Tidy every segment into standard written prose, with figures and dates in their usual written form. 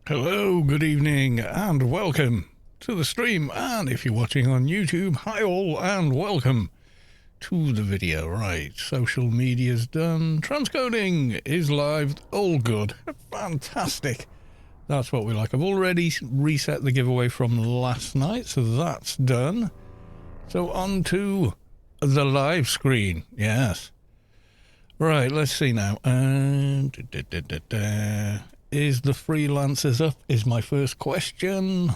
Hello, good evening, and welcome to the stream. And if you're watching on YouTube, hi all, and welcome to the video. Right, social media's done. Transcoding is live. All good. Fantastic. That's what we like. I've already reset the giveaway from last night, so that's done. So on to the live screen. Yes. Right, let's see now. Is the freelancers up? Is my first question.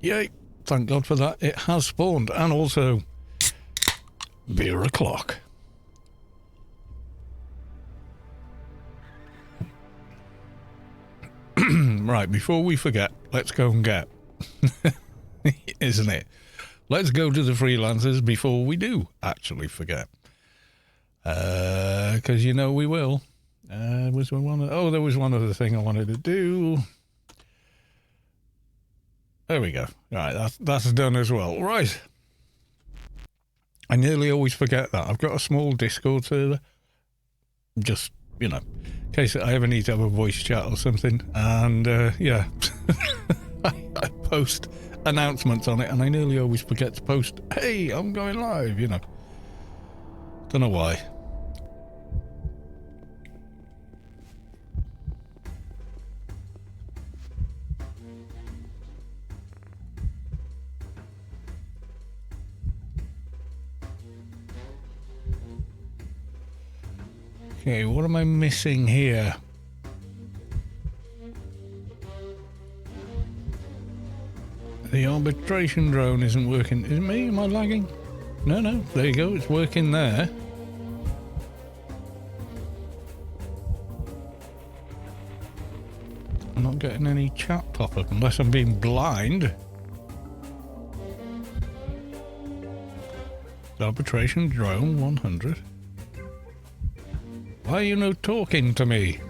Yay, thank God for that. It has spawned. And also, beer o'clock. Right, before we forget, let's go and get. Isn't it? Let's go to the freelancers before we do actually forget. Because you know we will. There was one other thing I wanted to do. There we go. Right, that's done as well. Right. I nearly always forget that. I've got a small Discord server. Just, in case I ever need to have a voice chat or something. And, yeah. I post announcements on it, and I nearly always forget to post, hey, I'm going live, Don't know why. Okay, what am I missing here? The arbitration drone isn't working. Is it me? Am I lagging? No, there you go. It's working there. I'm not getting any chat pop-up unless I'm being blind. Arbitration drone 100. Why are you not talking to me?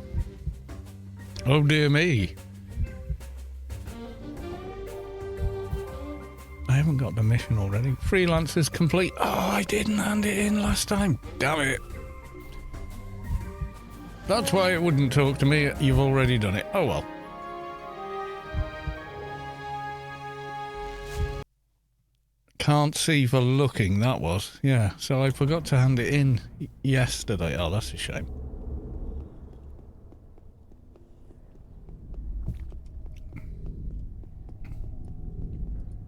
Oh dear me. I haven't got the mission already. Freelancers complete. Oh, I didn't hand it in last time. Damn it. That's why it wouldn't talk to me. You've already done it. Oh well. Can't see for looking, that was. Yeah, so I forgot to hand it in yesterday. Oh, that's a shame.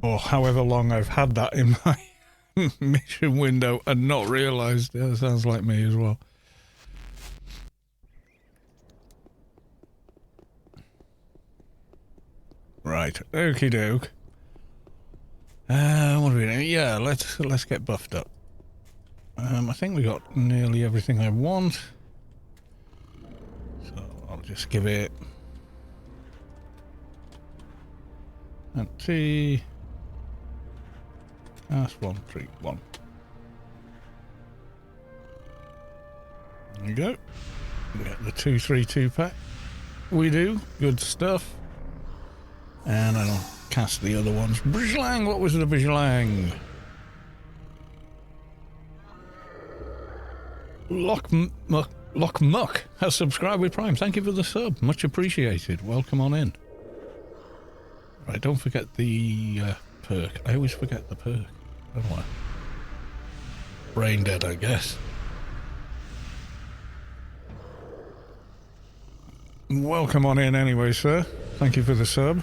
Or however long I've had that in my mission window and not realised. That sounds like me as well. Right, okie doke. What are we doing? Yeah, let's get buffed up. I think we got nearly everything I want. So I'll just give it T. That's 131. There you go. We get the 232 pack. We do. Good stuff. And I'll cast the other ones. Brijlang, what was the Brijlang? Lockmuck has subscribed with Prime. Thank you for the sub. Much appreciated. Welcome on in. Right, don't forget the perk. I always forget the perk. Don't I? Brain dead, I guess. Welcome on in anyway, sir. Thank you for the sub.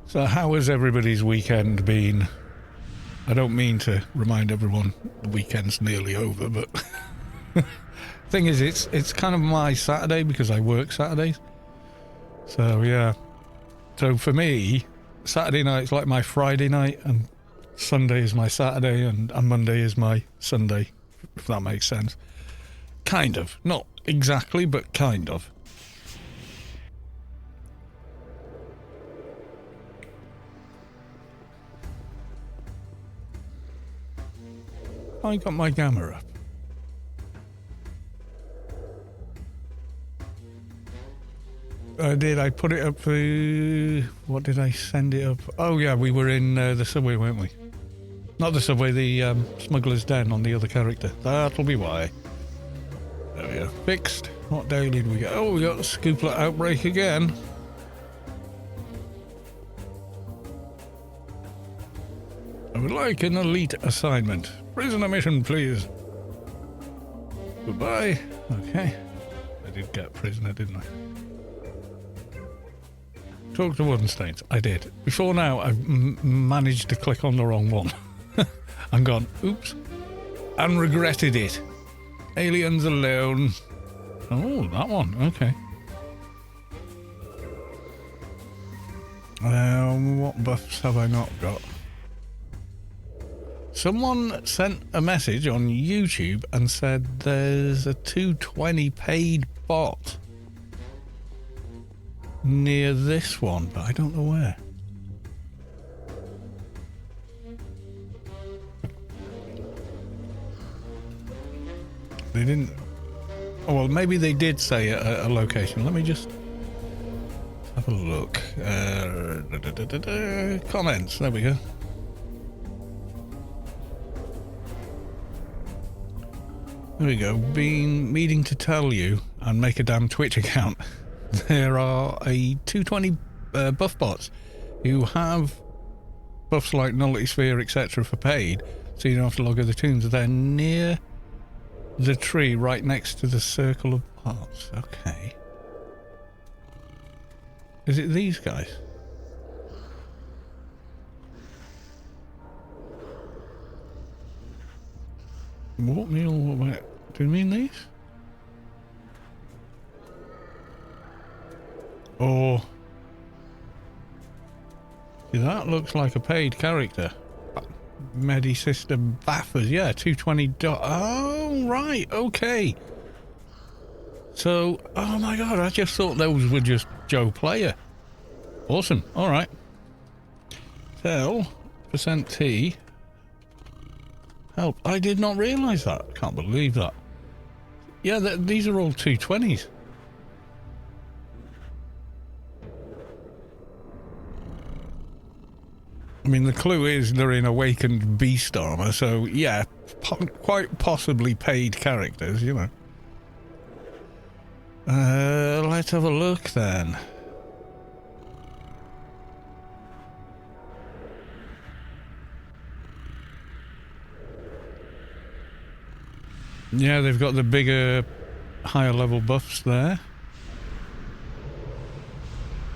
So how has everybody's weekend been? I don't mean to remind everyone the weekend's nearly over, but thing is, it's kind of my Saturday because I work Saturdays. So yeah. So for me, Saturday night's like my Friday night, and Sunday is my Saturday, and Monday is my Sunday, if that makes sense. Kind of. Not exactly, but kind of. I got my gamma up. I did. I put it up for... What did I send it up? Oh, yeah, we were in the subway, weren't we? Not the subway, the smuggler's den on the other character. That'll be why. There we go. Fixed. What day did we get? Oh, we got the Scooplet outbreak again. I would like an elite assignment. Prisoner mission, please. Goodbye. Okay. I did get a prisoner, didn't I? Talk to Wooden Stains. I did. Before now, I've managed to click on the wrong one. And gone, oops. And regretted it. Aliens alone. Oh, that one. Okay. What buffs have I not got? Someone sent a message on YouTube and said there's a 220 paid bot near this one, but I don't know where. They didn't... Oh, well, maybe they did say a location. Let me just have a look. Comments. There we go. There we go. Been meaning to tell you and make a damn Twitch account. There are a 220 buff bots who have buffs like Nullity Sphere, etc. for paid, so you don't have to log other toons. They're near the tree right next to the circle of bots. Okay. Is it these guys? What meal? Do you mean these? Or... See, that looks like a paid character. Medi System Baffers. Yeah, 220 Oh, right. Okay. So, oh my god, I just thought those were just Joe Player. Awesome. All right. Tell %T. Help. I did not realise that. Can't believe that. Yeah, these are all 220s. I mean, the clue is they're in awakened beast armor, so yeah, quite possibly paid characters, you know. Let's have a look then. Yeah, they've got the bigger, higher level buffs there.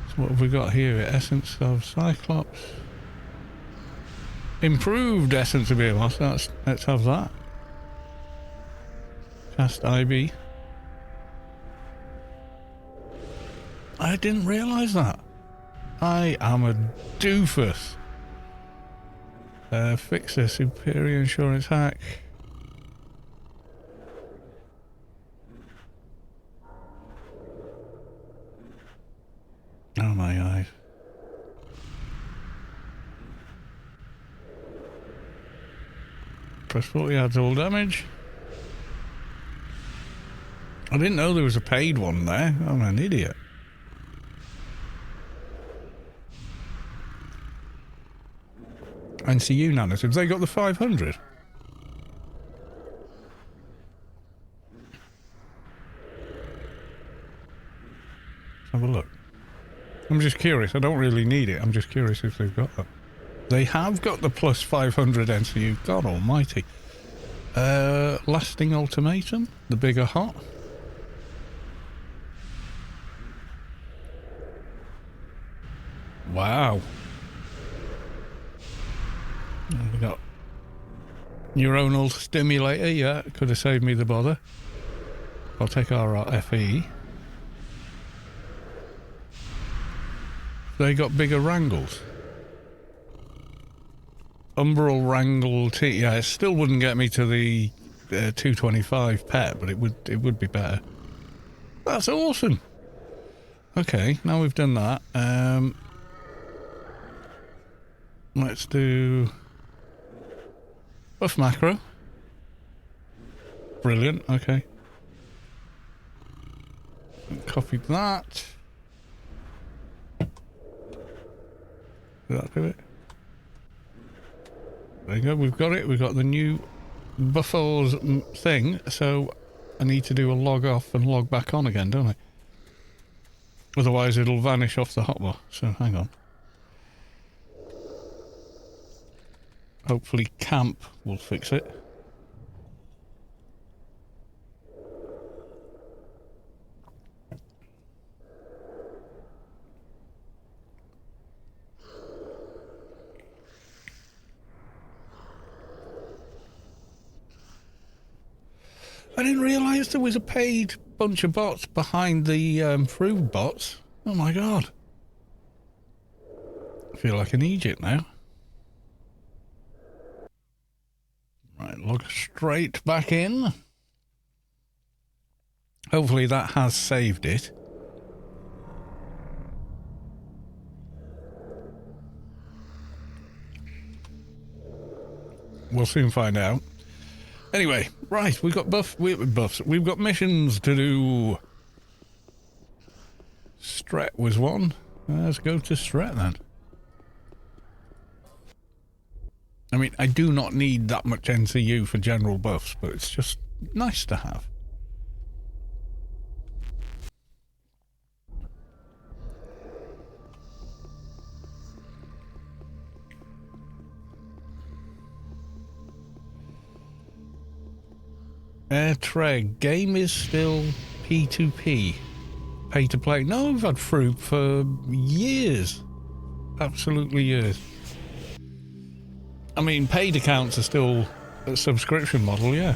So what have we got here? Essence of Cyclops. Improved Essence of Behemoth. Let's have that. Cast IB. I didn't realise that. I am a doofus. Fixer, Superior Insurance Hack. Oh my eyes. Press 40 adds all damage. I didn't know there was a paid one there. I'm an idiot. NCU nanotubes, they got the 500. Let's have a look. I'm just curious. I don't really need it. I'm just curious if they've got that. They have got the plus 500 NCU. God almighty. Lasting Ultimatum. The bigger hot. Wow. And we got Neuronal Stimulator. Yeah, could have saved me the bother. I'll take our FE. They got bigger wrangles. Umbral Wrangle T. Yeah, it still wouldn't get me to the 225 pet, but it would be better. That's awesome. Okay, now we've done that. Let's do buff macro. Brilliant. Okay. Copy that. Did that do it? There you go, we've got it. We've got the new buffers thing, so I need to do a log off and log back on again, don't I? Otherwise it'll vanish off the hotbar, so hang on. Hopefully camp will fix it. I didn't realise there was a paid bunch of bots behind the food bots. Oh my god. I feel like in Egypt now. Right, log straight back in. Hopefully that has saved it. We'll soon find out. Anyway, right, we've got buffs. We've got missions to do. Stret was one. Let's go to Stret then. I mean, I do not need that much NCU for general buffs, but it's just nice to have. Treg, game is still P2P. Pay to play. No, we've had fruit for years. Absolutely years. I mean, paid accounts are still a subscription model, yeah.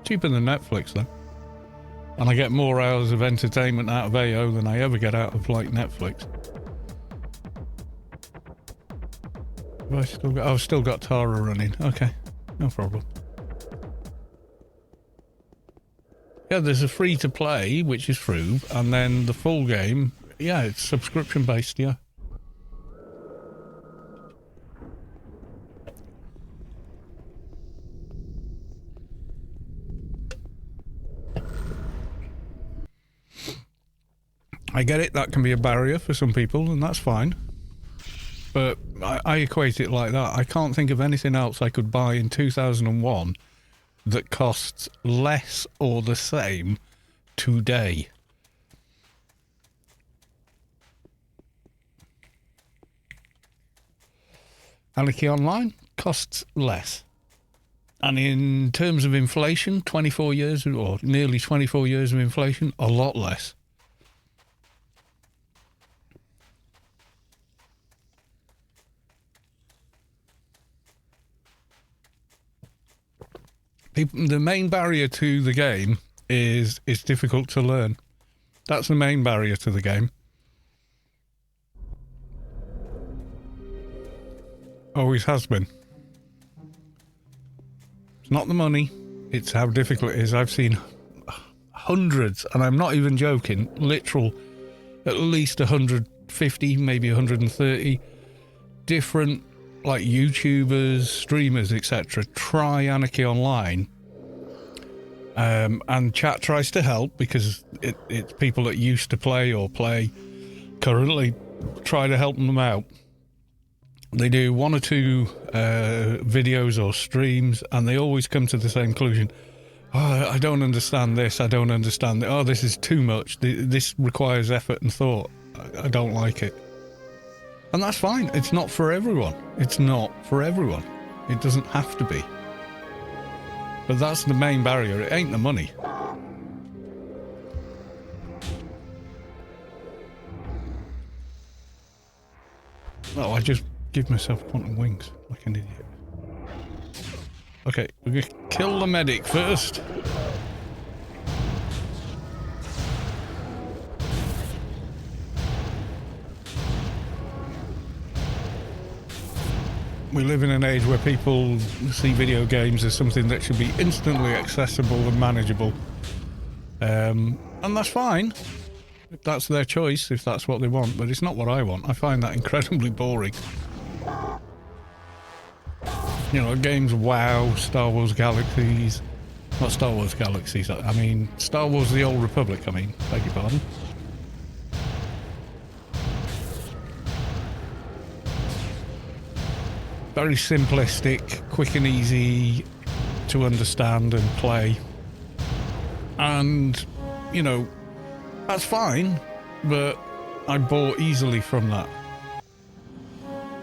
Cheaper than Netflix, though. And I get more hours of entertainment out of AO than I ever get out of, like, Netflix. Have I've still got Tara running. Okay, no problem. Yeah, there's a free-to-play, which is Froob, and then the full game, yeah, it's subscription-based, yeah. I get it, that can be a barrier for some people, and that's fine. But I equate it like that. I can't think of anything else I could buy in 2001 that costs less or the same today. Anarchy Online costs less. And in terms of inflation, 24 years or nearly 24 years of inflation, a lot less. The main barrier to the game is it's difficult to learn. That's the main barrier to the game. Always has been. It's not the money, it's how difficult it is. I've seen hundreds, and I'm not even joking, literal, at least 150, maybe 130 different like YouTubers, streamers, etc. try Anarchy Online, and chat tries to help because it's people that used to play or play currently, try to help them out. They do one or two videos or streams, and they always come to the same conclusion. Oh, I don't understand this, I don't understand that. Oh, this is too much, this requires effort and thought, I don't like it. And that's fine. It's not for everyone. It's not for everyone. It doesn't have to be. But that's the main barrier. It ain't the money. Oh, I just give myself quantum wings like an idiot. Okay, we're going to kill the medic first. We live in an age where people see video games as something that should be instantly accessible and manageable. And that's fine. If that's their choice, if that's what they want, but it's not what I want. I find that incredibly boring. You know, games WoW, Star Wars Galaxies... Not Star Wars Galaxies, I mean, Star Wars The Old Republic, I mean, beg your pardon. very simplistic, quick and easy to understand and play. And, you know, that's fine, but I bought easily from that.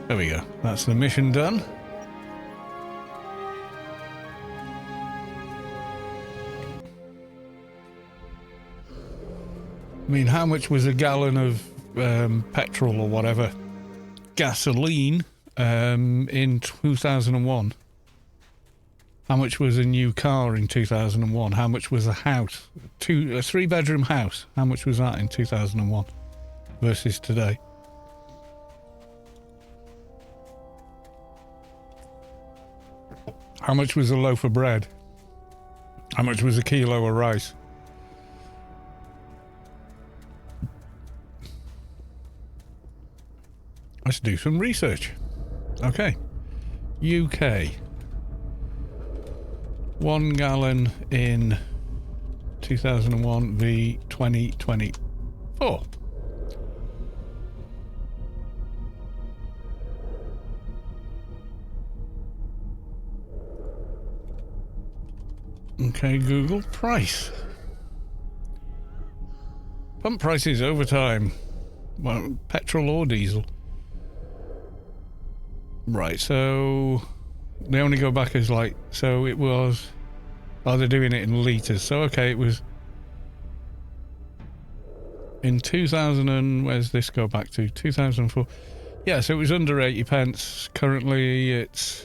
There we go. That's the mission done. I mean, how much was a gallon of petrol or whatever, gasoline, in 2001? How much was a new car in 2001? How much was a house, a 3-bedroom house? How much was that in 2001 versus today? How much was a loaf of bread? How much was a kilo of rice? Let's do some research. Okay. UK. 1 gallon in 2001 v 2024. Okay, Google price. Pump prices over time. Well, petrol or diesel. Right, so they only go back as like, so it was, oh, they're doing it in litres. So, okay, it was in 2000 and, where's this go back to? 2004. Yeah, so it was under 80 pence. Currently it's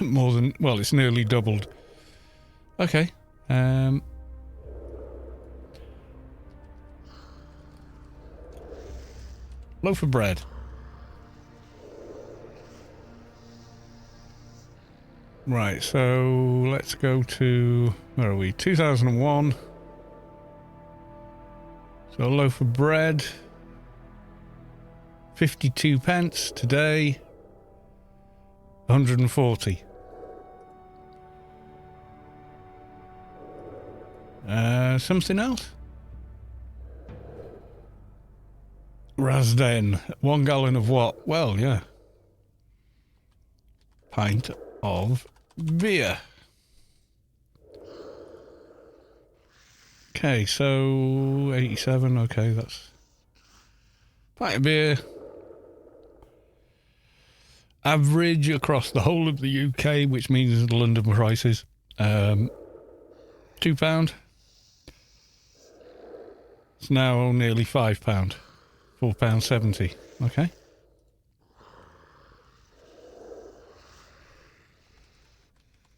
more than, well, it's nearly doubled. Okay. Loaf of bread. Right, so let's go to, where are we? 2001. So a loaf of bread, 52 pence. Today, 140. Something else? Rasden, 1 gallon of what? Well, yeah. Pint of beer. Okay, so 87. Okay, that's pint of beer. Average across the whole of the UK, which means London prices, £2. It's now nearly £5, £4.70. Okay.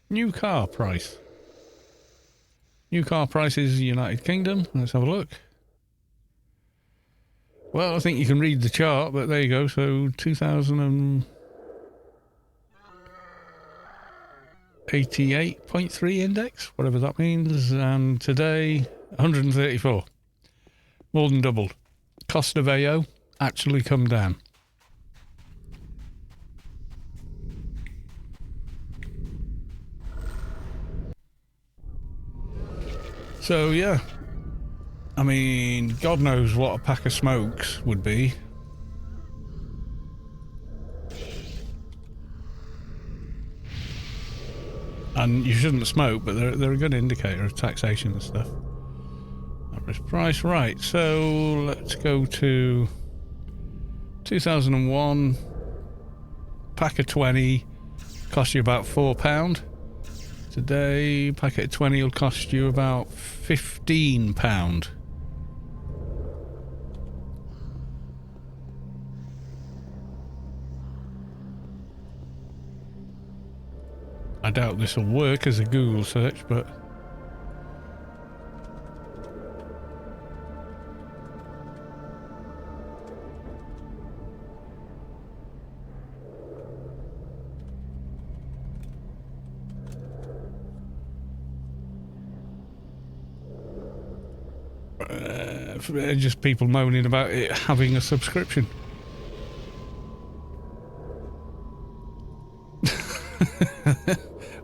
New car price. New car prices, United Kingdom. Let's have a look. Well, I think you can read the chart, but there you go. So 2088.3 index, whatever that means. And today, 134. More than doubled. Cost of AO actually come down. So, yeah. I mean, God knows what a pack of smokes would be. And you shouldn't smoke, but they're a good indicator of taxation and stuff. Average price, right. So, let's go to 2001. Pack of 20 cost you about £4. Today, packet of 20 will cost you about £15. I doubt this will work as a Google search, but just people moaning about it having a subscription.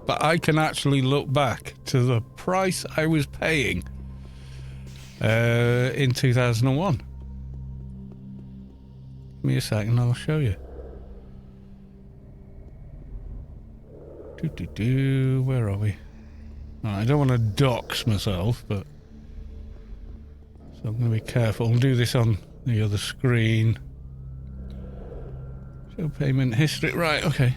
But I can actually look back to the price I was paying in 2001. Give me a second, I'll show you. Where are we? I don't want to dox myself, but so I'm going to be careful. I'll do this on the other screen. Show payment history. Right, okay.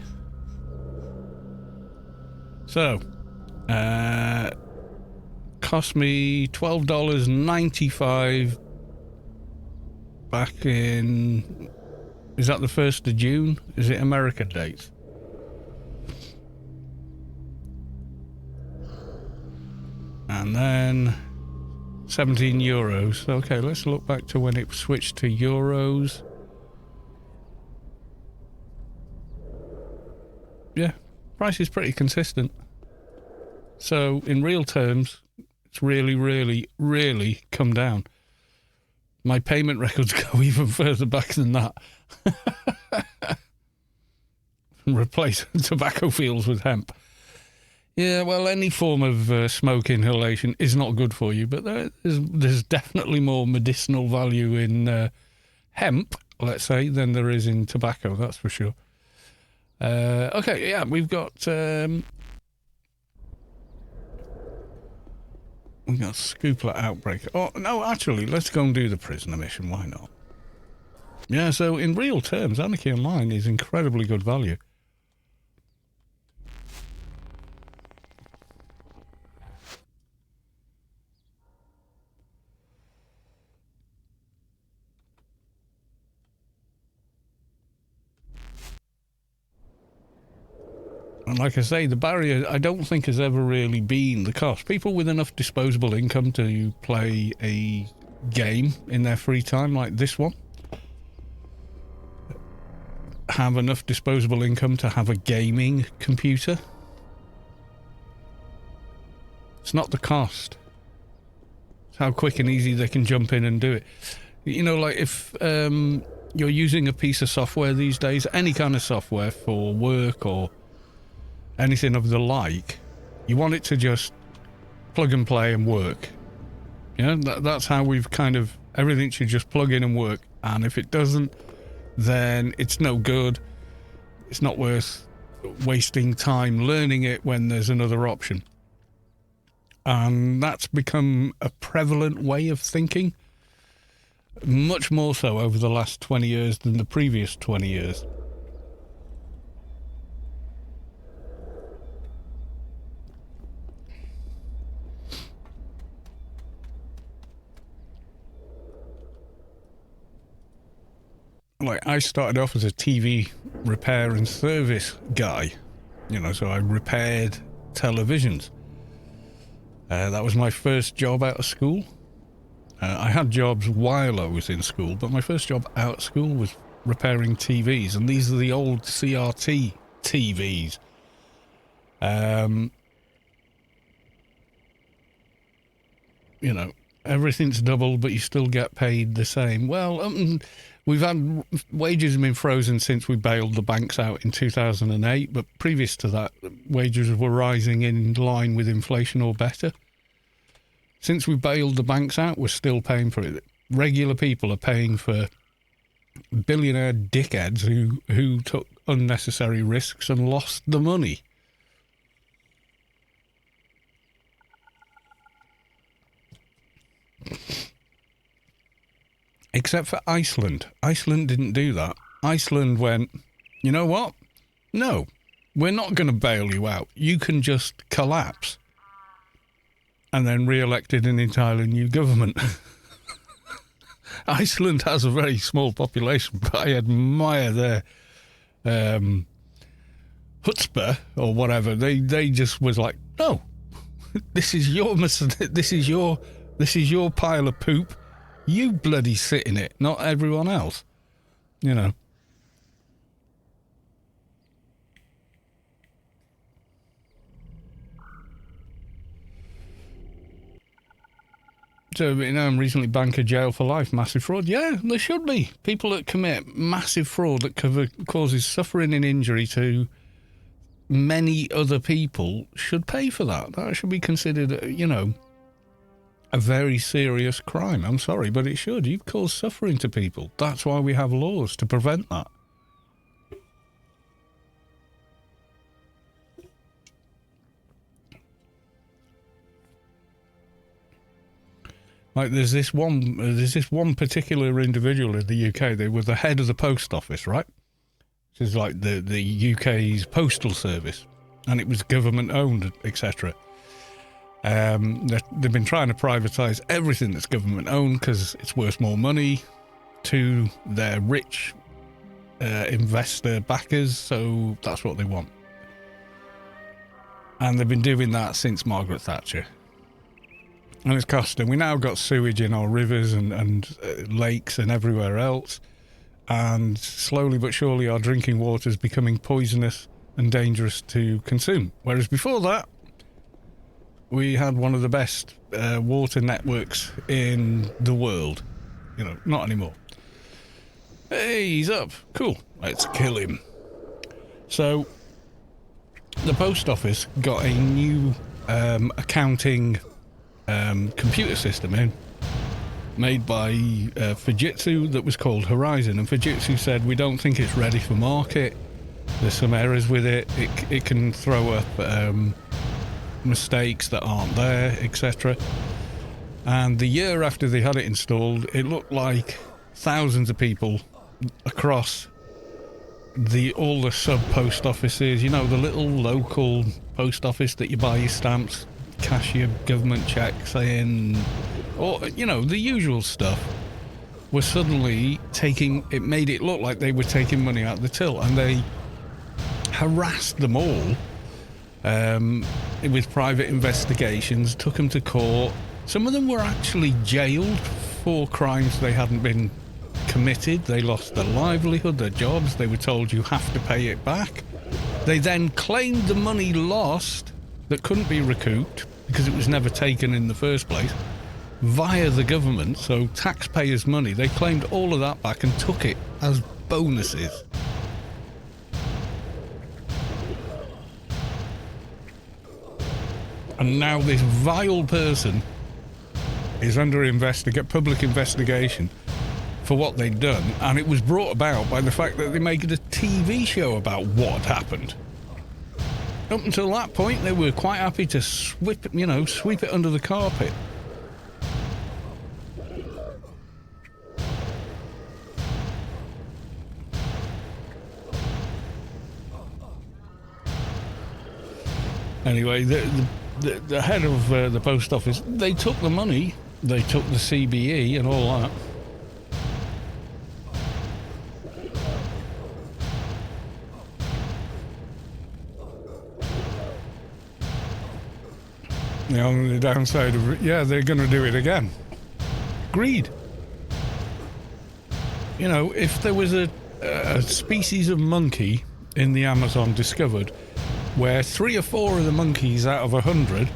So, cost me $12.95 back in... Is that the 1st of June? Is it American dates? And then 17 euros. Okay, let's look back to when it switched to euros. Yeah, price is pretty consistent. So in real terms, it's really, really, really come down. My payment records go even further back than that. Replace tobacco fields with hemp. Yeah, well, any form of smoke inhalation is not good for you, but there's definitely more medicinal value in hemp, let's say, than there is in tobacco, that's for sure. Okay, yeah, we've got Scoopler Outbreak. Oh, no, actually, let's go and do the prisoner mission, why not? Yeah, so in real terms, Anarchy Online is incredibly good value. And like I say, the barrier, I don't think has ever really been the cost. People with enough disposable income to play a game in their free time, like this one, have enough disposable income to have a gaming computer. It's not the cost. It's how quick and easy they can jump in and do it. You know, like if you're using a piece of software these days, any kind of software for work or anything of the like, you want it to just plug and play and work. Yeah, that's how we've kind of, everything should just plug in and work. And if it doesn't, then it's no good. It's not worth wasting time learning it when there's another option. And that's become a prevalent way of thinking, much more so over the last 20 years than the previous 20 years. Like, I started off as a TV repair and service guy, you know, so I repaired televisions. That was my first job out of school. I had jobs while I was in school, but my first job out of school was repairing TVs, and these are the old CRT TVs. You know, everything's doubled, but you still get paid the same. Well, we've had wages have been frozen since we bailed the banks out in 2008, but previous to that, wages were rising in line with inflation or better. Since we bailed the banks out, we're still paying for it. Regular people are paying for billionaire dickheads who took unnecessary risks and lost the money. Except for Iceland. Iceland didn't do that. Iceland went, you know what? No, we're not going to bail you out. You can just collapse. And then re-elected an entirely new government. Iceland has a very small population, but I admire their chutzpah or whatever. They just was like, no, this is your pile of poop. You bloody sit in it, not everyone else. You know. So, you know, I'm recently banker jail for life, massive fraud. Yeah, there should be. People that commit massive fraud that causes suffering and injury to many other people should pay for that. That should be considered, you know, a very serious crime. I'm sorry, but it should. You've caused suffering to people. That's why we have laws, to prevent that. Like there's this one particular individual in the UK. They were the head of the post office, right? This is like the UK's postal service, and it was government owned, etc. They've been trying to privatise everything that's government owned because it's worth more money to their rich investor backers, so that's what they want. And they've been doing that since Margaret Thatcher. And it's costing. We now got sewage in our rivers and lakes and everywhere else. And slowly but surely our drinking water is becoming poisonous and dangerous to consume. Whereas before that, we had one of the best water networks in the world. You know, not anymore. Hey, he's up. Cool. Let's kill him. So, the post office got a new accounting computer system in, made by Fujitsu, that was called Horizon. And Fujitsu said, we don't think it's ready for market. There's some errors with it. It can throw up mistakes that aren't there, etc. And the year after they had it installed, it looked like thousands of people across all the sub post offices, you know, the little local post office that you buy your stamps, cash your government checks in, or, you know, the usual stuff, were suddenly it made it look like they were taking money out of the till, and they harassed them all with private investigations, took them to court. Some of them were actually jailed for crimes they hadn't been committed. They lost their livelihood, their jobs. They were told you have to pay it back. They then claimed the money lost that couldn't be recouped because it was never taken in the first place via the government, so taxpayers' money. They claimed all of that back and took it as bonuses. And now this vile person is under public investigation for what they'd done, and it was brought about by the fact that they made a TV show about what happened. Up until that point, they were quite happy to sweep it under the carpet. Anyway, the head of the post office, they took the money, they took the CBE and all that. The only downside of it, they're going to do it again. Greed. You know, if there was a species of monkey in the Amazon discovered, where 3 or 4 of the monkeys out of 100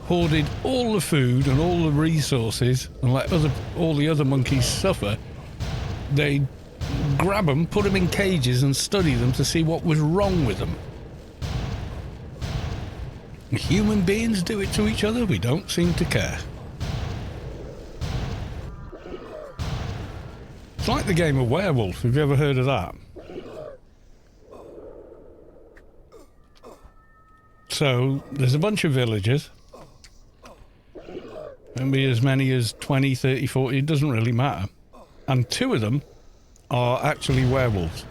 hoarded all the food and all the resources and let all the other monkeys suffer, they'd grab them, put them in cages and study them to see what was wrong with them. Human beings do it to each other, we don't seem to care. It's like the game of Werewolf, have you ever heard of that? So, there's a bunch of villagers. Maybe as many as 20, 30, 40, it doesn't really matter. And 2 of them are actually werewolves.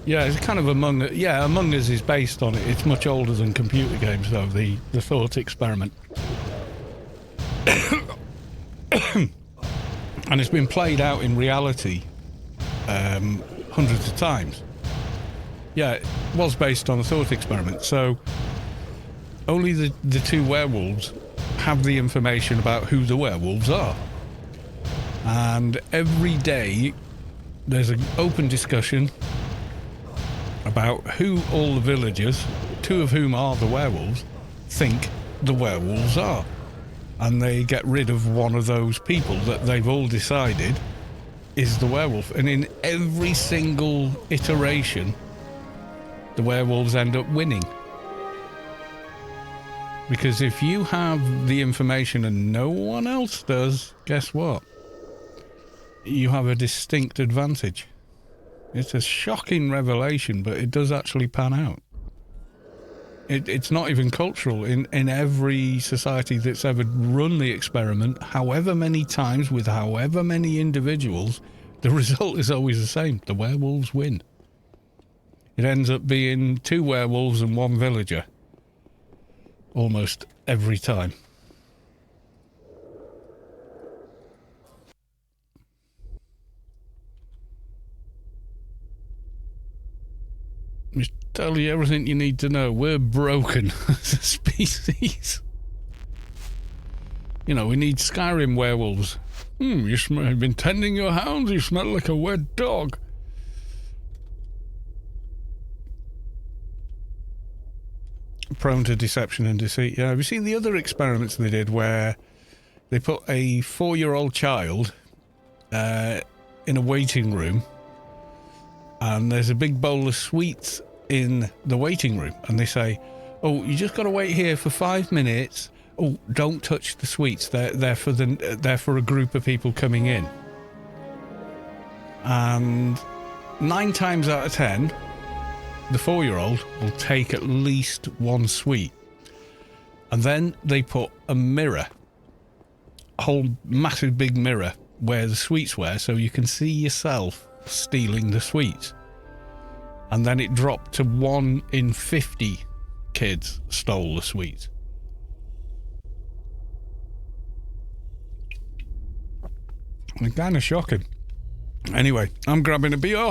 Yeah, it's kind of Among Us is based on it. It's much older than computer games, though, the thought experiment. And it's been played out in reality hundreds of times. Yeah, it was based on a thought experiment. So only the 2 werewolves have the information about who the werewolves are. And every day there's an open discussion about who all the villagers, 2 of whom are the werewolves, think the werewolves are. And they get rid of one of those people that they've all decided is the werewolf. And in every single iteration, the werewolves end up winning. Because if you have the information and no one else does, guess what? You have a distinct advantage. It's a shocking revelation, but it does actually pan out. It's not even cultural. In every society that's ever run the experiment, however many times with however many individuals, the result is always the same. The werewolves win. It ends up being 2 werewolves and 1 villager. Almost every time. Just tell you everything you need to know. We're broken as a species. You know, we need Skyrim werewolves. You've been tending your hounds, you smell like a wet dog. Prone to deception and deceit. Yeah, have you seen the other experiments they did where they put a 4-year-old child in a waiting room, and there's a big bowl of sweets in the waiting room, and they say, oh, you just got to wait here for 5 minutes. Oh, don't touch the sweets. They're for a group of people coming in. And 9 times out of 10, the 4-year-old will take at least 1 sweet. And then they put a mirror, a whole massive big mirror where the sweets were, so you can see yourself stealing the sweets. And then it dropped to 1 in 50 kids stole the sweets. It's kind of shocking. Anyway, I'm grabbing a beer.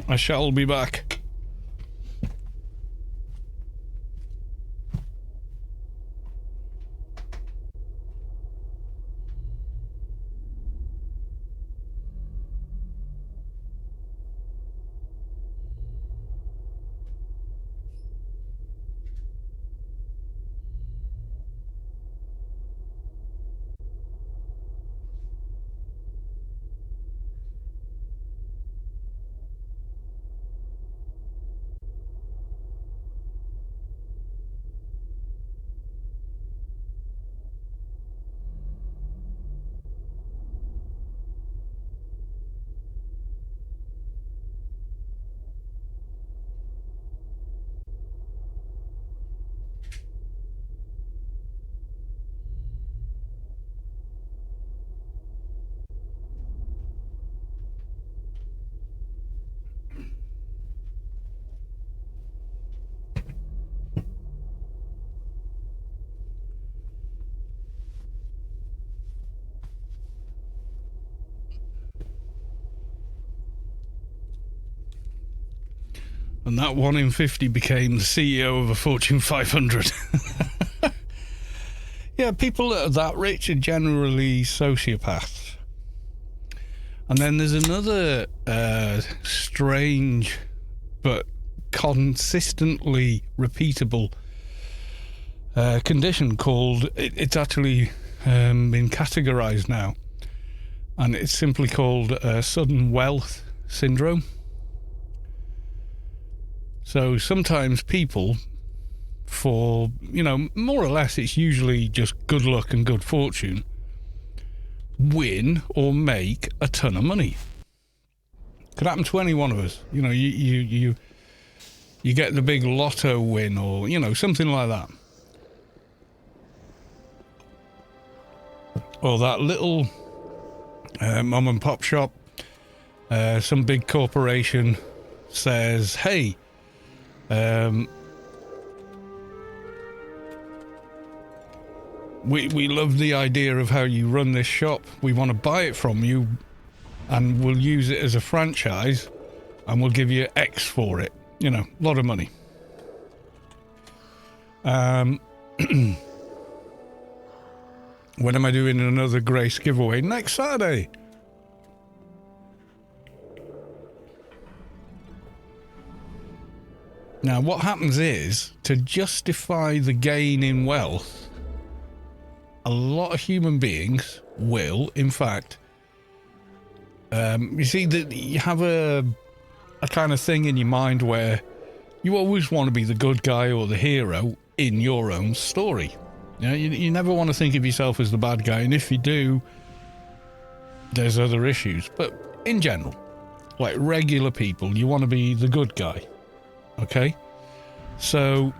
I shall be back. And that 1 in 50 became the CEO of a Fortune 500. Yeah, people that are that rich are generally sociopaths. And then there's another strange but consistently repeatable condition called, it's actually been categorized now, and it's simply called sudden wealth syndrome. So sometimes people, for, you know, more or less it's usually just good luck and good fortune, win or make a ton of money. Could happen to any one of us. You know, you get the big lotto win, or, you know, something like that. Or that little mom and pop shop, some big corporation says, hey, we love the idea of how you run this shop. We want to buy it from you, and we'll use it as a franchise, and we'll give you X for it. You know, a lot of money. When am I doing another Grace giveaway? Next Saturday. Now, what happens is, to justify the gain in wealth, a lot of human beings will, in fact, you see, that you have a kind of thing in your mind where you always want to be the good guy or the hero in your own story. You know, you never want to think of yourself as the bad guy, and if you do, there's other issues. But in general, like regular people, you want to be the good guy. Okay? So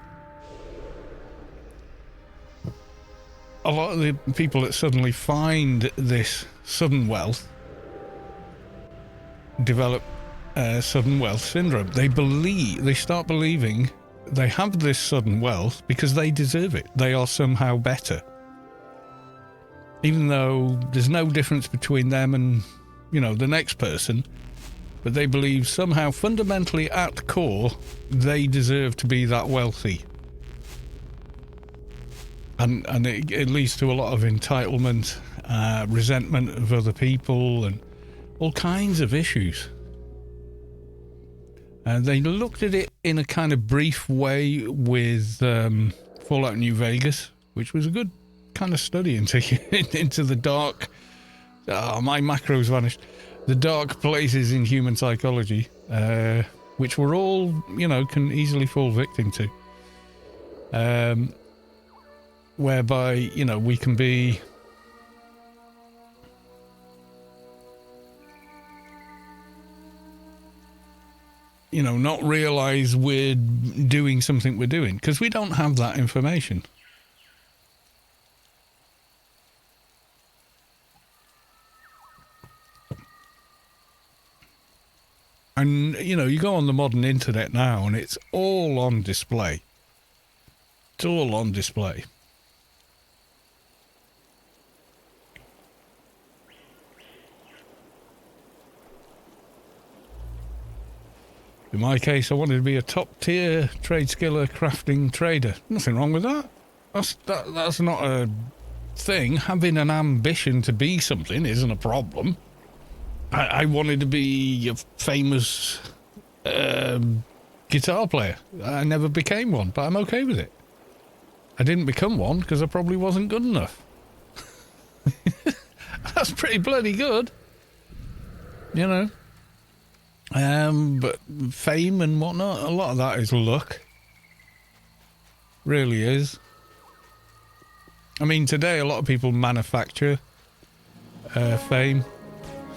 a lot of the people that suddenly find this sudden wealth develop sudden wealth syndrome. They start believing they have this sudden wealth because they deserve it. They are somehow better. Even though there's no difference between them and, the next person, but they believe somehow fundamentally at core they deserve to be that wealthy. And it leads to a lot of entitlement, resentment of other people, and all kinds of issues. And they looked at it in a kind of brief way with Fallout New Vegas, which was a good kind of study into the dark. My macros vanished. The dark places in human psychology, which we're all, can easily fall victim to. Whereby, we can be not realize we're doing something we're doing because we don't have that information. And, you go on the modern internet now and it's all on display. It's all on display. In my case, I wanted to be a top-tier trade skiller crafting trader. Nothing wrong with that. That's not a thing. Having an ambition to be something isn't a problem. I wanted to be a famous guitar player. I never became one, but I'm okay with it. I didn't become one because I probably wasn't good enough. That's pretty bloody good. But fame and whatnot, a lot of that is luck. Really is. I mean, today a lot of people manufacture fame.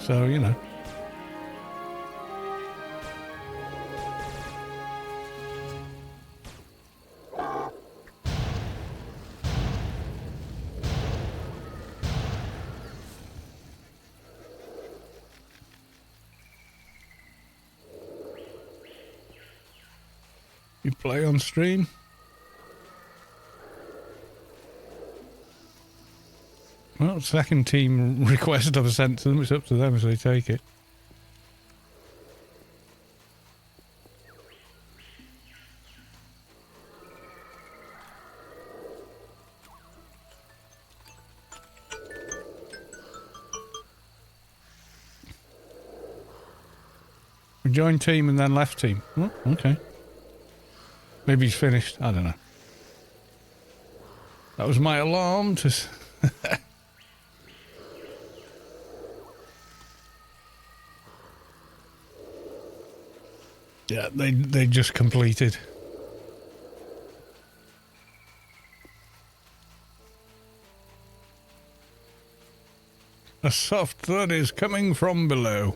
So, you play on stream. Well, second team request I've sent to them. It's up to them if they take it. We joined team and then left team. Oh, okay. Maybe he's finished. I don't know. That was my alarm to... Yeah, they just completed. A soft thud is coming from below.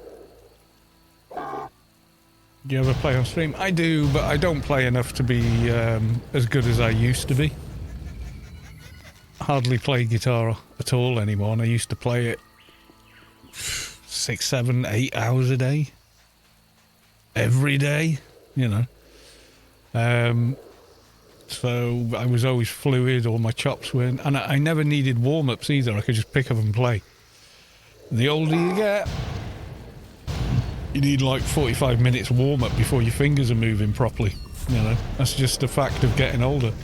Do you ever play on stream? I do, but I don't play enough to be as good as I used to be. Hardly play guitar at all anymore, and I used to play it 6, 7, 8 hours a day. Every day, so I was always fluid, all my chops were in, and I never needed warm-ups either. I could just pick up and play. The older you get, you need like 45 minutes warm-up before your fingers are moving properly. That's just a fact of getting older.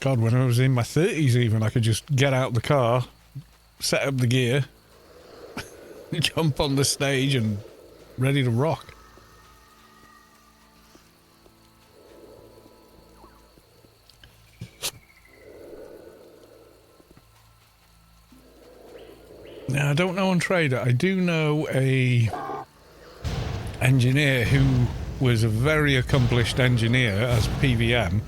God, when I was in my 30s even, I could just get out the car, set up the gear, jump on the stage and ready to rock. Now, I don't know on Trader. I do know a engineer who was a very accomplished engineer as PVM,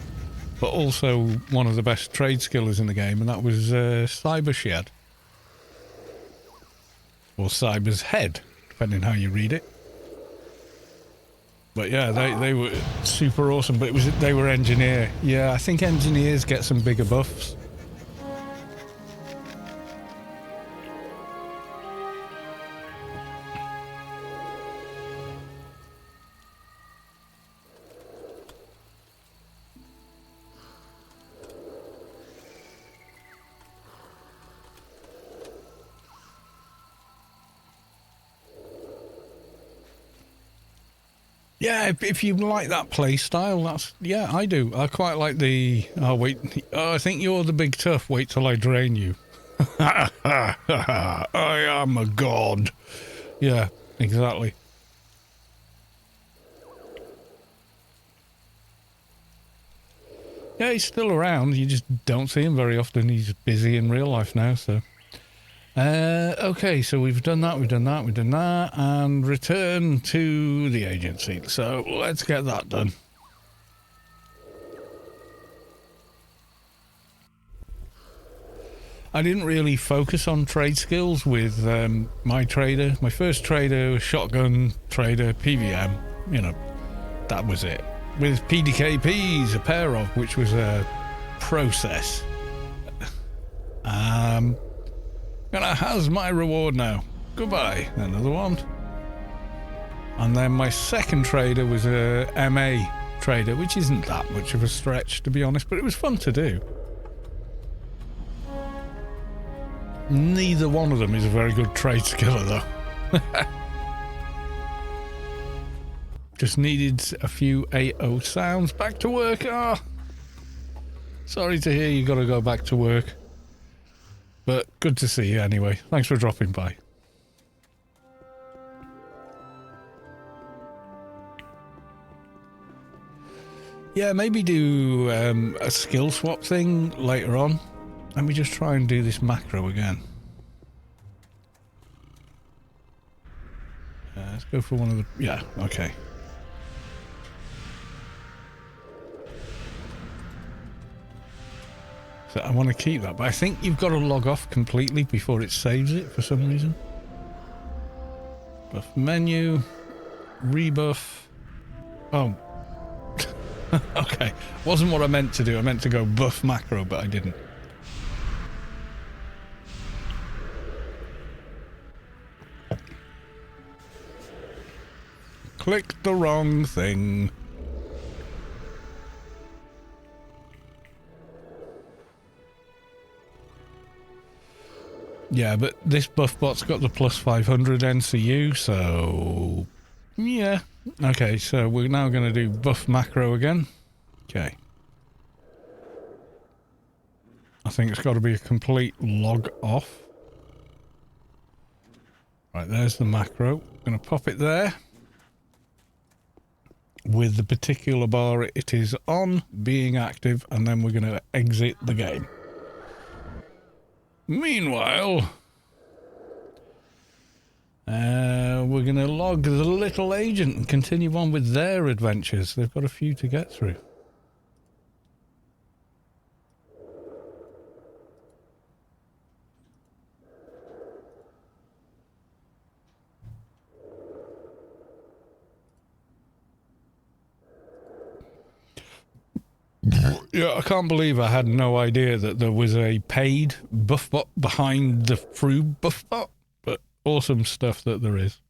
but also one of the best trade skillers in the game, and that was Cybershed. Or Cyber's Head, depending how you read it. But yeah, they were super awesome. But they were engineer. Yeah, I think engineers get some bigger buffs. Yeah, if you like that play style, yeah, I do. I quite like the. Oh wait, I think you're the big tough. Wait till I drain you. I am a god. Yeah, exactly. Yeah, he's still around. You just don't see him very often. He's busy in real life now, so. Okay, so we've done that, and return to the agency. So let's get that done. I didn't really focus on trade skills with my trader. My first trader was shotgun trader, PVM. You know, that was it. With PDKPs, a pair of, which was a process. Gonna has my reward now. Goodbye. Another one. And then my second trader was a MA trader, which isn't that much of a stretch, to be honest, but it was fun to do. Neither one of them is a very good trade skiller, though. Just needed a few AO sounds. Back to work. Ah, sorry to hear you got to go back to work. But good to see you anyway. Thanks for dropping by. Yeah, maybe do a skill swap thing later on. Let me just try and do this macro again. Let's go for one of the... Yeah, okay. So I want to keep that, but I think you've got to log off completely before it saves it for some reason. Buff menu, rebuff. Oh. Okay. Wasn't what I meant to do. I meant to go buff macro, but I didn't. Clicked the wrong thing. Yeah, but this buff bot's got the plus 500 NCU, so... Yeah. Okay, so we're now going to do buff macro again. Okay. I think it's got to be a complete log off. Right, there's the macro. Going to pop it there. With the particular bar it is on, being active, and then we're going to exit the game. Meanwhile, we're going to log the little agent and continue on with their adventures. They've got a few to get through. Yeah, I can't believe I had no idea that there was a paid buff bot behind the free buff bot, but awesome stuff that there is.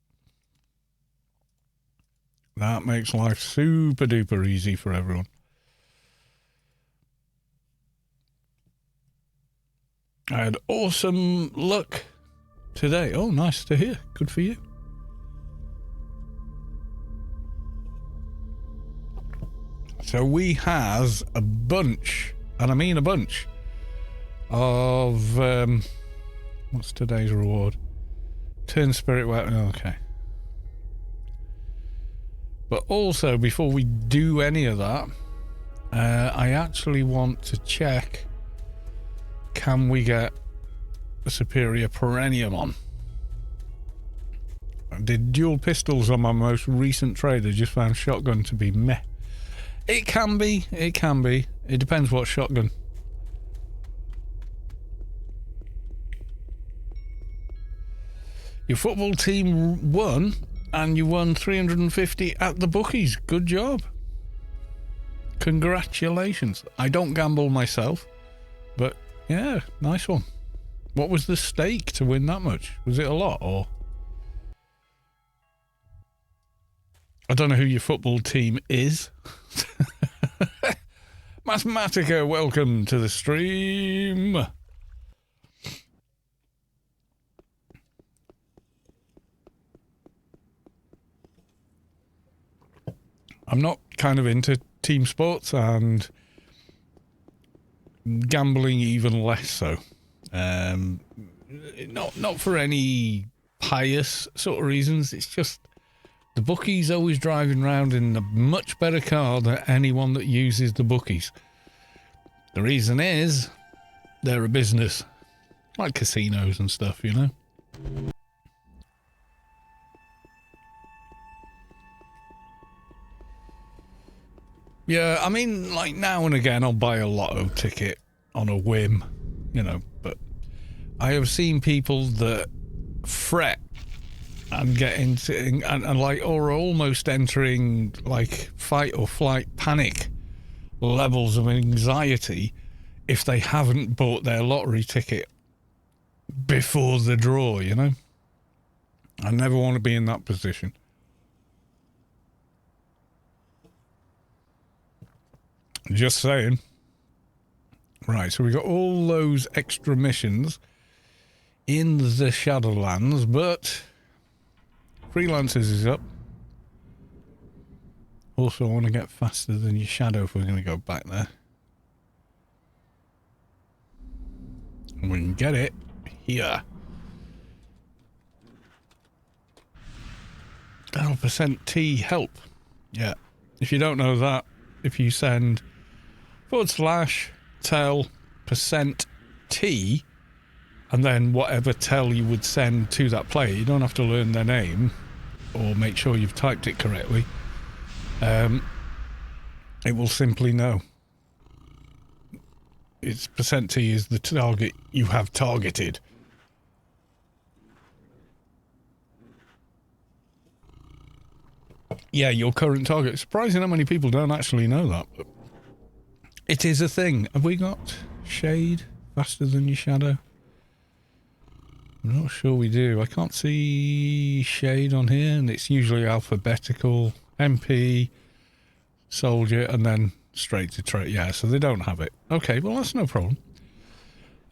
That makes life super duper easy for everyone. I had awesome luck today. Oh, nice to hear. Good for you. So we has a bunch, and I mean a bunch, of, what's today's reward? Turn spirit weapon, okay. But also, before we do any of that, I actually want to check, can we get a superior perennium on? I did dual pistols on my most recent trade. I just found shotgun to be meh. It can be. It depends what shotgun. Your football team won. And you won 350 at the bookies. Good job. Congratulations. I don't gamble myself, but yeah, nice one. What was the stake to win that much? Was it a lot, or? I don't know who your football team is. Mathematica, welcome to the stream. I'm not kind of into team sports, and gambling even less so. Not for any pious sort of reasons. It's just the bookies always driving around in a much better car than anyone that uses the bookies. The reason is they're a business, like casinos and stuff, you know. Yeah, I mean, like now and again I'll buy a lotto ticket on a whim, you know, but I have seen people that fret and get into and like, or are almost entering like fight or flight panic levels of anxiety if they haven't bought their lottery ticket before the draw, you know. I never want to be in that position. Just saying. Right, so we got all those extra missions in the Shadowlands, but Freelancers is up. Also, I want to get faster than your shadow if we're going to go back there. And we can get it here. % T help. Yeah. If you don't know that, if you send /tell %T and then whatever tell you would send to that player, you don't have to learn their name or make sure you've typed it correctly. It will simply know. Its %T is the target you have targeted. Yeah, your current target. Surprising how many people don't actually know that. But it is a thing. Have we got shade faster than your shadow? I'm not sure we do. I can't see shade on here, and it's usually alphabetical. MP, soldier, and then straight to trade. Yeah, so they don't have it. Okay, well, that's no problem.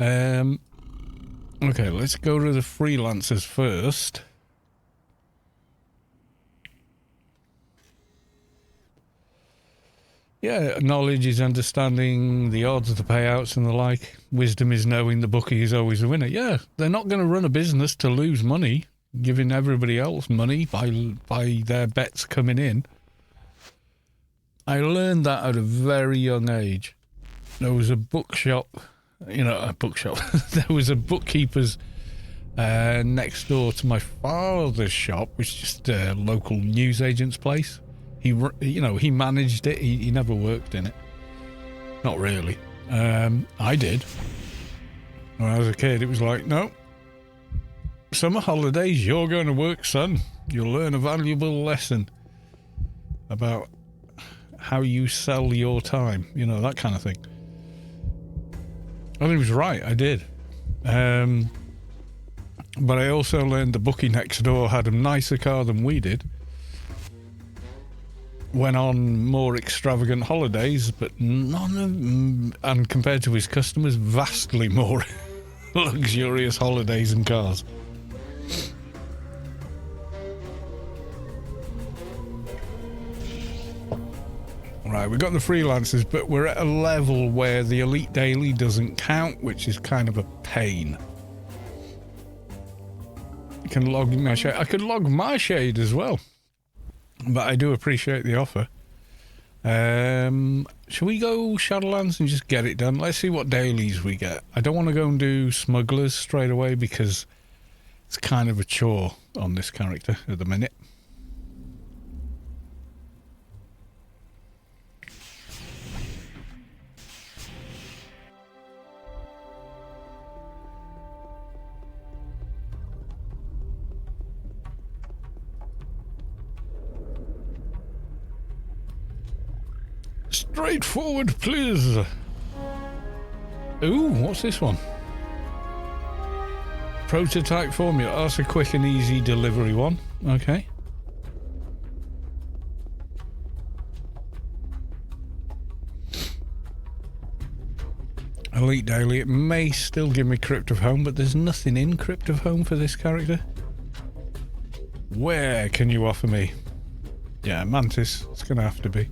Okay, let's go to the freelancers first. Yeah, knowledge is understanding the odds of the payouts and the like. Wisdom is knowing the bookie is always a winner. Yeah, they're not going to run a business to lose money, giving everybody else money by their bets coming in. I learned that at a very young age. There was a bookshop, there was a bookkeeper's next door to my father's shop, which is just a local newsagent's place. He managed it. He never worked in it. Not really. I did. When I was a kid, it was like, no. Summer holidays, you're going to work, son. You'll learn a valuable lesson about how you sell your time. You know, that kind of thing. And he was right. I did. But I also learned the bookie next door had a nicer car than we did. Went on more extravagant holidays, but none of, and compared to his customers, vastly more luxurious holidays and cars. Right, we've got the freelancers, but we're at a level where the elite daily doesn't count, which is kind of a pain. I can log my shade. I could log my shade as well. But I do appreciate the offer. Shall we go Shadowlands and just get it done? Let's see what dailies we get. I don't want to go and do smugglers straight away because it's kind of a chore on this character at the minute. Straightforward, please. Ooh, what's this one? Prototype formula. Oh, that's a quick and easy delivery one. Okay. Elite Daily. It may still give me Crypt of Home, but there's nothing in Crypt of Home for this character. Where can you offer me? Yeah, Mantis. It's going to have to be.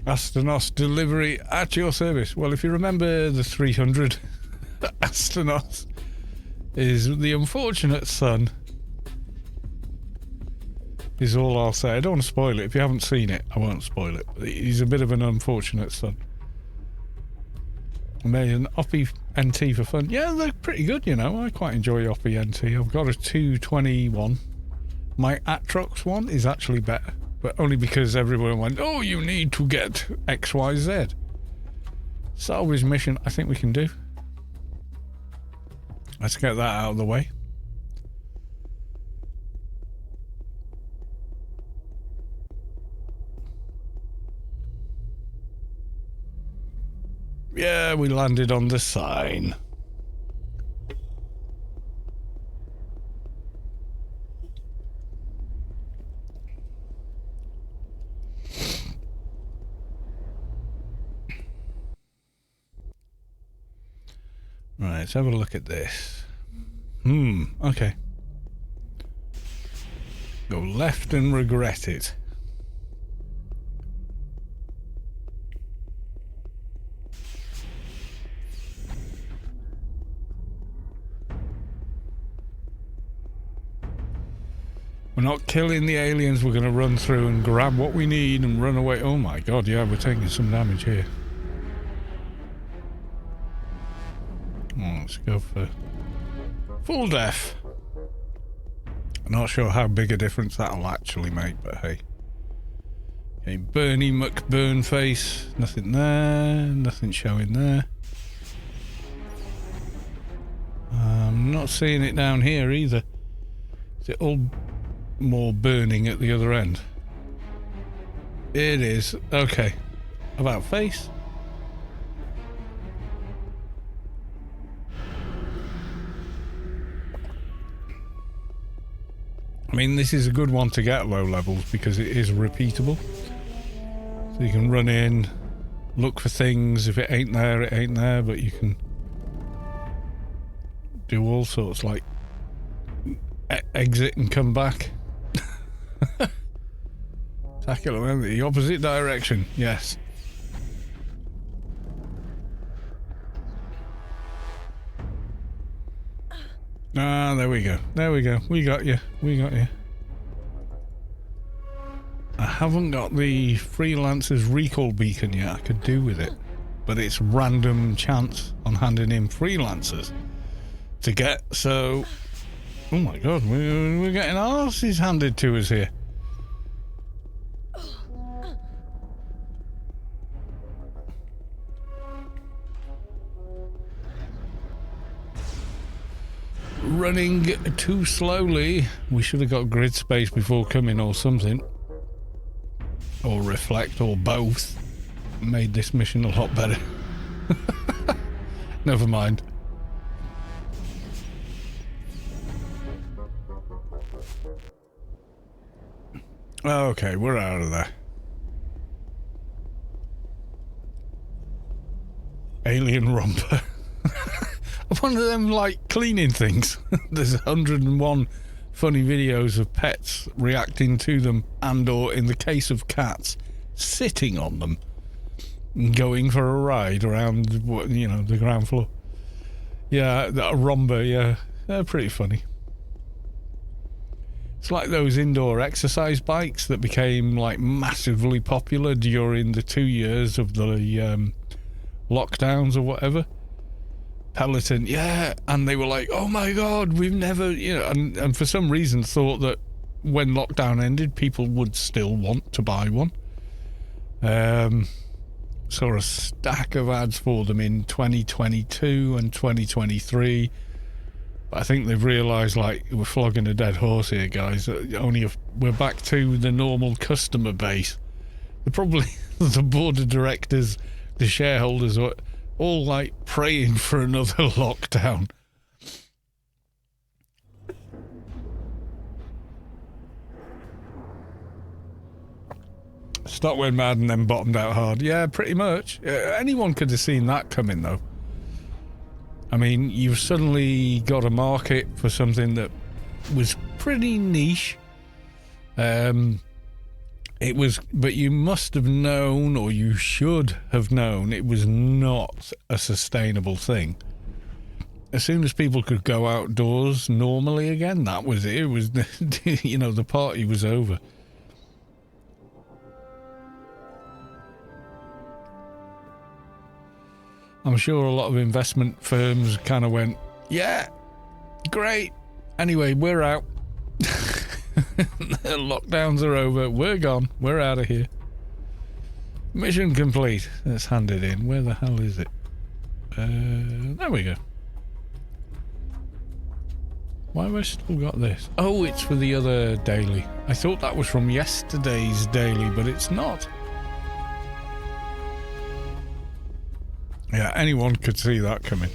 Astronaut delivery at your service. Well, if you remember the 300 astronauts, is the unfortunate son. Is all I'll say. I don't want to spoil it. If you haven't seen it, I won't spoil it. He's a bit of an unfortunate son. I made an Oppie NT for fun. Yeah, they're pretty good, you know. I quite enjoy Oppie NT. I've got a 221. My Atrox one is actually better. But only because everyone went, oh, you need to get XYZ. Salvage mission, I think we can do. Let's get that out of the way. Yeah, we landed on the sign. Right, let's have a look at this. Okay. Go left and regret it. We're not killing the aliens, we're going to run through and grab what we need and run away. Oh my god, yeah, we're taking some damage here. Let's go for full death. I'm not sure how big a difference that'll actually make, but hey. Okay, Bernie McBurnface. Nothing there. Nothing showing there. I'm not seeing it down here either. Is it all more burning at the other end? It is. Okay. About face? I mean, this is a good one to get at low levels because it is repeatable. So you can run in, look for things. If it ain't there, it ain't there. But you can do all sorts, like exit and come back. Tackle them in the opposite direction. Yes. Ah, there we go. There we go. We got you. We got you. I haven't got the Freelancer's recall beacon yet. I could do with it. But it's random chance on handing in Freelancers to get, so... Oh my god, we're getting arses handed to us here. Running too slowly. We should have got grid space before coming or something. Or reflect, or both. Made this mission a lot better. Never mind. Okay, we're out of there. Alien romper. One of them, like, cleaning things. There's 101 funny videos of pets reacting to them, and or, in the case of cats, sitting on them. Going for a ride around, you know, the ground floor. Yeah, a romper, yeah. They're pretty funny. It's like those indoor exercise bikes that became, like, massively popular during the 2 years of the lockdowns or whatever. Peloton, yeah, and they were like, oh my god, we've never, you know, and for some reason thought that when lockdown ended, people would still want to buy one. Saw a stack of ads for them in 2022 and 2023. But I think they've realised, like, we're flogging a dead horse here, guys. Only if we're back to the normal customer base. probably the board of directors, the shareholders are all like praying for another lockdown. Stock went mad and then bottomed out hard. Yeah, pretty much. Anyone could have seen that coming, though. I mean, you've suddenly got a market for something that was pretty niche. It was, but you must have known, or you should have known, it was not a sustainable thing. As soon as people could go outdoors normally again, that was it. It was, you know, the party was over. I'm sure a lot of investment firms kind of went, yeah, great. Anyway, we're out. The lockdowns are over. We're gone. We're out of here. Mission complete. Let's hand it in. Where the hell is it? There we go. Why have I still got this? Oh, it's for the other daily. I thought that was from yesterday's daily, but it's not. Yeah, anyone could see that coming.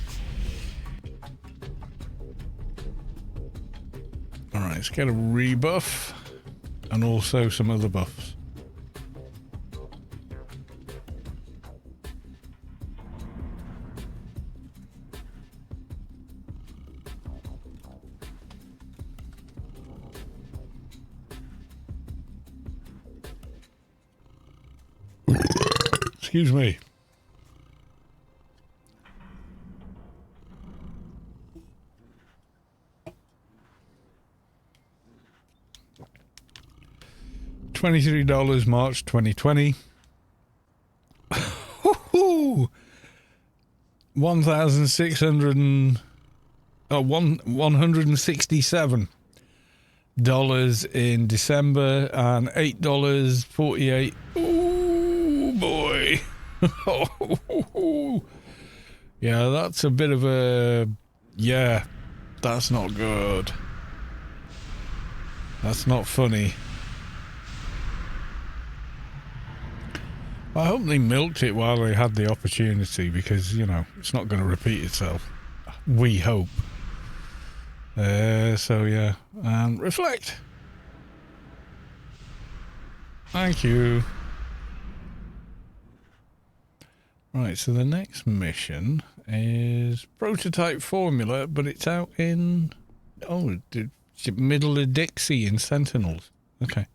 Alright, let's get a rebuff and also some other buffs. Excuse me. $23 March 2020. 167 dollars in December and $8.48. Ooh boy. Yeah, that's a bit of a, yeah, that's not good. That's not funny. I hope they milked it while they had the opportunity, because, you know, it's not going to repeat itself. We hope. So, yeah. And reflect. Thank you. Right, so the next mission is Prototype Formula, but it's out in, middle of Dixie in Sentinels. Okay.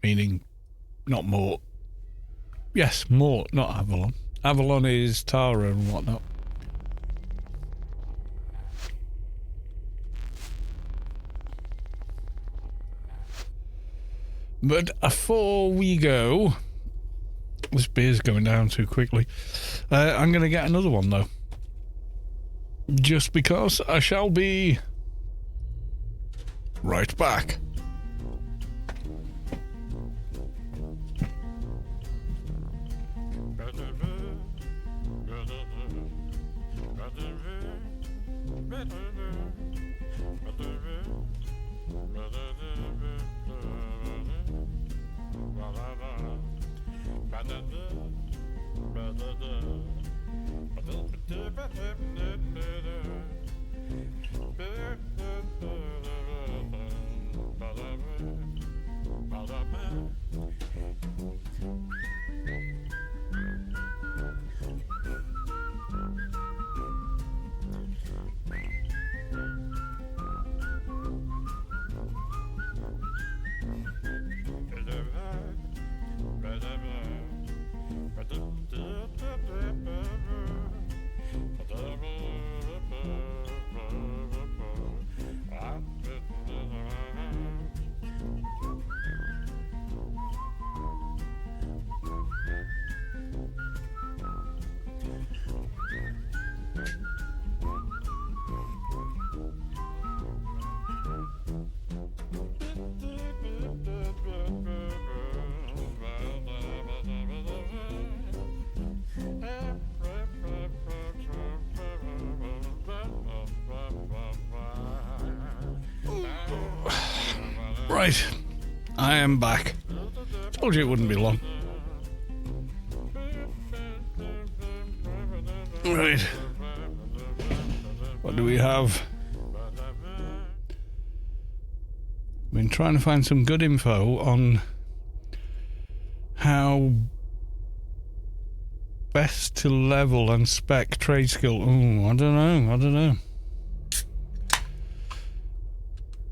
Meaning... not Mort. Yes, Mort, not Avalon. Avalon is Tara and whatnot. But before we go, this beer's going down too quickly. I'm going to get another one, though. Just because I shall be right back. Right, I am back. Told you it wouldn't be long. Right. What do we have? I've been trying to find some good info on how best to level and spec trade skill. Oh, I don't know.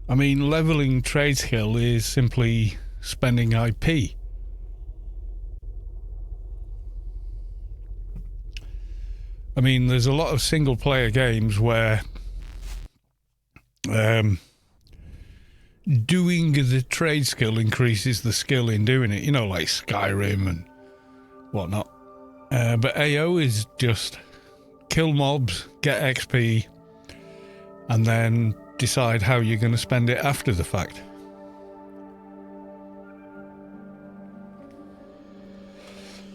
I mean, leveling trade skill is simply spending IP. I mean, there's a lot of single player games where doing the trade skill increases the skill in doing it, you know, like Skyrim and whatnot. But AO is just kill mobs, get XP, and then decide how you're going to spend it after the fact.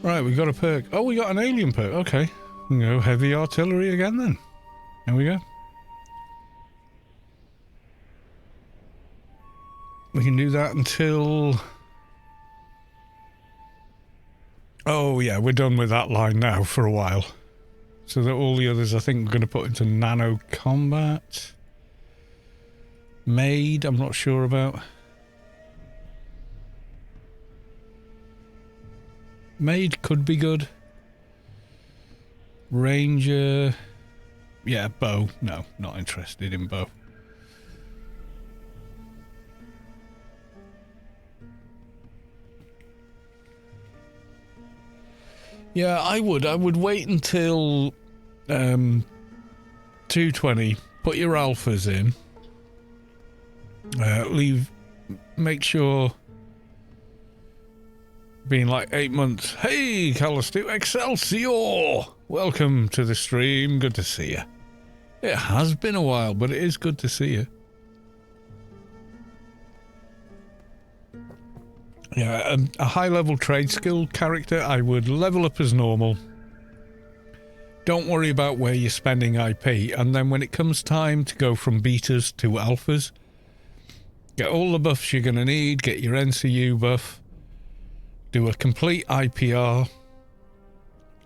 Right, we got a perk. Oh, we got an alien perk. Okay. We can go heavy artillery again then. There we go. We can do that until... Oh yeah, we're done with that line now for a while. So that all the others I think we're going to put into nano combat. Maid, I'm not sure about. Maid could be good. Ranger. Yeah, bow. No, not interested in bow. Yeah, I would wait until 220, put your alphas in, make sure, being like 8 months, hey, Callisto Excelsior, welcome to the stream, good to see you. It has been a while, but it is good to see you. Yeah, a high-level trade skill character, I would level up as normal. Don't worry about where you're spending IP, and then when it comes time to go from betas to alphas, get all the buffs you're going to need, get your NCU buff, do a complete IPR,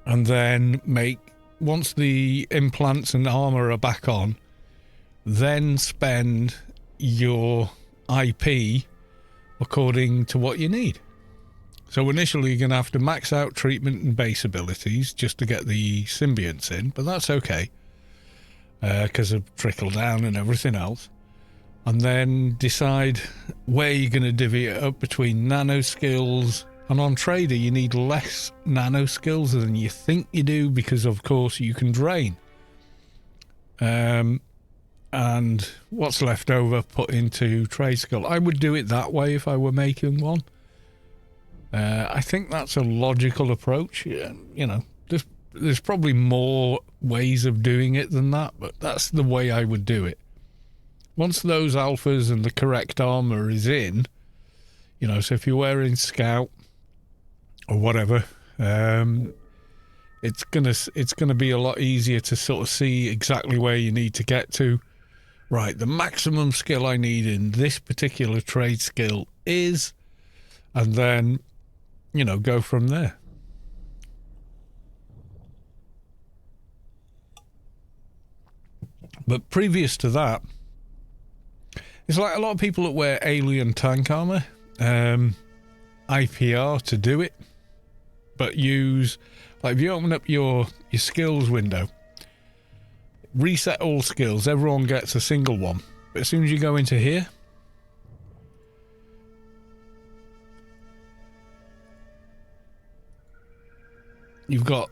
and then once the implants and armor are back on, then spend your IP according to what you need. So initially you're going to have to max out treatment and base abilities just to get the symbionts in, but that's okay because of trickle down and everything else. And then decide where you're going to divvy it up between nano skills, and on trader you need less nano skills than you think you do because of course you can drain. And what's left over put into trade skill. I would do it that way if I were making one. I think that's a logical approach. Yeah, you know, there's probably more ways of doing it than that, but that's the way I would do it. Once those alphas and the correct armor is in, you know, so if you're wearing scout or whatever, it's gonna be a lot easier to sort of see exactly where you need to get to. Right, the maximum skill I need in this particular trade skill is, and then, you know, go from there. But previous to that, it's like a lot of people that wear alien tank armor, IPR to do it, but use, like if you open up your skills window, reset all skills, everyone gets a single one. But as soon as you go into here, you've got,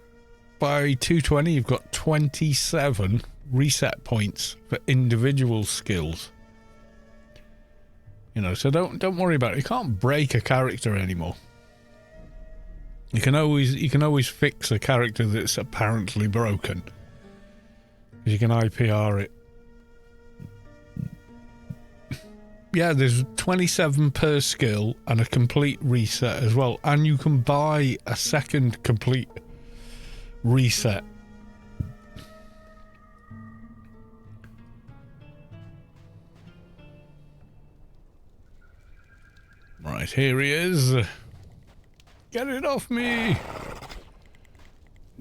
by 220, you've got 27 reset points for individual skills. You know, so don't worry about it. You can't break a character anymore. You can always fix a character that's apparently broken. You can IPR it. Yeah, there's 27 per skill and a complete reset as well. And you can buy a second complete reset. Right, here he is. Get it off me!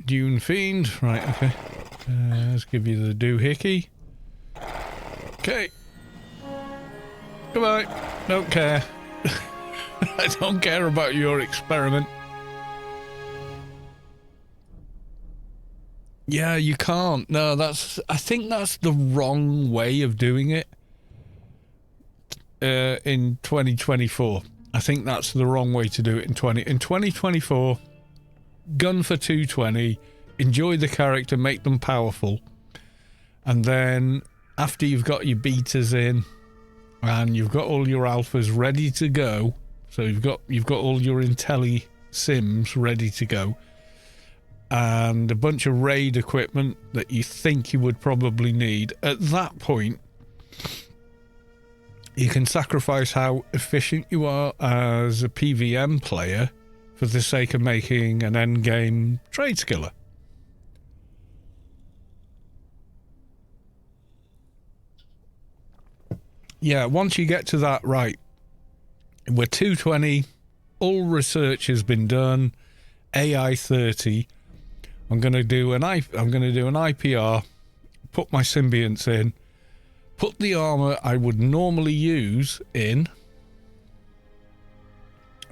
Dune Fiend. Right, okay. Let's give you the doohickey. Okay. Goodbye. Don't care. I don't care about your experiment. Yeah, you can't. No, I think that's the wrong way of doing it. In 2024. I think that's the wrong way to do it in 2024. Gun for 220, enjoy the character, make them powerful, and then after you've got your betas in and you've got all your alphas ready to go, so you've got all your intelli sims ready to go, and a bunch of raid equipment that you think you would probably need, at that point you can sacrifice how efficient you are as a PVM player for the sake of making an endgame trade skiller. Yeah, once you get to that, right, we're 220, all research has been done, AI 30, I'm going to do an IPR, put my symbionts in, put the armor I would normally use in,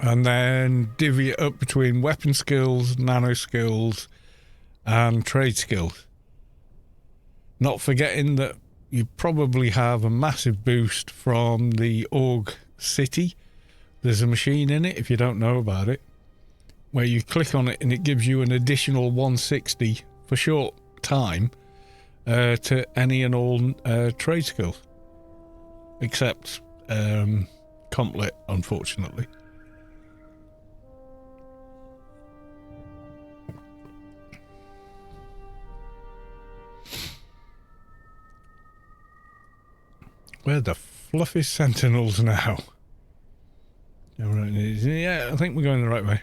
and then divvy it up between weapon skills, nano skills, and trade skills. Not forgetting that you probably have a massive boost from the Org City. There's a machine in it, if you don't know about it, where you click on it and it gives you an additional 160 for short time to any and all trade skills. Except Complet, unfortunately. Where the fluffy sentinels now? Yeah, I think we're going the right way.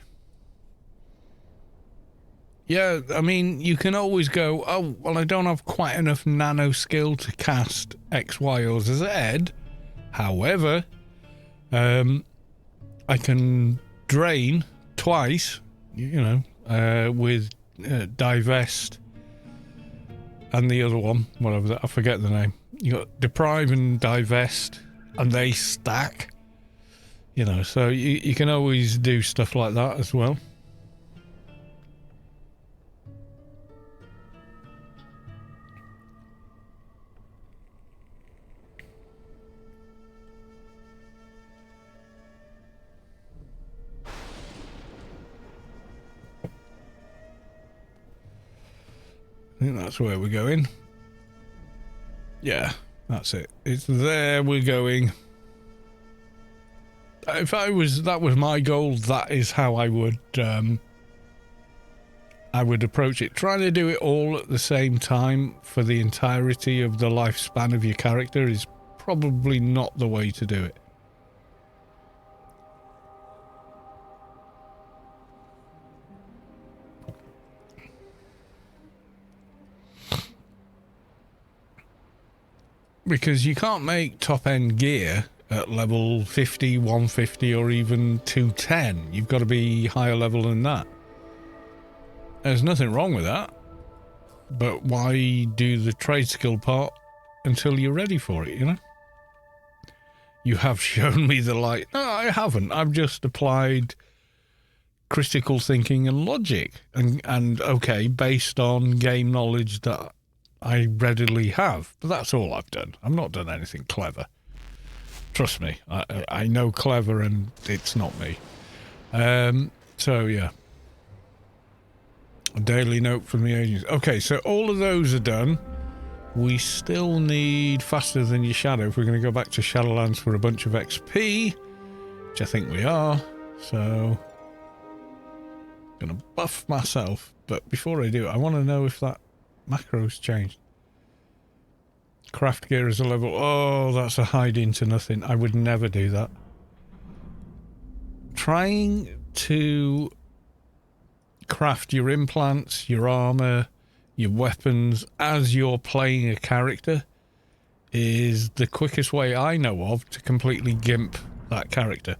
Yeah, I mean, you can always go, oh, well, I don't have quite enough nano skill to cast X, Y, or Z. However, I can drain twice, with divest and the other one, whatever, I forget the name. You got deprive and divest, and they stack. So you can always do stuff like that as well. I think that's where we're going. Yeah, that's it. It's there we're going. If that was my goal, that is how I would approach it. Trying to do it all at the same time for the entirety of the lifespan of your character is probably not the way to do it. Because you can't make top-end gear at level 50, 150, or even 210. You've got to be higher level than that. There's nothing wrong with that. But why do the trade skill part until you're ready for it, You have shown me the light. No, I haven't. I've just applied critical thinking and logic. And okay, based on game knowledge that I readily have, but that's all I've done. I've not done anything clever. Trust me, I know clever, and it's not me. So yeah, a daily note from the agents. Okay, so all of those are done. We still need faster than your shadow if we're going to go back to Shadowlands for a bunch of XP, which I think we are. So I'm going to buff myself, but before I do, I want to know if that macro's changed. Craft gear is a level. Oh, that's a hide into nothing. I would never do that. Trying to craft your implants, your armor, your weapons as you're playing a character is the quickest way I know of to completely gimp that character.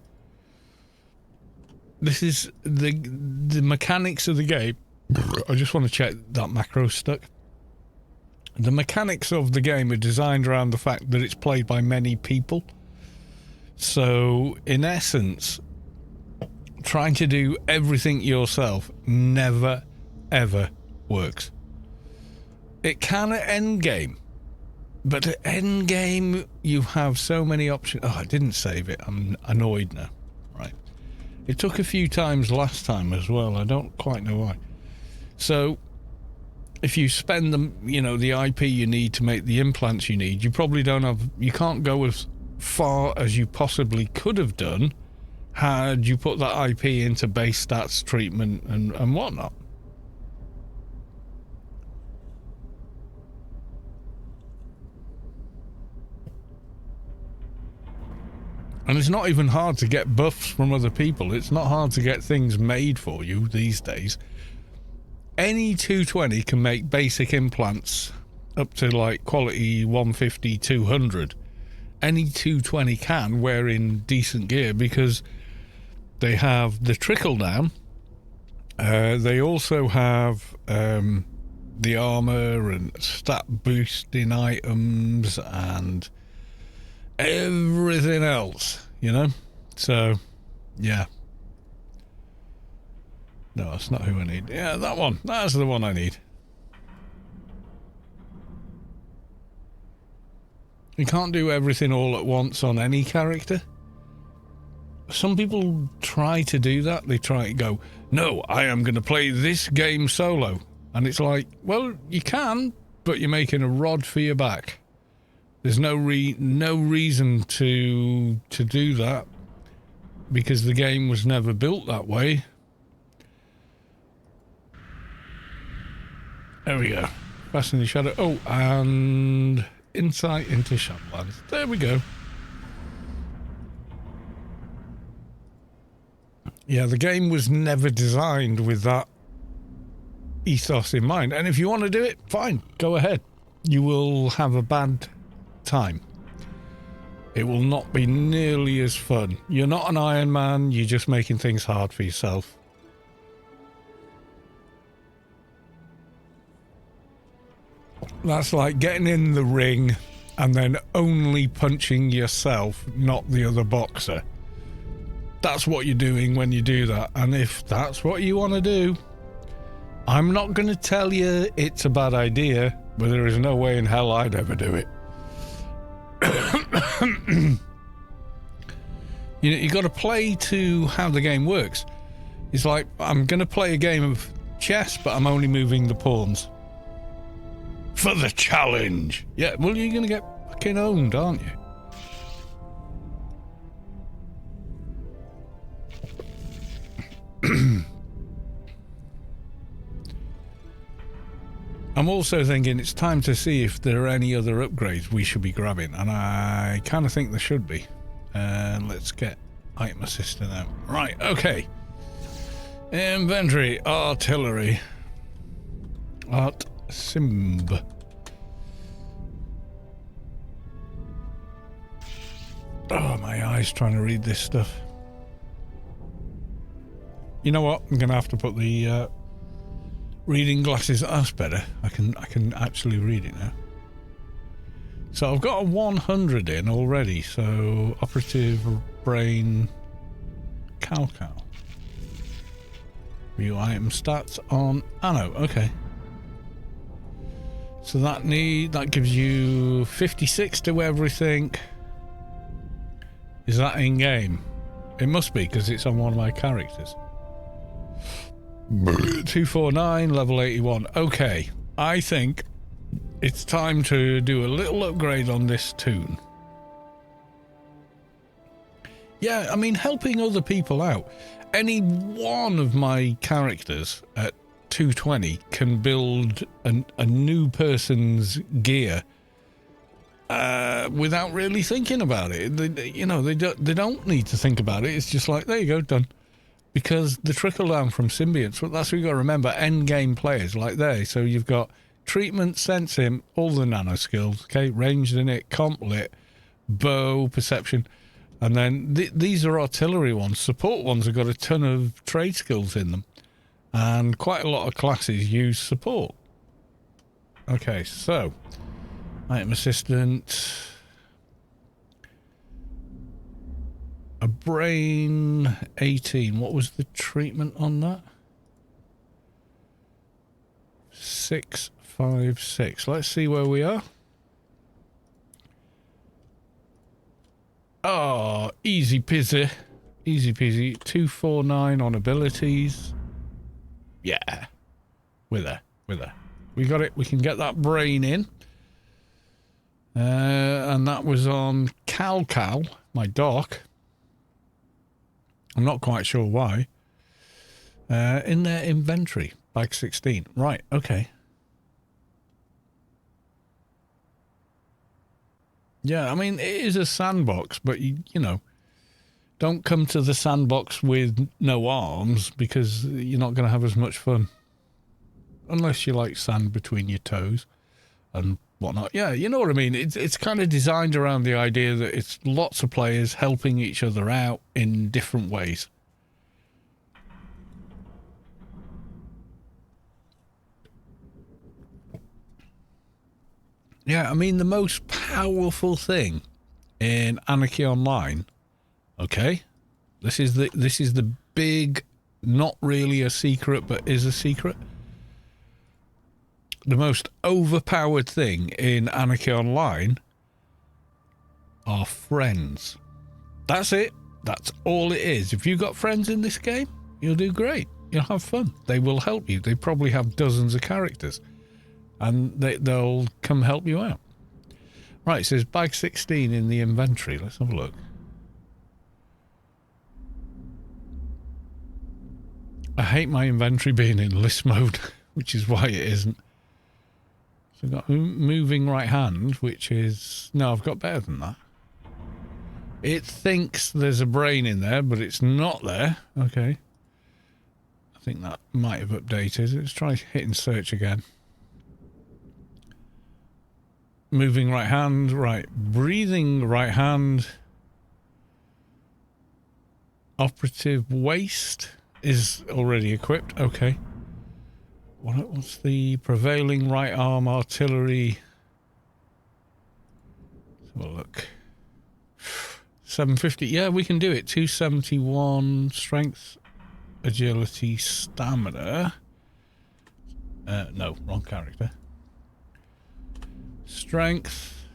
This is the mechanics of the game. I just want to check that macro's stuck. The mechanics of the game are designed around the fact that it's played by many people. So, in essence, trying to do everything yourself never, ever works. It can at endgame, but at endgame, you have so many options. Oh, I didn't save it. I'm annoyed now. Right. It took a few times last time as well. I don't quite know why. So, if you spend the IP you need to make the implants you need, you probably you can't go as far as you possibly could have done had you put that IP into base stats treatment and whatnot. And it's not even hard to get buffs from other people. It's not hard to get things made for you these days. Any 220 can make basic implants up to like quality 150, 200. Any 220 can wearing decent gear because they have the trickle down. They also have the armor and stat boosting items and everything else, So, yeah. No, that's not who I need. Yeah, that one. That's the one I need. You can't do everything all at once on any character. Some people try to do that. They try to go, no, I am going to play this game solo. And it's like, well, you can, but you're making a rod for your back. There's no reason to do that because the game was never built that way. There we go. Fast in the Shadow. Oh, and Insight into Shadowlands. There we go. Yeah, the game was never designed with that ethos in mind. And if you want to do it, fine, go ahead. You will have a bad time. It will not be nearly as fun. You're not an Iron Man, you're just making things hard for yourself. That's like getting in the ring and then only punching yourself, not the other boxer. That's what you're doing when you do that. And if that's what you want to do, I'm not going to tell you it's a bad idea, but there is no way in hell I'd ever do it. You got to play to how the game works. It's like, I'm going to play a game of chess, but I'm only moving the pawns. For the challenge. Yeah, well, you're going to get fucking owned, aren't you? I'm also thinking it's time to see if there are any other upgrades we should be grabbing, and I kind of think there should be. Let's get item assistant out. Right, okay. Inventory, artillery, art simb. Oh, my eyes trying to read this stuff. You know what? I'm gonna have to put the reading glasses. That's better. I can actually read it now. So I've got a 100 in already. So operative brain cow. View item stats on Anno. Okay. So that gives you 56 to everything. Is that in game? It must be because it's on one of my characters. 249, level 81. Okay, I think it's time to do a little upgrade on this toon. Yeah, I mean, helping other people out. Any one of my characters at 220 can build a new person's gear without really thinking about it. They don't need to think about it. It's just like, there you go, done. Because the trickle down from symbionts, well, that's what you've got to remember, end game players like they. So you've got treatment, sensing, all the nano skills, okay, ranged in it, comp lit, bow, perception. And then these are artillery ones. Support ones have got a ton of trade skills in them. And quite a lot of classes use support. Okay, so item assistant. A brain 18. What was the treatment on that? 656. Let's see where we are. Oh, easy peasy. Easy peasy. 249 on abilities. Yeah. We're there. We're there. We got it. We can get that brain in. And that was on Cal, my doc. I'm not quite sure why. In their inventory. Bag 16. Right, okay. Yeah, I mean, it is a sandbox, but, you know, don't come to the sandbox with no arms because you're not going to have as much fun. Unless you like sand between your toes and whatnot. Yeah, you know what I mean? It's kind of designed around the idea that it's lots of players helping each other out in different ways. Yeah, I mean, the most powerful thing in Anarchy Online, okay? This is the big, not really a secret, but is a secret. The most overpowered thing in Anarchy Online are friends. That's it. That's all it is. If you've got friends in this game, you'll do great. You'll have fun. They will help you. They probably have dozens of characters. And they'll come help you out. Right, it says bag 16 in the inventory. Let's have a look. I hate my inventory being in list mode, which is why it isn't. So I've got moving right hand, which is... No, I've got better than that. It thinks there's a brain in there, but it's not there. Okay. I think that might have updated. Let's try hitting search again. Moving right hand, right. Breathing right hand. Operative waist is already equipped. Okay. What's the prevailing right arm artillery? Let's have a look. 750. Yeah, we can do it. 271 strength, agility, stamina. No, wrong character. Strength.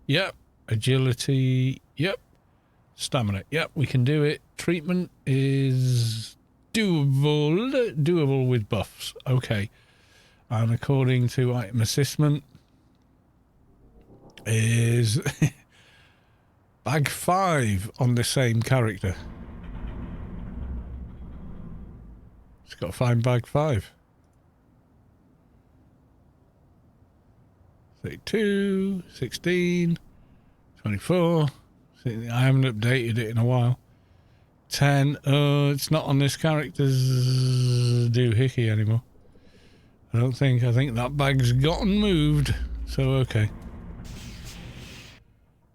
Yep. Agility. Yep. Stamina. Yep, we can do it. Treatment is doable with buffs. Okay. And according to item assessment is bag 5 on the same character. It's got to find bag 5. 32, 16, 24. I haven't updated it in a while. 10. It's not on this character's doohickey anymore. I don't think. I think that bag's gotten moved. So, okay.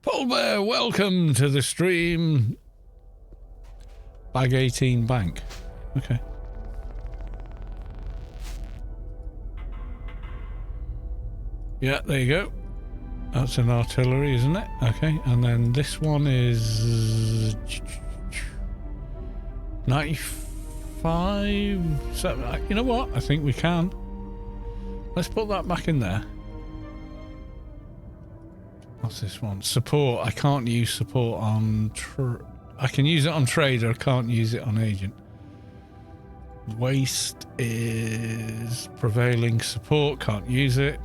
Paul Bear, welcome to the stream. Bag 18 bank. Okay. Yeah, there you go. That's an artillery, isn't it? Okay, and then this one is 95. So, you know what? I think we can. Let's put that back in there. What's this one? Support. I can't use support on... I can use it on trader. I can't use it on agent. Waste is prevailing support. Can't use it.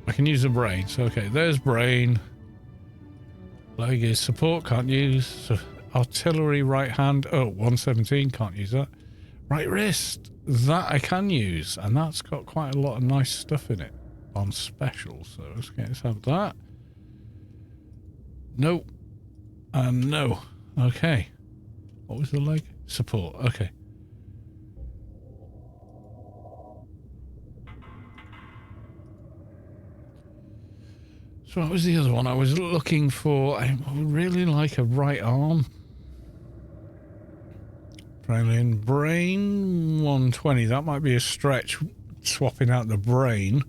I can use a brain. So, okay, there's brain. Leg is support. Can't use. So, artillery right hand. Oh, 117. Can't use that. Right wrist. That I can use. And that's got quite a lot of nice stuff in it. On special. So, let's have that. No. And no. Okay. What was the leg? Support. Okay. So what was the other one? I was looking for... I would really like a right arm. Alien brain, 120. That might be a stretch, swapping out the brain.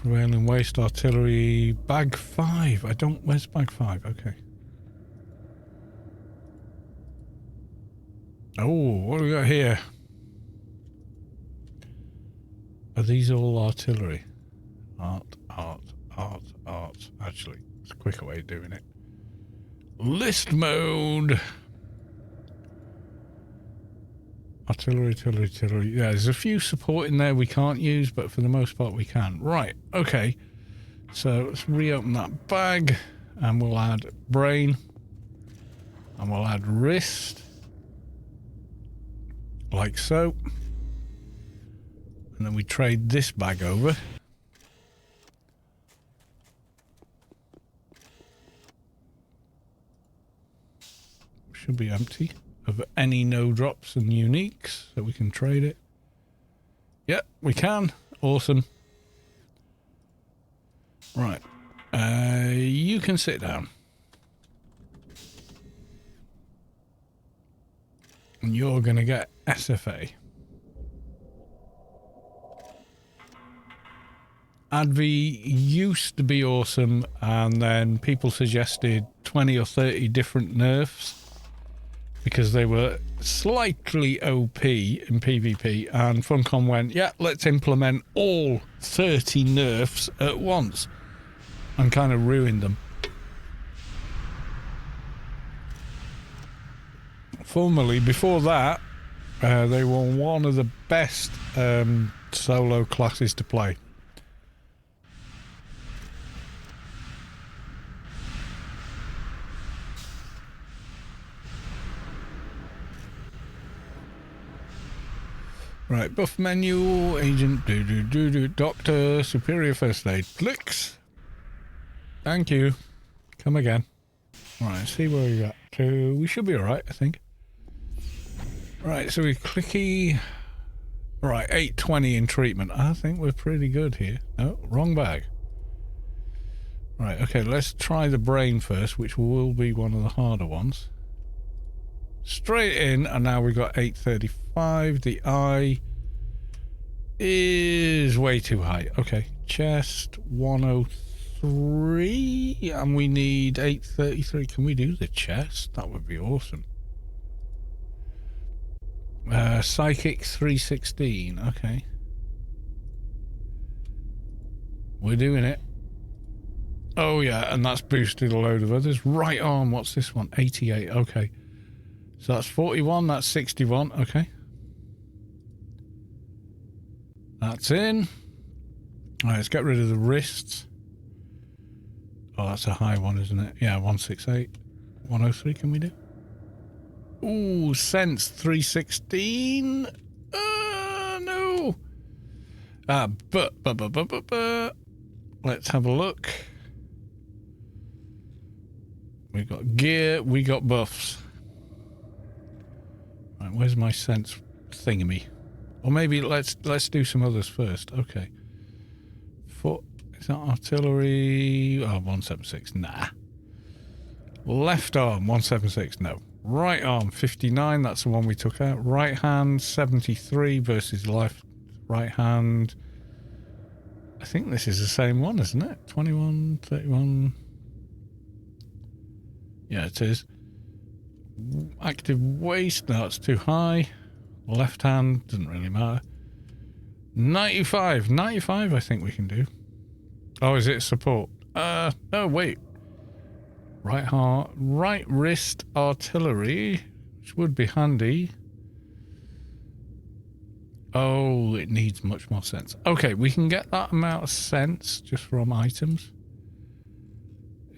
Prevailing waste artillery, bag 5. I don't... Where's bag 5? Okay. Oh, what do we got here? Are these all artillery? Art. Actually, it's a quicker way of doing it. List mode. Artillery. Yeah, there's a few support in there we can't use, but for the most part we can. Right, okay. So let's reopen that bag, and we'll add brain, and we'll add wrist, like so. And then we trade this bag over. Should be empty of any no drops and uniques, so we can trade it. Yep, we can. Awesome. Right. You can sit down. And you're going to get SFA. Advi used to be awesome, and then people suggested 20 or 30 different nerfs because they were slightly OP in PvP, and Funcom went, yeah, let's implement all 30 nerfs at once, and kind of ruined them. Formerly, before that, they were one of the best solo classes to play. Right, buff menu, agent, doctor, superior first aid, clicks. Thank you. Come again. Right, see where we got to. We should be alright, I think. Right, so we clicky. Right, 820 in treatment. I think we're pretty good here. No, wrong bag. Right, okay, let's try the brain first, which will be one of the harder ones. Straight in, and now we've got 835. The eye is way too high. Okay, chest 103, and we need 833. Can we do the chest? That would be awesome. Psychic 316. Okay, we're doing it. Oh yeah, and that's boosted a load of others. Right arm, what's this one? 88. Okay. So that's 41, that's 61, okay. That's in. Alright, let's get rid of the wrists. Oh, that's a high one, isn't it? Yeah, 168. 103, can we do? Ooh, sense 316. No. But. Let's have a look. We got gear, we got buffs. Right, where's my sense thingamy? Or maybe let's do some others first. Okay. Foot, is that artillery? Oh, 176. Nah. Left arm, 176. No. Right arm, 59. That's the one we took out. Right hand, 73 versus left. Right hand. I think this is the same one, isn't it? 21, 31. Yeah, it is. Active waist, no, it's too high. Left hand, doesn't really matter. 95, I think we can do. Oh, is it support? No, wait. Right heart, right wrist artillery, which would be handy. Oh, it needs much more sense. Okay, we can get that amount of sense just from items.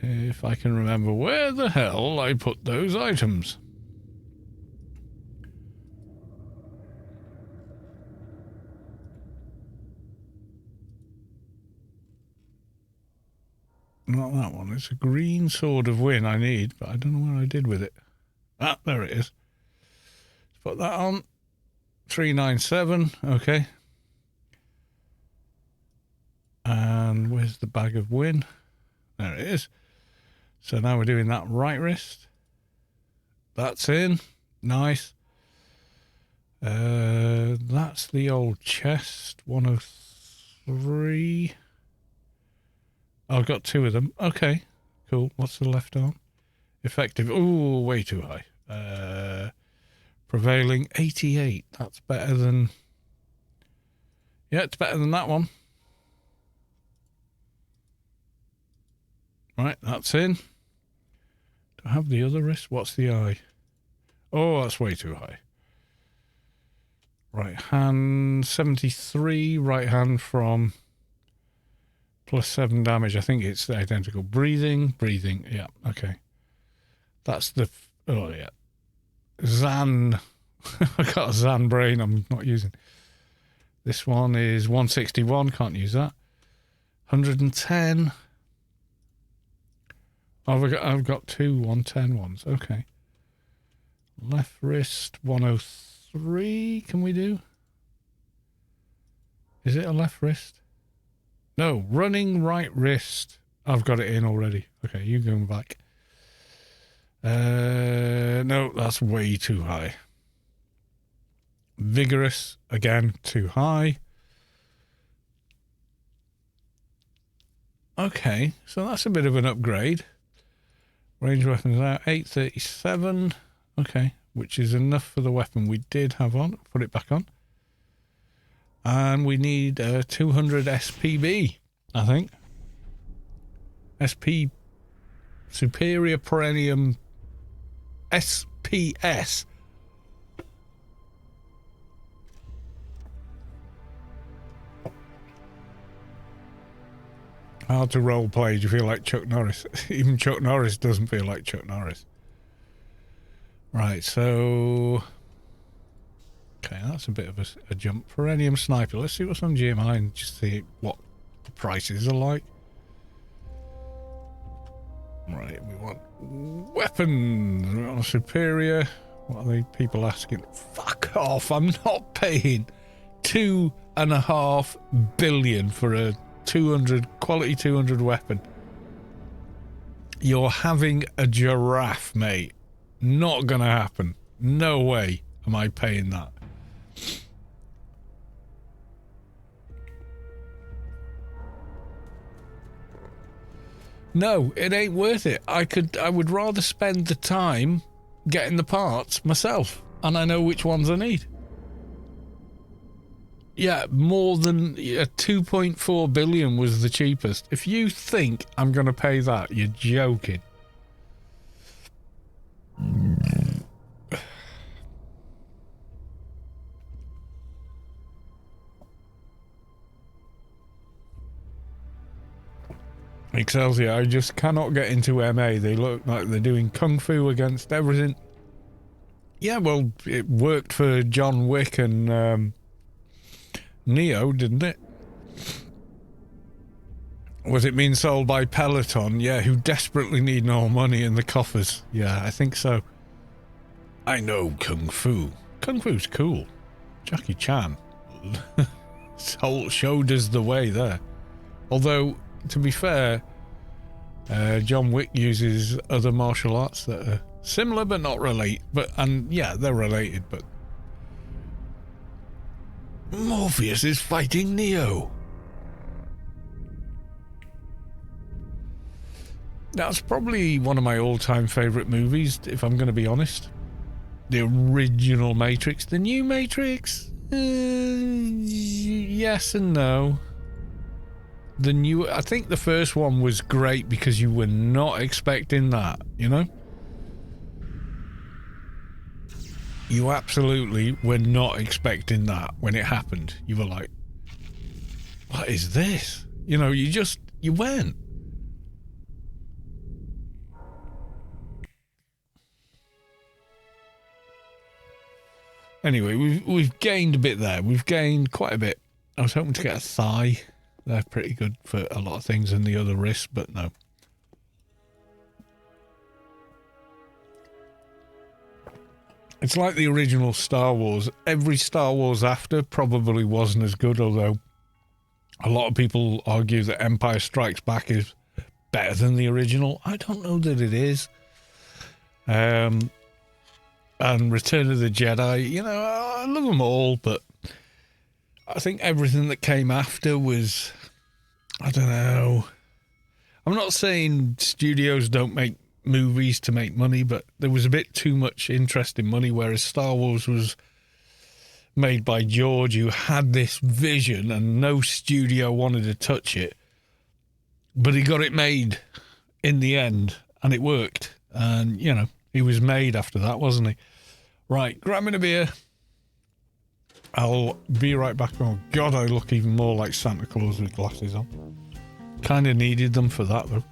If I can remember where the hell I put those items. not that one. It's a green sword of win I need, but I don't know what I did with it. Ah, there it is. Let's put that on. 397, okay. And where's the bag of win? There it is. So now we're doing that right wrist. That's in. Nice. That's the old chest. 103. I've got two of them. Okay, cool. What's the left arm? Effective. Ooh, way too high. Prevailing 88. That's better than... Yeah, it's better than that one. Right, that's in. Do I have the other wrist? What's the eye? Oh, that's way too high. Right hand, 73. Right hand from +7 damage. I think it's identical. Breathing. Yeah, okay. That's the... Oh, yeah. Zan. I got a Zan brain I'm not using. This one is 161. Can't use that. 110. Oh, I've got two 110 ones. Okay. Left wrist 103. Can we do? Is it a left wrist? No, running right wrist. I've got it in already. Okay, you going back. No, that's way too high. Vigorous, again, too high. Okay, so that's a bit of an upgrade. Range weapons out, 837. Okay, which is enough for the weapon we did have on. Put it back on. And we need 200 SPB, I think. SP, Superior Perennium SPS. Hard to role play. Do you feel like Chuck Norris? Even Chuck Norris doesn't feel like Chuck Norris. Right, so... Okay, that's a bit of a jump. Perennium Sniper. Let's see what's on GMI and just see what the prices are like. Right, we want weapons. We want a superior. What are the people asking? Fuck off. I'm not paying $2.5 billion for a 200 quality 200 weapon. You're having a giraffe, mate. Not gonna happen. No way am I paying that. No, it ain't worth it. I would rather spend the time getting the parts myself, and I know which ones I need. Yeah, more than 2.4 billion was the cheapest. If you think I'm going to pay that, you're joking. Excelsior, I just cannot get into MA. They look like they're doing kung fu against everything. Yeah, well, it worked for John Wick and Neo, didn't it? Was it being sold by Peloton? Yeah, who desperately need more money in the coffers. Yeah, I think so. I know kung fu. Kung fu's cool. Jackie Chan showed us the way there. Although, to be fair, John Wick uses other martial arts that are similar but not relate. And yeah, they're related, but Morpheus is fighting Neo. That's probably one of my all-time favourite movies, if I'm going to be honest. The original Matrix. The new Matrix? Yes and no. I think the first one was great because you were not expecting that, you know? You absolutely were not expecting that when it happened. You were like, what is this? You know, you went. Anyway, we've gained a bit there. We've gained quite a bit. I was hoping to get a thigh. They're pretty good for a lot of things and the other wrist, but no. It's like the original Star Wars. Every Star Wars after probably wasn't as good, although a lot of people argue that Empire Strikes Back is better than the original. I don't know that it is. And Return of the Jedi, you know, I love them all, but I think everything that came after was, I don't know. I'm not saying studios don't make movies to make money, but there was a bit too much interest in money, whereas Star Wars was made by George, who had this vision and no studio wanted to touch it. But he got it made in the end, and it worked. And, you know, he was made after that, wasn't he? Right, grabbing a beer. I'll be right back. Oh, God, I look even more like Santa Claus with glasses on. Kind of needed them for that, though.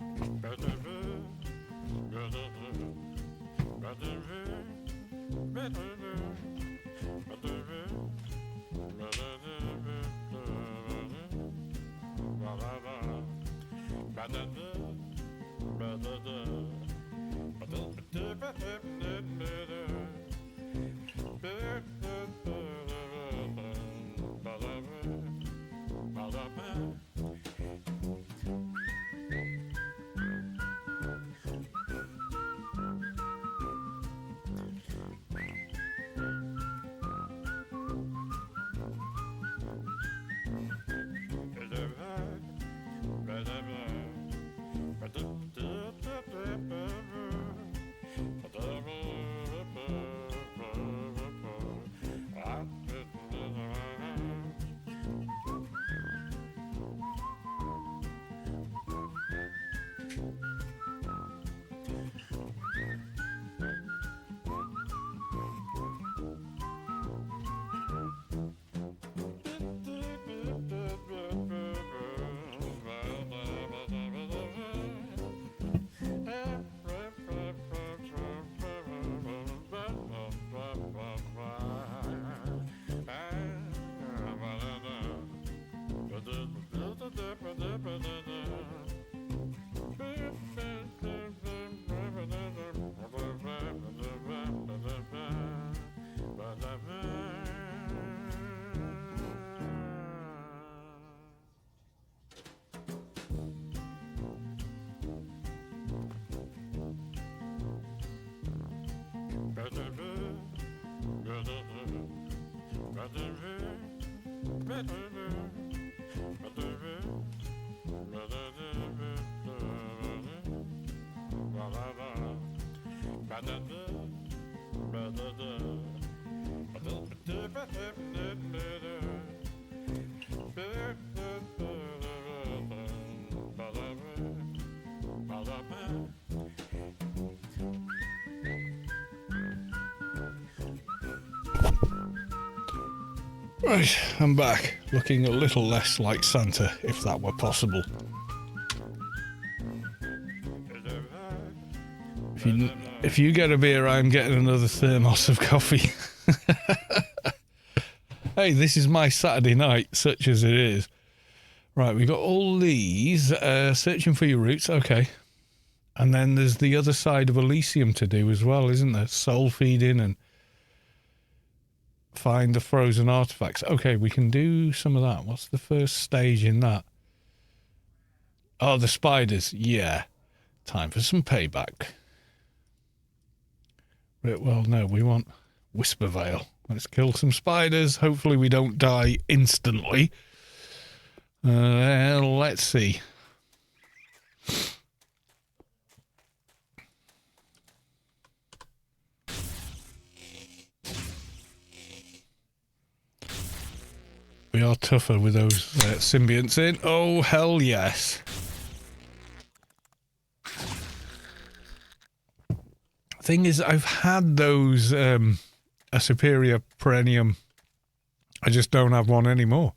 Right, I'm back, looking a little less like Santa, if that were possible. If you get a beer, I'm getting another thermos of coffee. Hey, this is my Saturday night, such as it is. Right, we got all these. Searching for your roots, okay. And then there's the other side of Elysium to do as well, isn't there? Soul feeding and find the frozen artifacts. Okay, we can do some of that. What's the first stage in that? Oh, the spiders. Yeah. Time for some payback. Well, no, we want Whisper Veil. Let's kill some spiders. Hopefully we don't die instantly. Let's see. We are tougher with those symbionts in. Oh, hell yes. Thing is, I've had those, a superior perennium. I just don't have one anymore.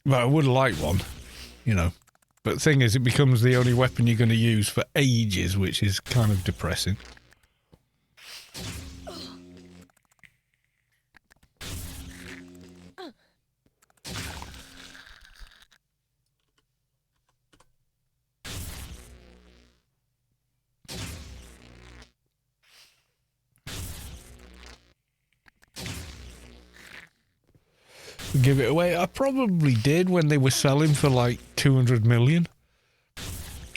But I would like one, you know. But the thing is, it becomes the only weapon you're going to use for ages, which is kind of depressing. give it away. I probably did when they were selling for like 200 million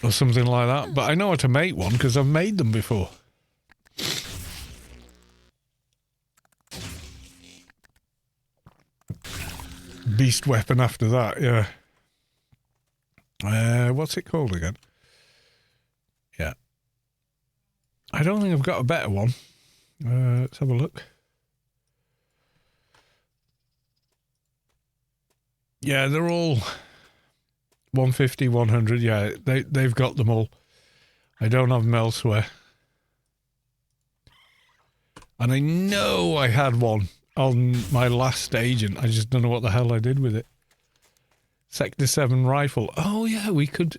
or something like that. But I know how to make one because I've made them before. Beast weapon after that, yeah. What's it called again? Yeah. I don't think I've got a better one. Let's have a look. Yeah, they're all 150, 100. Yeah, they've got them all. I don't have them elsewhere. And I know I had one on my last agent. I just don't know what the hell I did with it. Sector 7 rifle. Oh, yeah, we could...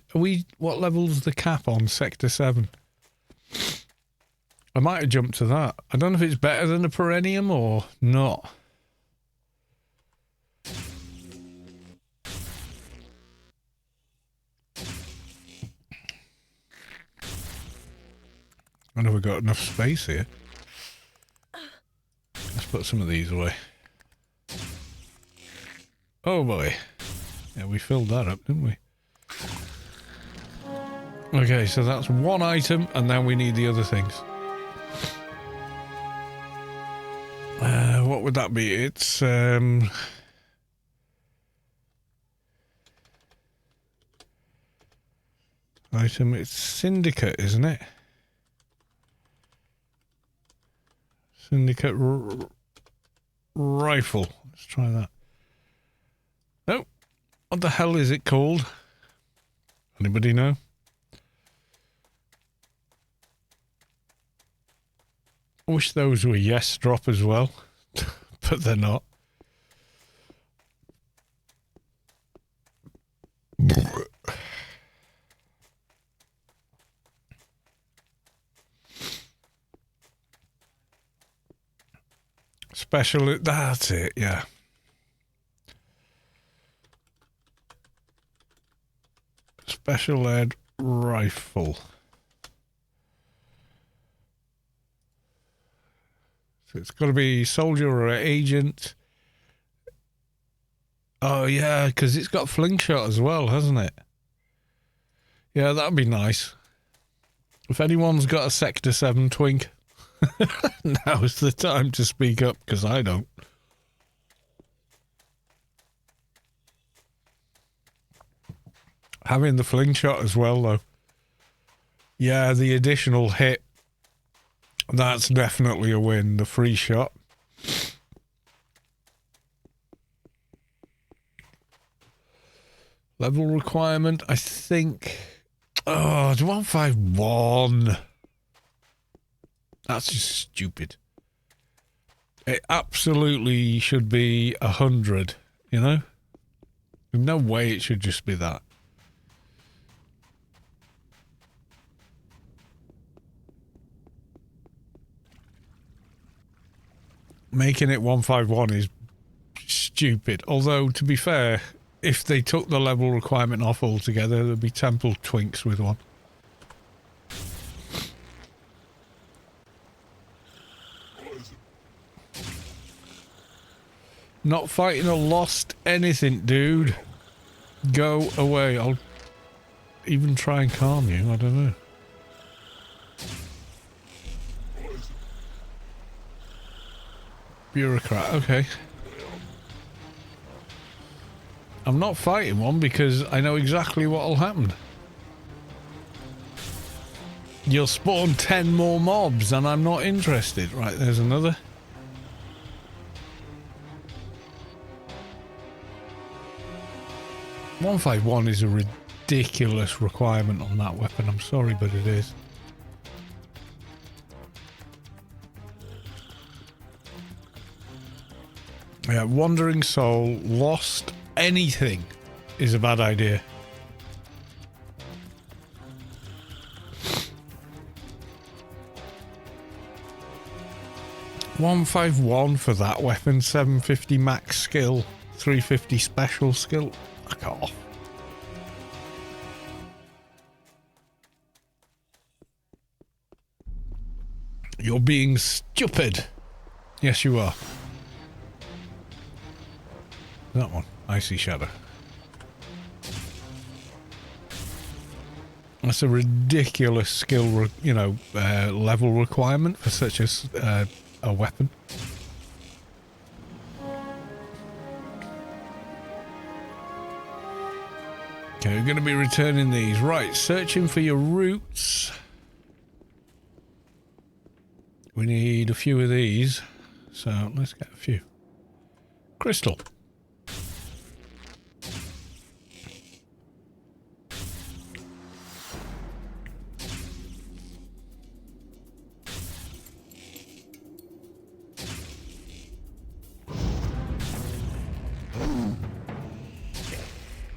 What level's the cap on Sector 7? I might have jumped to that. I don't know if it's better than a Perennium or not. I know we've got enough space here. Let's put some of these away. Oh boy. Yeah, we filled that up, didn't we? Okay, so that's one item, and then we need the other things. What would that be? It's, item, it's Syndicate, isn't it? Syndicate rifle. Let's try that. No. What the hell is it called? Anybody know? I wish those were yes drop as well, but they're not. Special, that's it, yeah. Special ed rifle. So it's got to be soldier or agent. Oh, yeah, because it's got fling shot as well, hasn't it? Yeah, that'd be nice. If anyone's got a Sector 7 twink, now's the time to speak up, because I don't. Having the fling shot as well, though. Yeah, the additional hit. That's definitely a win. The free shot. Level requirement, I think. Oh, it's 151. That's just stupid. It absolutely should be 100, you know? There's no way it should just be that. Making it 151 is stupid. Although, to be fair, if they took the level requirement off altogether, there'd be Temple Twinks with one. Not fighting or lost anything, dude. Go away. I'll even try and calm you. I don't know. Bureaucrat, okay. I'm not fighting one because I know exactly what'll happen. You'll spawn 10 more mobs and I'm not interested. Right, there's another. .151 is a ridiculous requirement on that weapon. I'm sorry, but it is. Yeah, Wandering Soul, lost anything is a bad idea. .151 for that weapon, 750 max skill, 350 special skill. Fuck off. You're being stupid. Yes, you are. That one. Icy Shadow. That's a ridiculous skill, level requirement for such a weapon. Okay, we're going to be returning these. Right, searching for your roots. We need a few of these, so let's get a few. Crystal.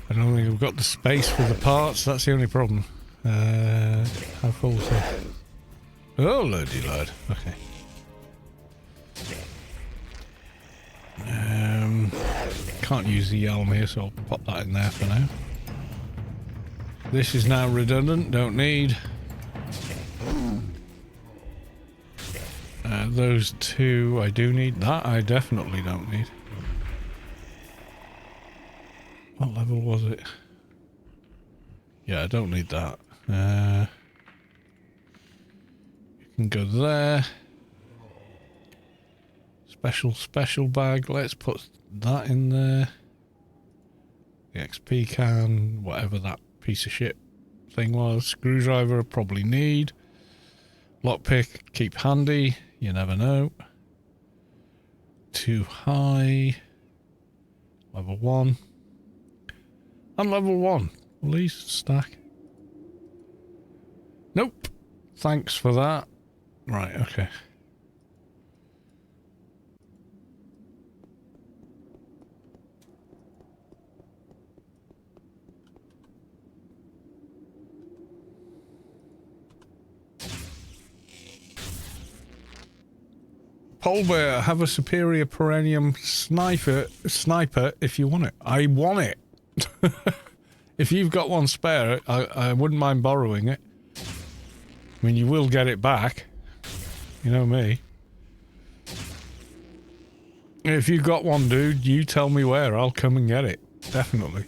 I don't think we've got the space for the parts, that's the only problem. How full is that? Oh, lordy lord. Okay. Can't use the Yelm here, so I'll pop that in there for now. This is now redundant, don't need. Those two I do need. That I definitely don't need. What level was it? Yeah, I don't need that. You can go there. Special bag. Let's put that in there. The XP can, whatever that piece of shit thing was. Screwdriver I probably need. Lockpick, keep handy. You never know. Too high. Level 1. And level 1. Please stack. Nope. Thanks for that. Right, okay. Polbear, have a superior perennium sniper if you want it. I want it. If you've got one spare, I wouldn't mind borrowing it. I mean, you will get it back. You know me. If you've got one, dude, you tell me where. I'll come and get it. Definitely.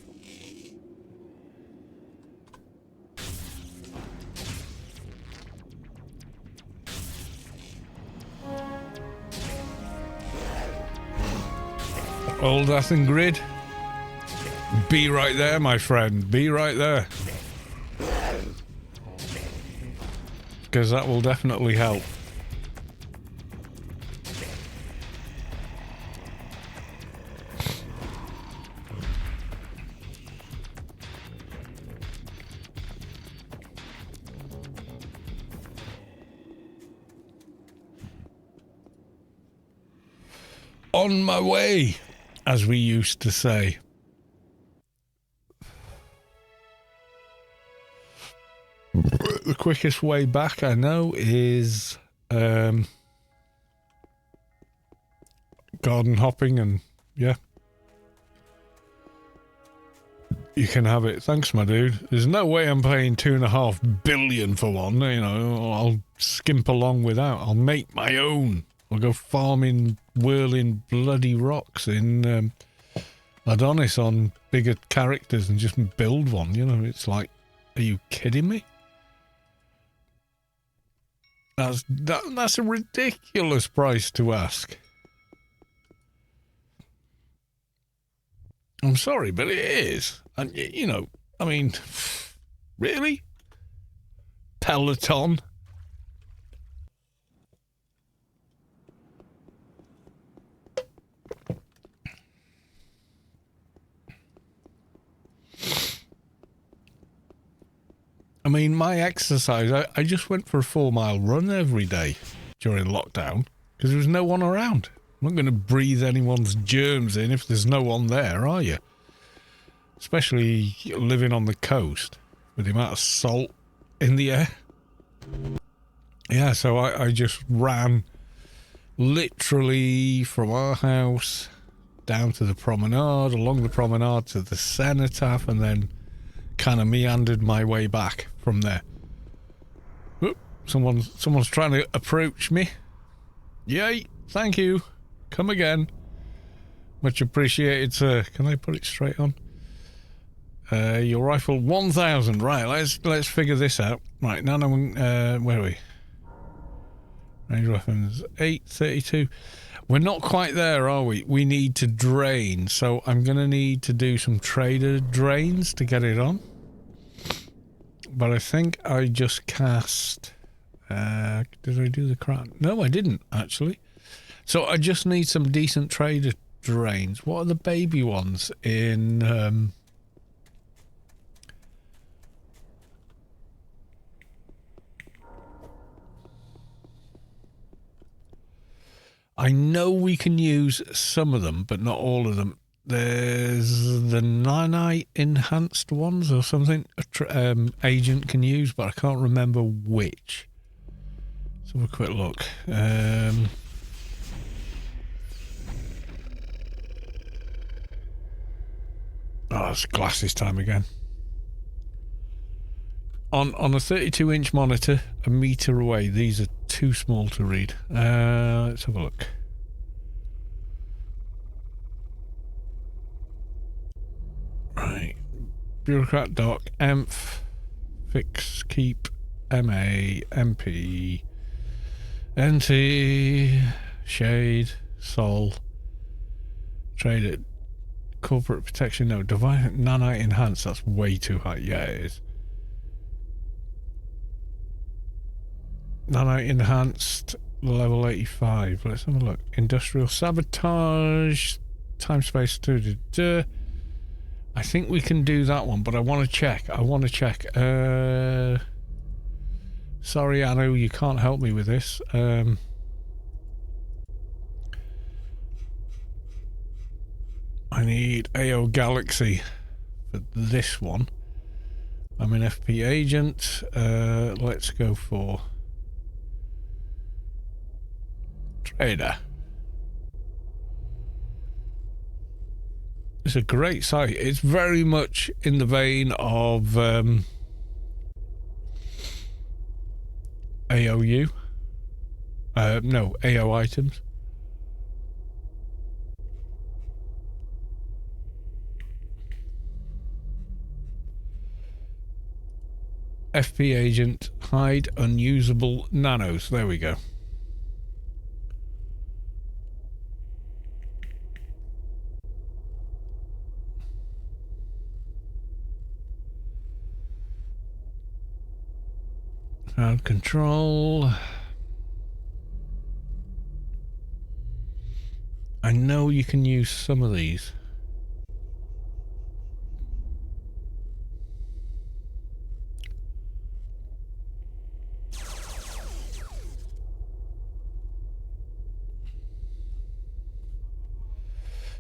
Old Athen Grid. Be right there, my friend. Be right there. Because that will definitely help. On my way, as we used to say. The quickest way back, I know, is garden hopping, and yeah, you can have it. Thanks, my dude. There's no way I'm paying 2.5 billion for one. You know, I'll skimp along without. I'll make my own. I'll go farming, whirling bloody rocks in Adonis on bigger characters and just build one. You know, it's like, are you kidding me? That's a ridiculous price to ask. I'm sorry, but it is. And, you know, I mean, really? Peloton? I mean, my exercise, I just went for a 4-mile run every day during lockdown because there was no one around. I'm not going to breathe anyone's germs in if there's no one there, are you? Especially living on the coast with the amount of salt in the air. Yeah, so I just ran literally from our house down to the promenade, along the promenade to the cenotaph, and then kind of meandered my way back from there. Oop, someone's trying to approach me. Yay, thank you. Come again. Much appreciated, sir. Can I put it straight on? Your rifle 1000. Right, let's figure this out. Right, now where are we? Range weapons 832. We're not quite there, are we? We need to drain, so I'm gonna need to do some trader drains to get it on. But I think I just cast. Did I do the crown? No, I didn't actually. So I just need some decent trader drains. What are the baby ones in? I know we can use some of them, but not all of them. There's the nanite enhanced ones or something agent can use, but I can't remember which. Let's have a quick look. Oh, it's glasses time again. On a 32-inch monitor, a meter away, these are too small to read. Let's have a look. Right. Bureaucrat doc, EMF, fix, keep, MA, MP, NT, shade, sol, trade, corporate protection, no, device, nanite enhanced, that's way too high. Yeah, it is. Nanite enhanced, level 85. Let's have a look. Industrial sabotage, time space. I think we can do that one, but I want to check. Sorry, Anu, you can't help me with this. I need AO Galaxy for this one. I'm an FP agent. Let's go for trader. It's a great site. It's very much in the vein of AOU. No, AO items. FP agent, hide unusable nanos. There we go. Crowd control. I know you can use some of these.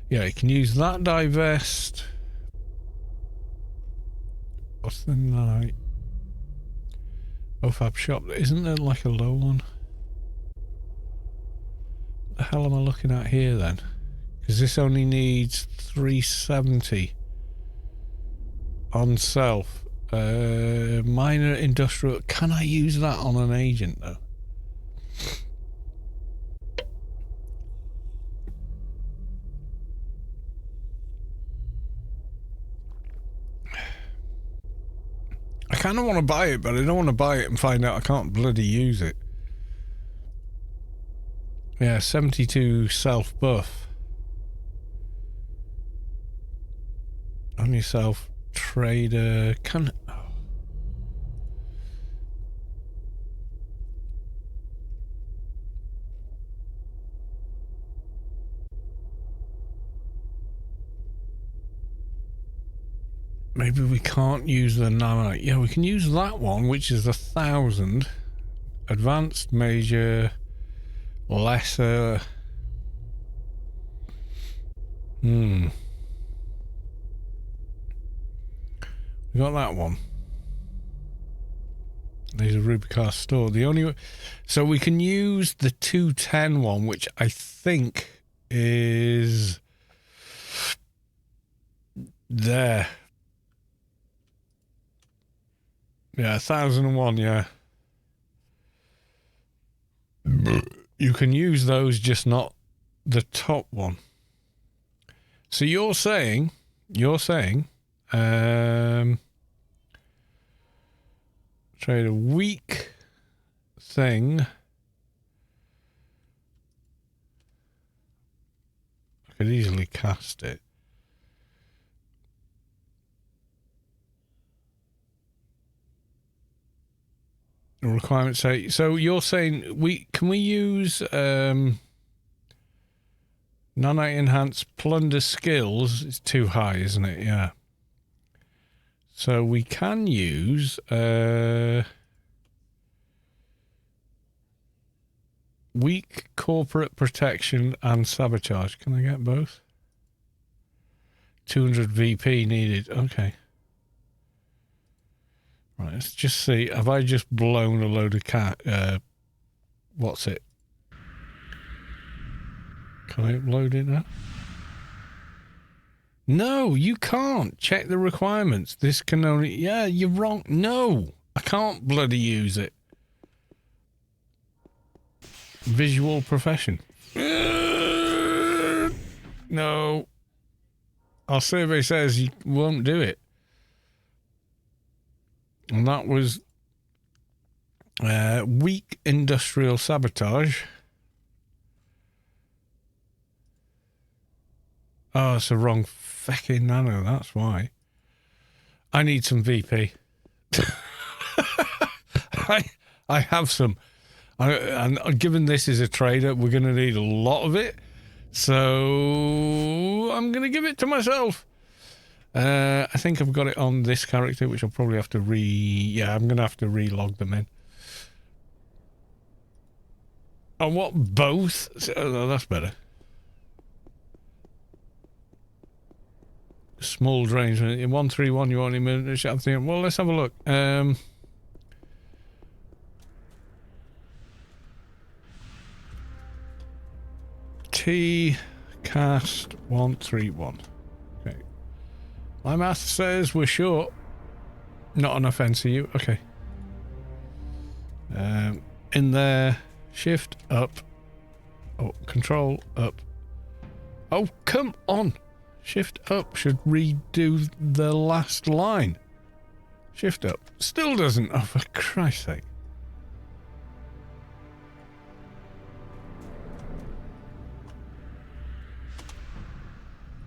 Yeah, you can use that divest. What's the night? OFAB shop. Isn't there like a low one? What the hell am I looking at here then? Because this only needs 370 on self. Minor industrial. Can I use that on an agent though? I kind of want to buy it, but I don't want to buy it and find out I can't bloody use it. Yeah, 72 self buff. On yourself, trader. Can. Oh. Maybe we can't use the nanite. Yeah, we can use that one, which is 1,000. Advanced, major, lesser. We got that one. There's a Rubicon store. The only so we can use the 210 one, which I think is there. Yeah, 1,001, yeah. You can use those, just not the top one. So you're saying, trade a weak thing. I could easily cast it. The requirements say, so you're saying can we use nanite enhanced plunder skills? It's too high, isn't it? Yeah. So we can use weak corporate protection and sabotage. Can I get both? 200 VP needed. Okay. Right, let's just see. Have I just blown a load of what's it? Can I upload it now? No, you can't. Check the requirements. This can only... Yeah, you're wrong. No, I can't bloody use it. Visual profession. No. Our survey says you won't do it. And that was weak industrial sabotage. Oh, it's the wrong fucking nano, that's why. I need some VP. I have some. And given this is a trader, we're going to need a lot of it. So I'm going to give it to myself. I think I've got it on this character, which I'll probably have to yeah, I'm going to have to relog them in. I want both. Oh, that's better. Small drains. In 131, you only minute. I'm thinking, well, let's have a look. T cast 131. Okay. My math says we're short. Not enough NCU. Okay. In there, shift up. Oh, control up. Oh, come on. Shift up should redo the last line. Shift up. Still doesn't. Oh, for Christ's sake.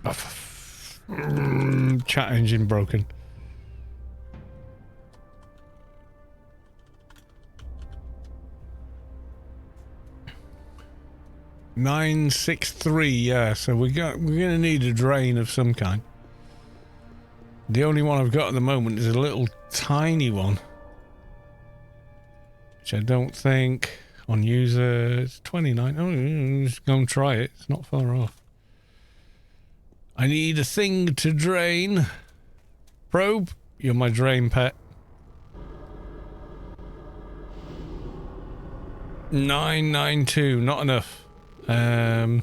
Oh, chat engine broken. $963, yeah, so we're gonna need a drain of some kind. The only one I've got at the moment is a little tiny one, which I don't think on user it's 29. Oh, just go and try it. It's not far off. I need a thing to drain. Probe, you're my drain pet. 992, not enough. And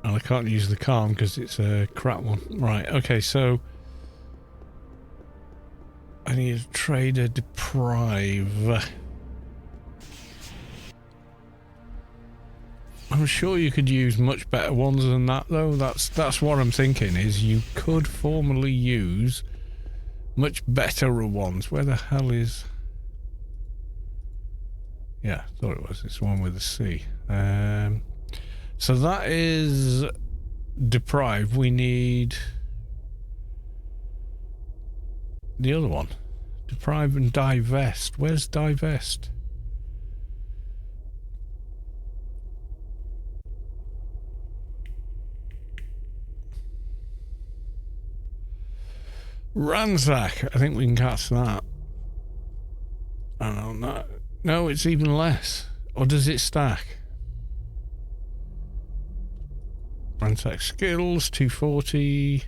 I can't use the calm because it's a crap one. Right, okay, so I need a trader deprive. I'm sure you could use much better ones than that, though. That's what I'm thinking, is you could formally use much better ones. Where the hell is... Yeah, thought it was this one with a C. So that is deprive. We need the other one. Deprive and divest. Where's divest? Ransack. I think we can catch that. I don't know. No, it's even less. Or does it stack? Ransack skills, 240,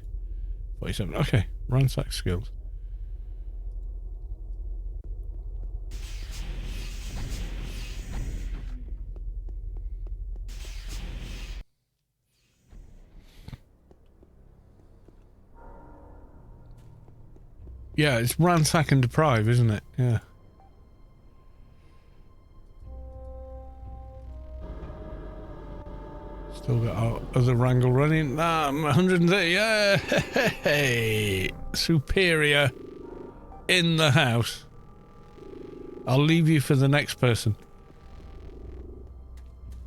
47. Okay, ransack skills. Yeah, it's ransack and deprive, isn't it? Yeah. Still got our other wrangle running. Ah, I'm 130. Yeah, hey, superior in the house. I'll leave you for the next person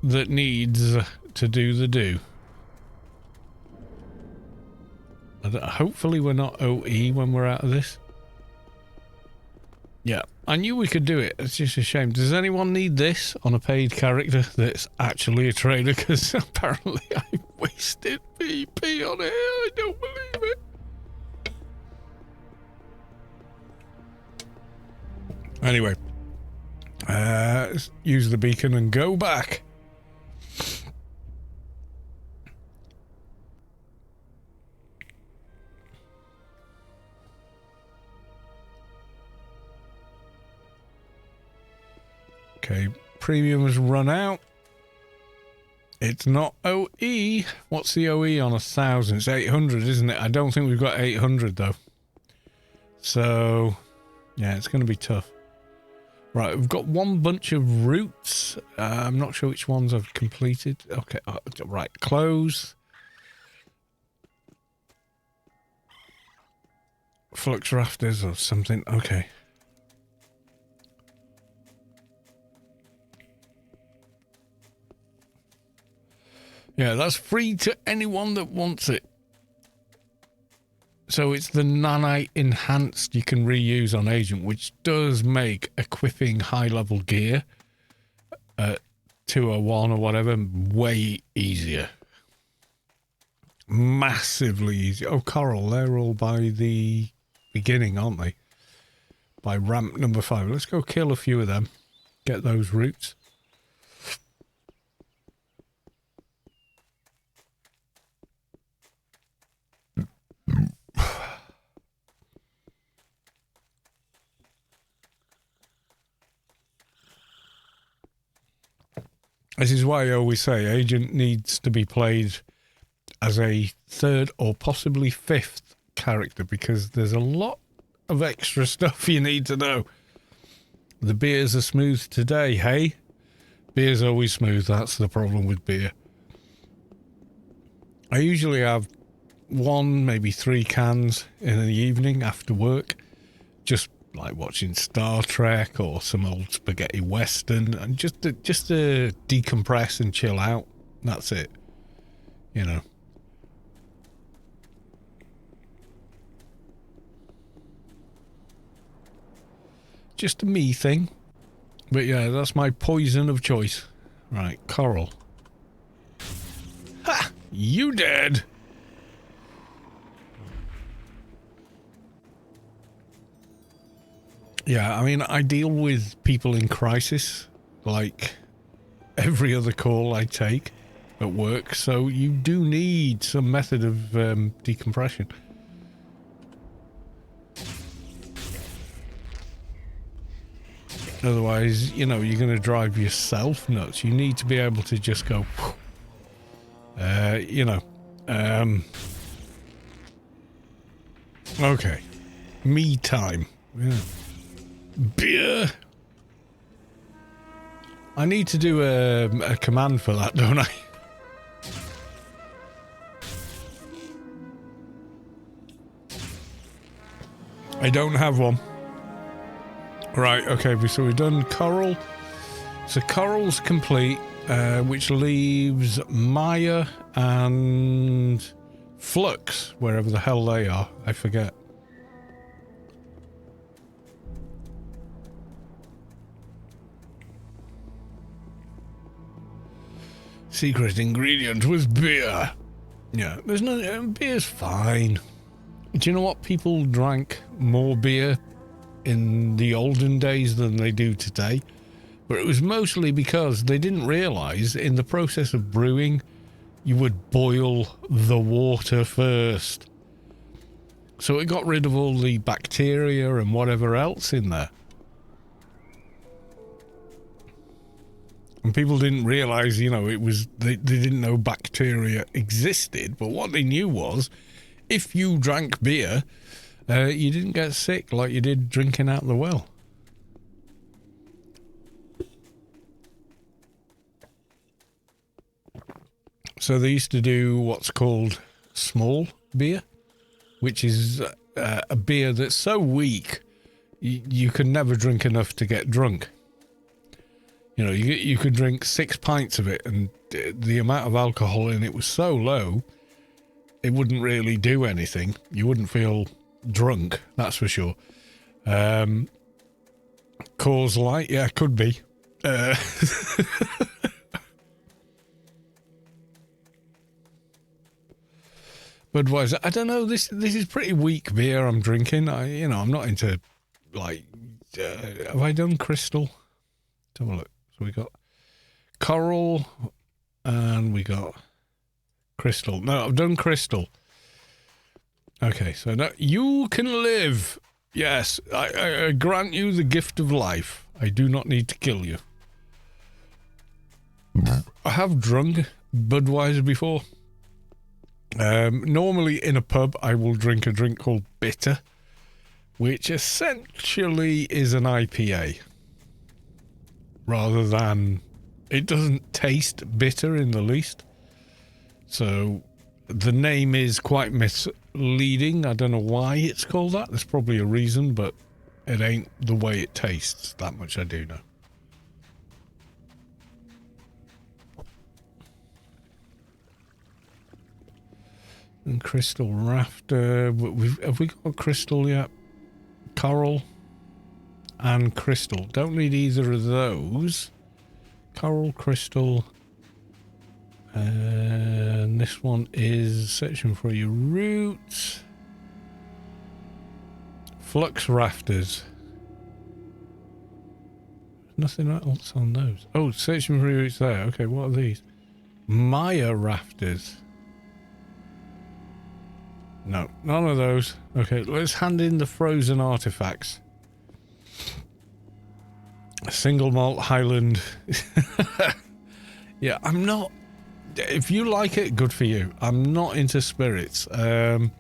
that needs to do the do. Hopefully we're not OE when we're out of this. Yeah, I knew we could do it. It's just a shame. Does anyone need this on a paid character that's actually a trader? Because apparently I wasted PP on it. I don't believe it. Anyway, use the beacon and go back. Okay, premium has run out. It's not OE. What's the OE on 1,000? It's 800, isn't it? I don't think we've got 800 though. So, yeah, it's going to be tough. Right, we've got one bunch of routes. I'm not sure which ones I've completed. Okay, right, close. Flux rafters or something. Okay. Yeah, that's free to anyone that wants it. So it's the nanite enhanced you can reuse on agent, which does make equipping high-level gear at 201 or whatever way easier. Massively easier. Oh, Coral, they're all by the beginning, aren't they? By ramp number 5. Let's go kill a few of them. Get those routes. This is why I always say Agent needs to be played as a 3rd or possibly 5th character, because there's a lot of extra stuff you need to know. The beers are smooth today, hey? Beer's always smooth, that's the problem with beer. I usually have 1, maybe 3 cans in the evening after work, just like watching Star Trek or some old spaghetti western, and just to decompress and chill out. That's it, you know. Just a me thing. But yeah, that's my poison of choice. Right, Coral. Ha! You dead! Yeah, I mean, I deal with people in crisis, like every other call I take at work, so you do need some method of decompression. Otherwise, you know, you're going to drive yourself nuts. You need to be able to just go, you know, okay, me time. Yeah. Beer. I need to do a command for that, don't I? I don't have one. Right, okay, so we've done Coral. So Coral's complete, which leaves Maya and Flux, wherever the hell they are. I forget. Secret ingredient was beer. Yeah, there's no... beer's fine. Do you know what? People drank more beer in the olden days than they do today. But it was mostly because they didn't realise in the process of brewing, you would boil the water first. So it got rid of all the bacteria and whatever else in there. And people didn't realise, you know, it was they didn't know bacteria existed, but what they knew was if you drank beer, you didn't get sick like you did drinking out the well. So they used to do what's called small beer, which is a beer that's so weak you can never drink enough to get drunk. You know, you could drink 6 pints of it, and the amount of alcohol in it was so low, it wouldn't really do anything. You wouldn't feel drunk, that's for sure. Coors Light, yeah, could be. Budweiser, I don't know. This is pretty weak beer I'm drinking. I'm not into like. Have I done Crystal? Let's have a look. So we got Coral, and we got Crystal. No, I've done Crystal. Okay, so now you can live. Yes, I grant you the gift of life. I do not need to kill you. I have drunk Budweiser before. Normally in a pub, I will drink a drink called Bitter, which essentially is an IPA. Rather than... It doesn't taste bitter in the least. So the name is quite misleading. I don't know why it's called that. There's probably a reason, but it ain't the way it tastes. That much I do know. And Crystal Rafter. Have we got Crystal yet? Coral and Crystal. Don't need either of those. Coral, Crystal. And this one is searching for your roots. Flux Rafters. Nothing else on those. Oh, searching for your roots there. Okay, what are these? Maya Rafters. No, none of those. Okay, let's hand in the frozen artifacts. A single malt Highland. Yeah, I'm not... If you like it, good for you. I'm not into spirits. I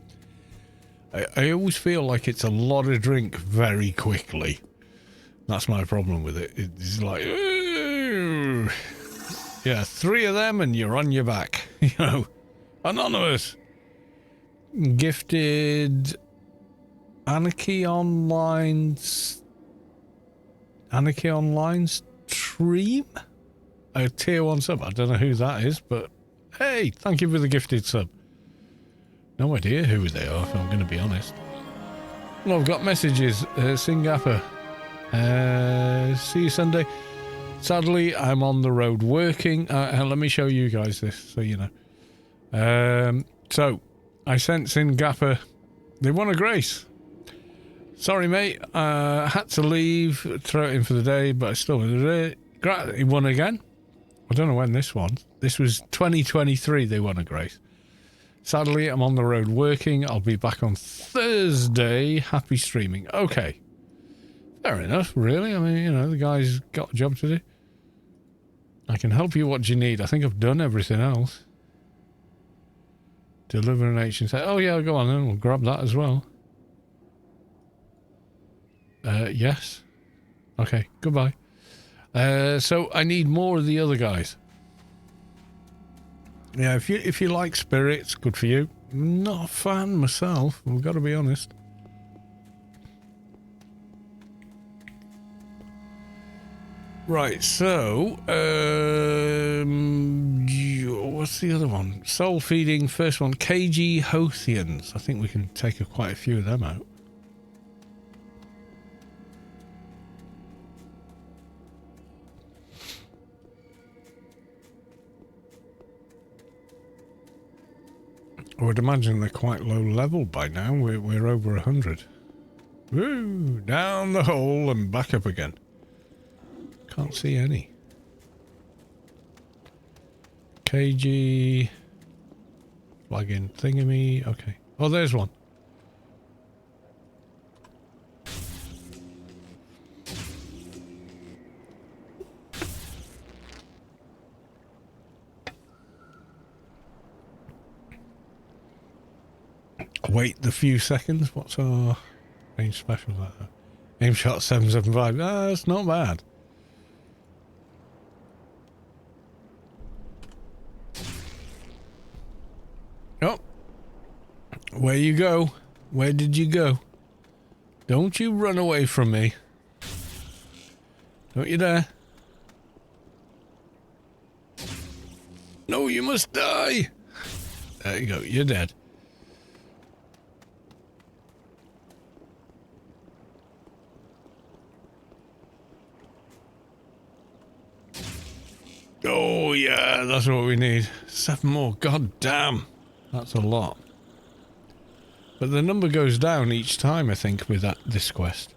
always feel like it's a lot of drink very quickly. That's my problem with it. It's like... Ooh. Yeah, 3 of them and you're on your back. You know, anonymous. Gifted Anarchy Online stream? A tier 1 sub. I don't know who that is, but hey, thank you for the gifted sub. No idea who they are, if I'm going to be honest. Well, I've got messages. Singapore. See you Sunday. Sadly, I'm on the road working. Let me show you guys this so you know. So, I sent Singapore. They won a grace. Sorry, mate. Had to leave, throw it in for the day, but I still he won again. I don't know when this one. This was 2023 they won a grace. Sadly, I'm on the road working. I'll be back on Thursday. Happy streaming. Okay. Fair enough, really. I mean, you know, the guy's got a job to do. I can help you what you need. I think I've done everything else. Deliver an H and say, oh yeah, go on then. We'll grab that as well. Yes. Okay, goodbye. So I need more of the other guys. Yeah, if you like spirits, good for you. Not a fan myself, I've got to be honest. Right, so what's the other one? Soul feeding, first one, KG Hothians. I think we can take quite a few of them out. I would imagine they're quite low level by now. We're over 100. Woo! Down the hole and back up again. Can't see any. KG. Plug-in thingamy. Okay. Oh, there's one. Wait the few seconds. What's our range special like that? Aim shot 775. Ah, that's not bad. Where you go? Where did you go? Don't you run away from me. Don't you dare. No, you must die. There you go. You're dead. Oh, yeah, that's what we need. 7 more. God damn. That's a lot. But the number goes down each time, I think, with this quest.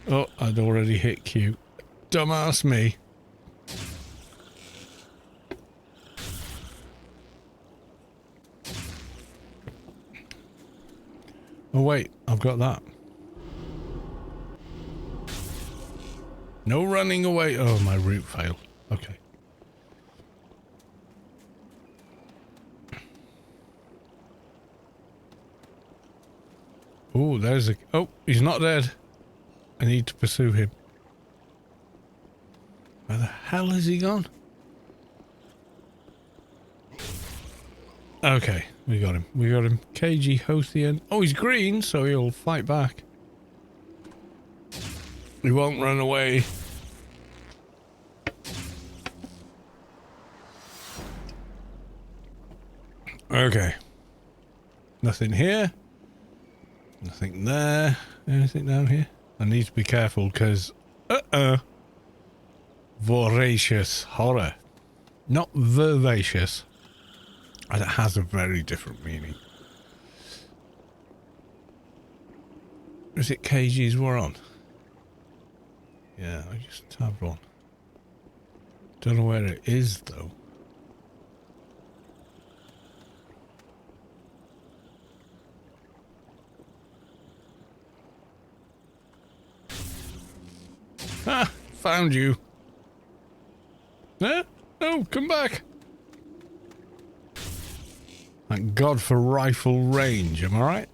Oh, I'd already hit Q. Dumbass me. Oh, wait. I've got that. No running away. Oh, my route failed. Okay. Oh, there's a... Oh, he's not dead. I need to pursue him. Where the hell has he gone? Okay, we got him. We got him. KG Hothian. Oh, he's green, so he'll fight back. He won't run away. Okay. Nothing here. Nothing there. Anything down here? I need to be careful because... Voracious horror. Not vivacious. And it has a very different meaning. Is it KG's we're on? Yeah, I just tabbed one. Don't know where it is though. Ah, found you. Eh? No, come back. Thank God for rifle range, am I right?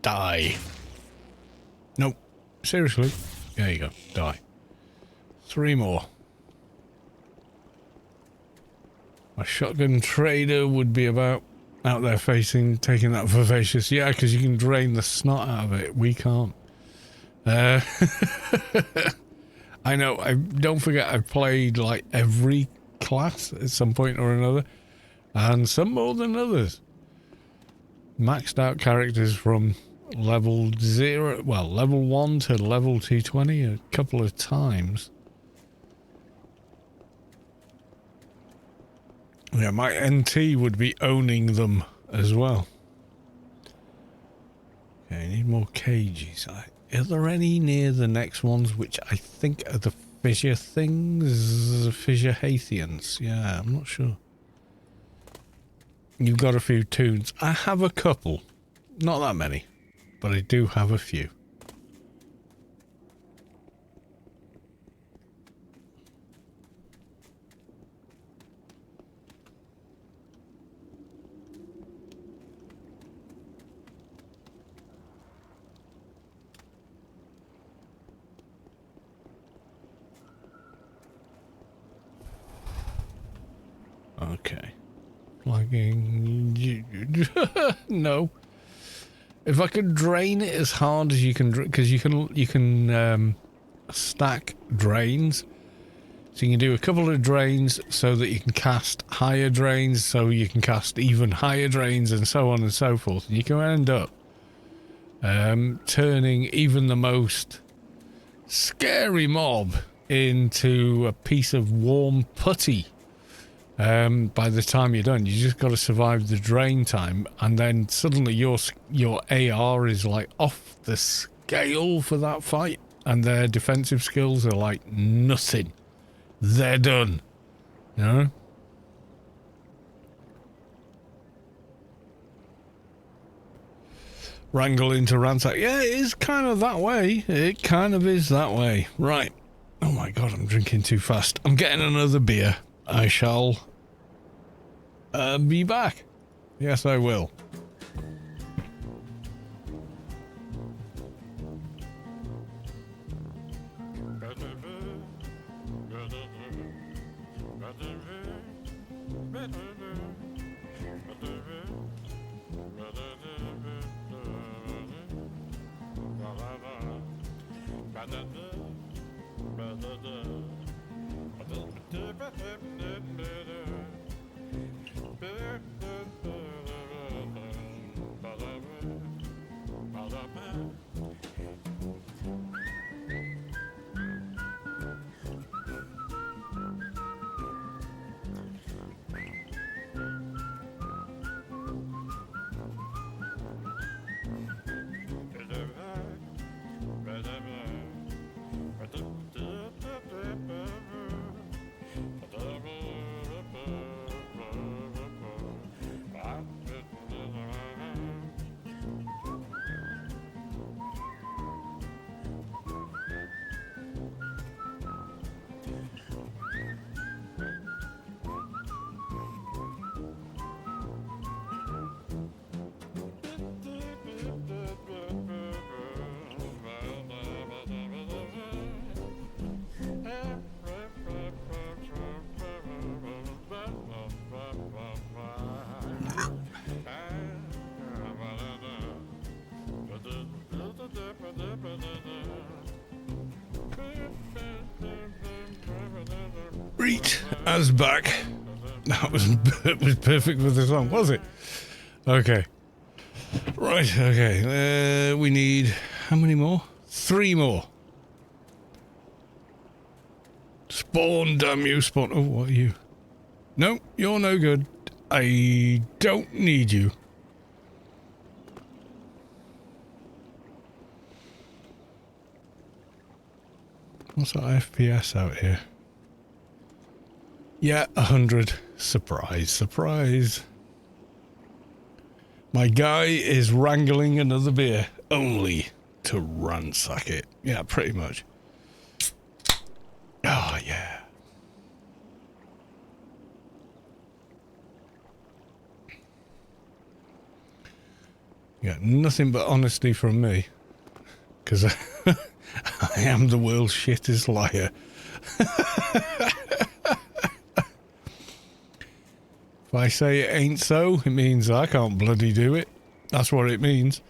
Die. Nope. Seriously? There you go. Die. 3 more. My shotgun trader would be about out there taking that vivacious. Yeah, because you can drain the snot out of it. We can't. I know. Don't forget I've played like every class at some point or another. And some more than others. Maxed out characters from level 0, well, level 1 to level 220 a couple of times. Yeah, my NT would be owning them as well. Okay, I need more cages. Are there any near the next ones, which I think are the fissure things? Fissure Hathians. Yeah, I'm not sure. You've got a few toons. I have a couple. Not that many. But I do have a few. Okay. Plugging... No. If I could drain it as hard as you can, because you can stack drains. So you can do a couple of drains so that you can cast higher drains, so you can cast even higher drains, and so on and so forth. And you can end up turning even the most scary mob into a piece of warm putty. By the time you're done, you just got to survive the drain time, and then suddenly your AR is like off the scale for that fight, and their defensive skills are like nothing. They're done. You know? wrangle into ransack. Yeah, it is kind of that way. It kind of is that way. Right. Oh my god, I'm drinking too fast. I'm getting another beer. I shall be back. Yes, I will. Reach as back. That was it was perfect for the song, was it? Okay. Right, okay. We need how many more? 3 more. Spawn, damn you, Spawn. Oh, what are you? No, you're no good. I don't need you. What's that FPS out here? Yeah, 100. Surprise, surprise. My guy is wrangling another beer, only to ransack it. Yeah, pretty much. Oh, yeah. Yeah, nothing but honesty from me. Because I am the world's shittest liar. If I say it ain't so, it means I can't bloody do it. That's what it means.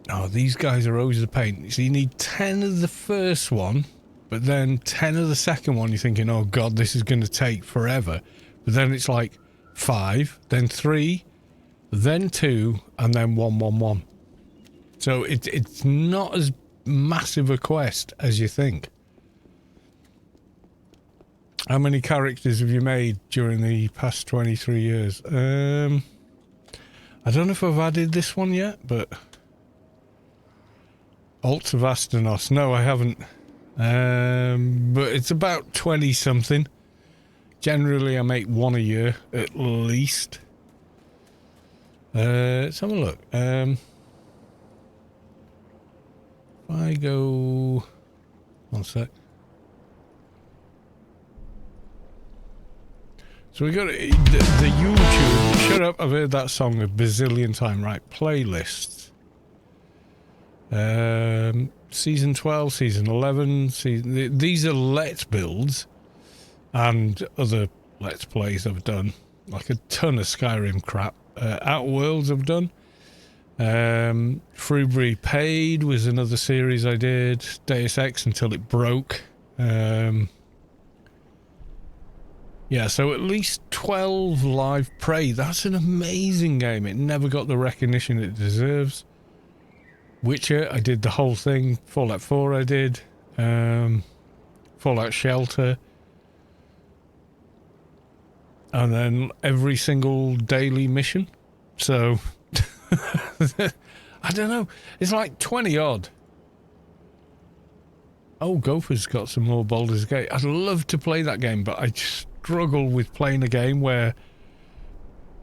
Oh, these guys are always a pain. So you need 10 of the first one, but then 10 of the second one, you're thinking, oh god, this is going to take forever. But then it's like 5, then 3, then 2, and then 1, 1, 1. So it's not as massive a quest as you think. How many characters have you made during the past 23 years? I don't know if I've added this one yet, but... Alts of Astanos. No, I haven't. But it's about 20 something. Generally, I make 1 a year, at least. Let's have a look. If I go... One sec. So we got the YouTube. Shut up, I've heard that song a bazillion times. Right, playlists. Season 12, season 11, these are Let's Builds and other Let's Plays I've done. Like a ton of Skyrim crap. Outer Worlds I've done. Frubery Paid was another series I did. Deus Ex until it broke. Yeah, so at least 12 live Prey. That's an amazing game. It never got the recognition it deserves. Witcher, I did the whole thing. Fallout 4 I did. Fallout Shelter. And then every single daily mission. So, I don't know. It's like 20 odd. Oh, Gopher's got some more Baldur's Gate. I'd love to play that game, but I struggle with playing a game where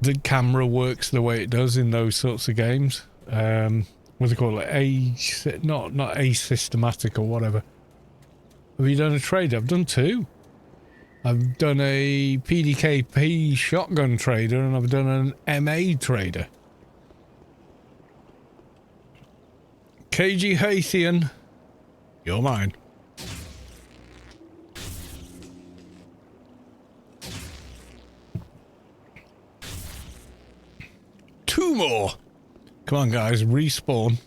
the camera works the way it does in those sorts of games. What do they call it? Not asystematic or whatever. Have you done a trade? I've done 2. I've done a PDKP shotgun trader and I've done an MA trader. KG Haythian, you're mine. Two more. Come on, guys, respawn.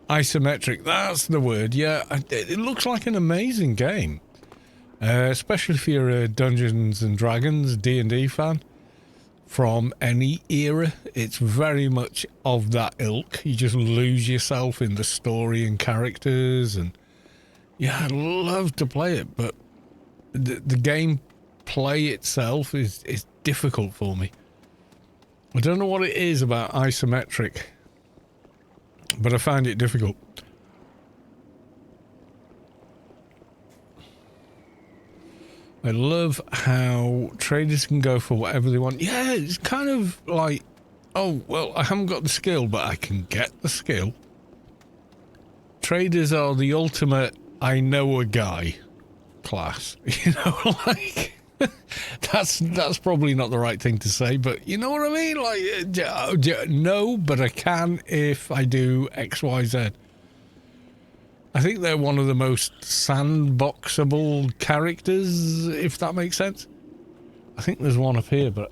Isometric, that's the word. Yeah, it looks like an amazing game. Especially if you're a Dungeons and Dragons D&D fan from any era. It's very much of that ilk. You just lose yourself in the story and characters, and yeah, I'd love to play it, but the game play itself is difficult for me. I don't know what it is about isometric, but I find it difficult. I love how traders can go for whatever they want. Yeah, it's kind of like, oh, well, I haven't got the skill, but I can get the skill. Traders are the ultimate I know a guy class. You know, like, that's probably not the right thing to say, but you know what I mean? Like, no, but I can if I do X, Y, Z. I think they're one of the most sandboxable characters, if that makes sense. I think there's one up here, but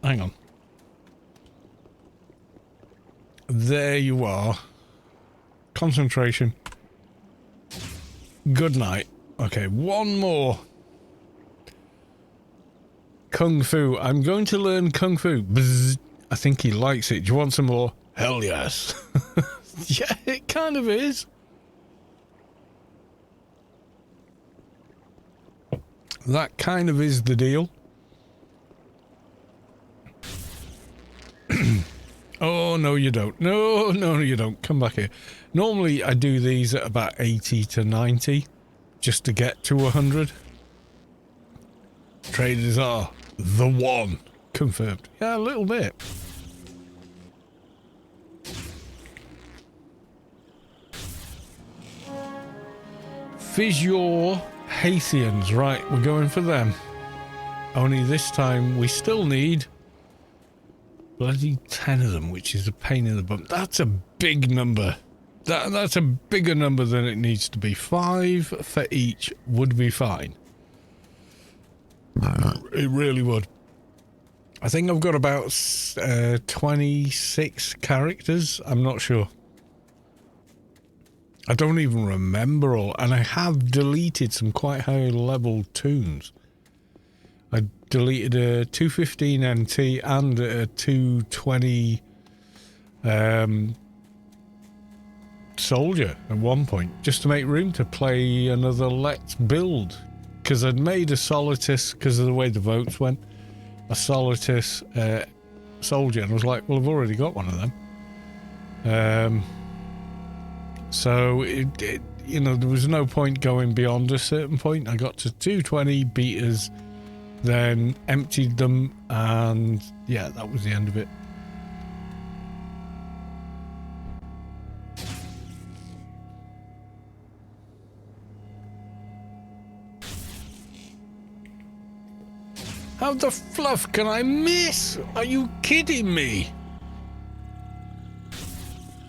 hang on. There you are. Concentration. Good night. Okay, one more. Kung Fu. I'm going to learn Kung Fu. Bzz. I think he likes it. Do you want some more? Hell yes. Yeah, it kind of is. That kind of is the deal. Oh, no, you don't. No, you don't. Come back here. Normally, I do these at about 80 to 90 just to get to 100. Traders are the one. Confirmed. Yeah, a little bit. Fissure Haythians. Right, we're going for them. Only this time we still need bloody 10 of them, which is a pain in the bum. That's a big number. That's a bigger number than it needs to be. 5 for each would be fine. It really would. I think I've got about 26 characters. I'm not sure. I don't even remember all, and I have deleted some quite high level toons. I deleted a 215 NT and a 220 soldier at one point, just to make room to play another Let's Build, because I'd made a Solitus, because of the way the votes went, a Solitus soldier, and I was like, well, I've already got one of them. So it you know, there was no point going beyond a certain point. I got to 220 beaters, then emptied them, and yeah, that was the end of it. How the fluff can I miss? Are you kidding me?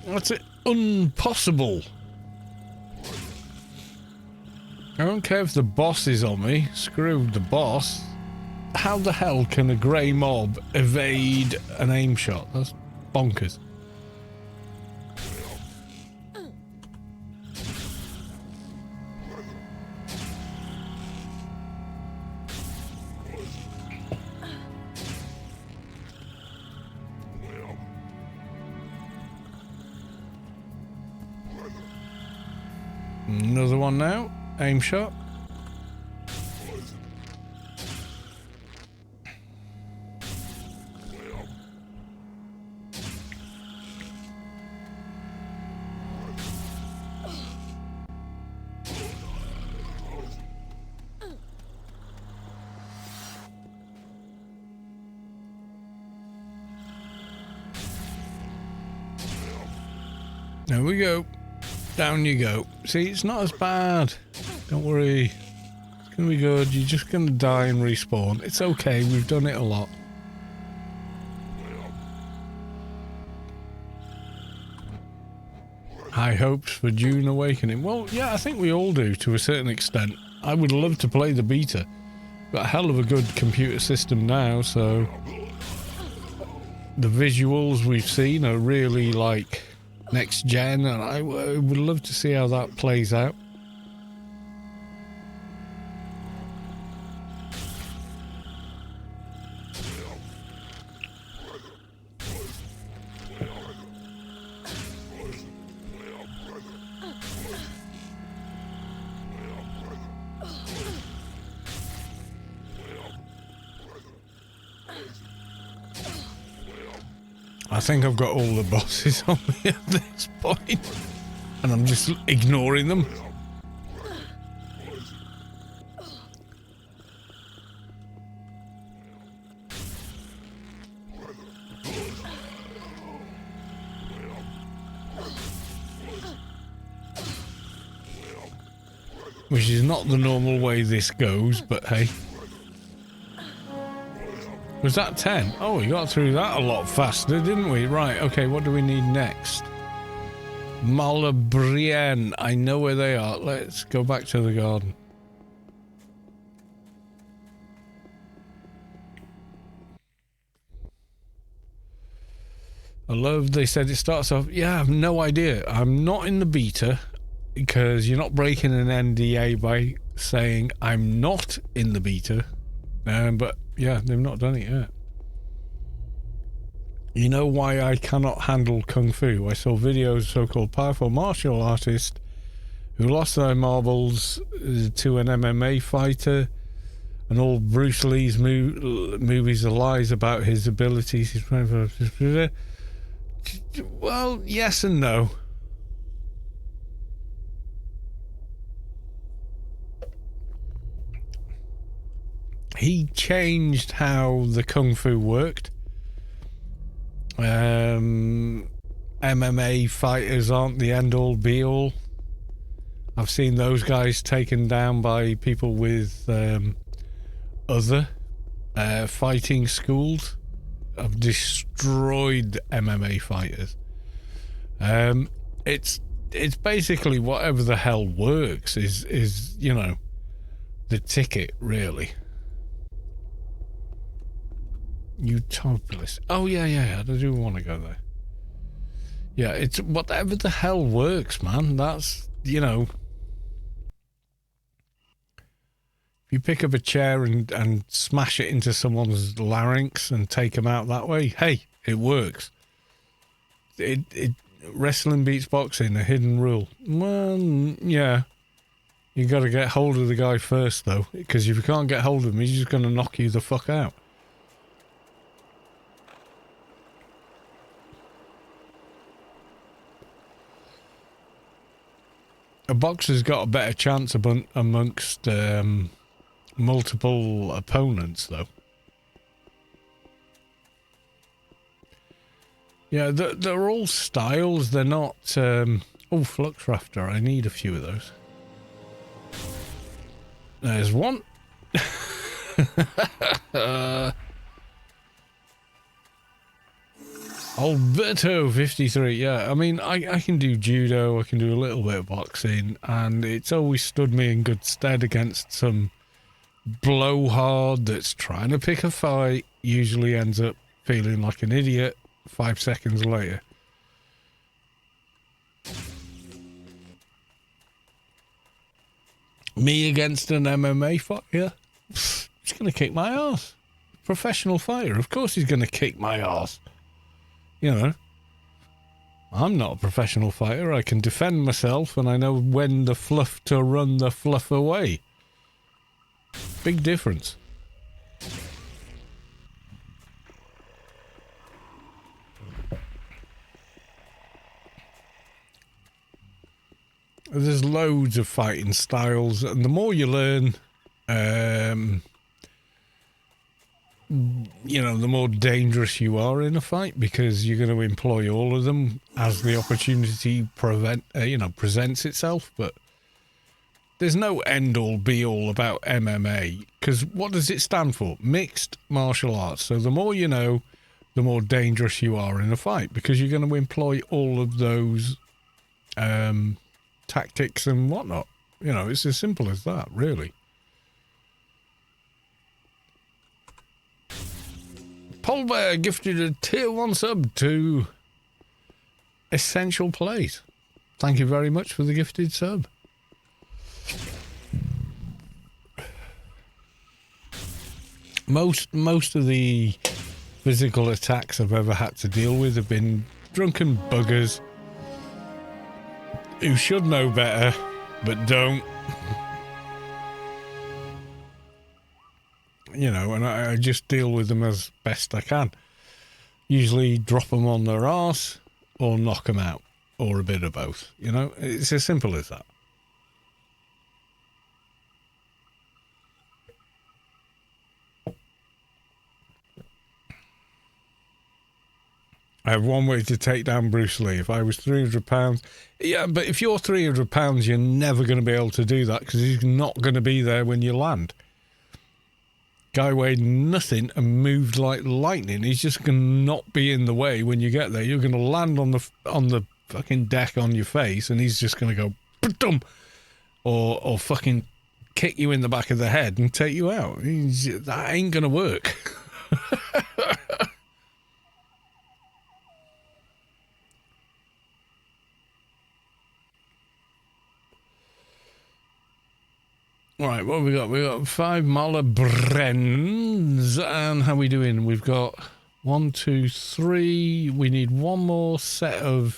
That's impossible. I don't care if the boss is on me. Screw the boss. How the hell can a grey mob evade an aim shot? That's bonkers. Another one now. Aim shot. There we go. Down you go. See, it's not as bad. Don't worry. It's going to be good. You're just going to die and respawn. It's okay. We've done it a lot. High hopes for Dune Awakening. Well, yeah, I think we all do to a certain extent. I would love to play the beta. Got a hell of a good computer system now, so the visuals we've seen are really like next gen, and I would love to see how that plays out. I think I've got all the bosses on me at this point, and I'm just ignoring them. Which is not the normal way this goes, but hey. Was that 10? Oh, we got through that a lot faster, didn't we? Right, okay, what do we need next? Malabrienne. I know where they are. Let's go back to the garden. I love they said it starts off. Yeah, I have no idea. I'm not in the beta because you're not breaking an NDA by saying I'm not in the beta. But yeah, they've not done it yet. You know why I cannot handle Kung Fu? I saw videos of so-called powerful martial artist who lost their marbles to an MMA fighter, and all Bruce Lee's movies are lies about his abilities. Well, yes and no. He changed how the Kung Fu worked. MMA fighters aren't the end-all be-all. I've seen those guys taken down by people with other fighting schools. I've destroyed MMA fighters. It's basically whatever the hell works is you know, the ticket, really. Utopolis. Oh yeah, I do want to go there. Yeah, it's whatever the hell works, man. That's, you know, if you pick up a chair and smash it into someone's larynx and take them out that way, hey, it works. It wrestling beats boxing, a hidden rule. Well, yeah. You got to get hold of the guy first, though, because if you can't get hold of him, he's just going to knock you the fuck out. A boxer's got a better chance amongst multiple opponents, though. Yeah, they're all styles. They're not... oh, Flux Rafter. I need a few of those. There's one. Alberto 53. Yeah, I mean, I can do judo. I can do a little bit of boxing. And it's always stood me in good stead against some blowhard that's trying to pick a fight. Usually ends up feeling like an idiot 5 seconds later. Me against an MMA fighter? He's going to kick my ass. Professional fighter, of course he's going to kick my ass. You know, I'm not a professional fighter. I can defend myself and I know when the fluff to run the fluff away. Big difference. There's loads of fighting styles, and the more you learn, you know, the more dangerous you are in a fight, because you're going to employ all of them as the opportunity presents itself. But there's no end-all, be-all about MMA, because what does it stand for? Mixed martial arts. So the more you know, the more dangerous you are in a fight, because you're going to employ all of those tactics and whatnot. You know, it's as simple as that, really. Paul Bear gifted a tier 1 sub to Essential Plays. Thank you very much for the gifted sub. Most of the physical attacks I've ever had to deal with have been drunken buggers who should know better, but don't. You know, and I just deal with them as best I can. Usually drop them on their arse or knock them out, or a bit of both. You know, it's as simple as that. I have one way to take down Bruce Lee. If I was 300 pounds, yeah, but if you're 300 pounds, you're never going to be able to do that, because he's not going to be there when you land. Guy weighed nothing and moved like lightning. He's just going to not be in the way when you get there. You're going to land on the fucking deck on your face, and he's just going to go ba-dum, or fucking kick you in the back of the head and take you out. That ain't going to work. Right, what have we got? We got 5 Mala Brens, and how are we doing? We've got 1, 2, 3. We need one more set of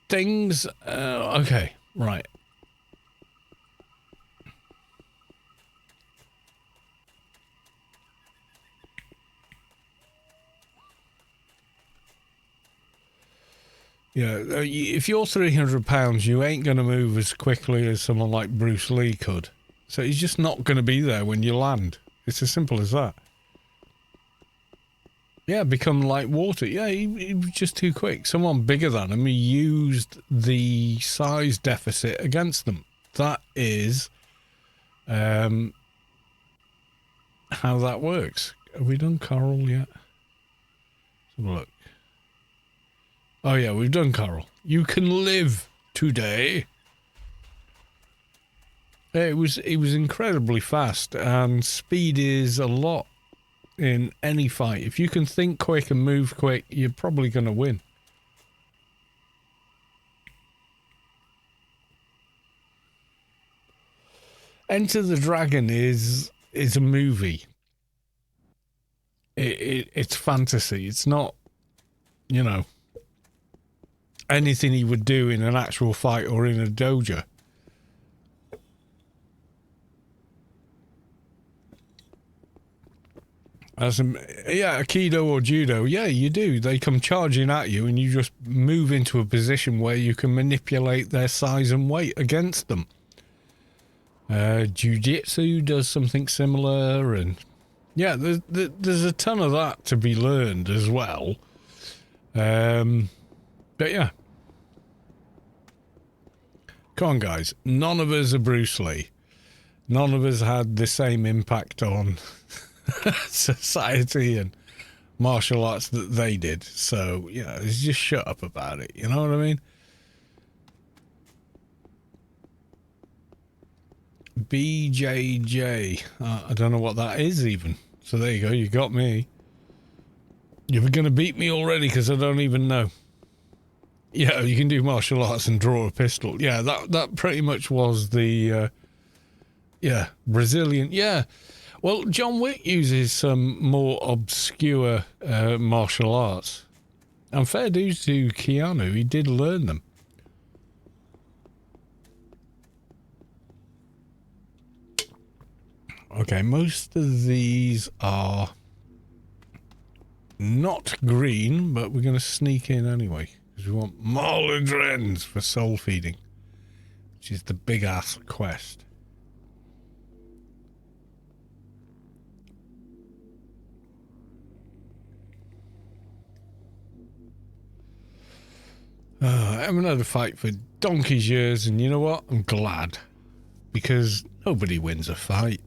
things. Okay, right. Yeah, if you're 300 pounds, you ain't going to move as quickly as someone like Bruce Lee could. So he's just not going to be there when you land. It's as simple as that. Yeah, become like water. Yeah, he was just too quick. Someone bigger than him, he used the size deficit against them. That is how that works. Have we done Coral yet? Let's have a look. Oh yeah, we've done Coral. You can live today. It was incredibly fast, and speed is a lot in any fight. If you can think quick and move quick, you're probably going to win. Enter the Dragon is a movie. It's fantasy. It's not, you know, anything he would do in an actual fight or in a dojo. Aikido or judo, yeah, you do. They come charging at you, and you just move into a position where you can manipulate their size and weight against them. Jiu-jitsu does something similar, and yeah, there's a ton of that to be learned as well. But yeah. Come on, guys. None of us are Bruce Lee. None of us had the same impact on society and martial arts that they did. So, you know, just shut up about it. You know what I mean? BJJ. I don't know what that is even. So there you go. You got me. You were going to beat me already because I don't even know. Yeah, you can do martial arts and draw a pistol. Yeah, that pretty much was the, Brazilian. Yeah. Well, John Wick uses some more obscure martial arts. And fair dues to Keanu, he did learn them. Okay, most of these are not green, but we're going to sneak in anyway. Because we want Marlindrens for soul feeding, which is the big ass quest. I haven't had a fight for donkey's years, and you know what? I'm glad. Because nobody wins a fight.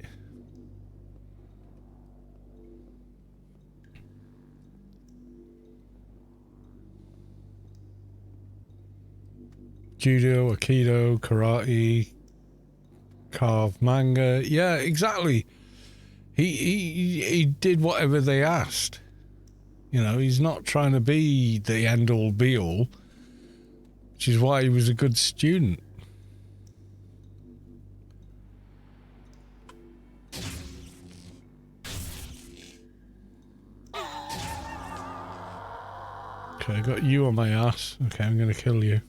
Judo, Aikido, Karate, Krav Maga. Yeah, exactly. He did whatever they asked. You know, he's not trying to be the end-all be-all, which is why he was a good student. Okay, I got you on my ass. Okay, I'm going to kill you.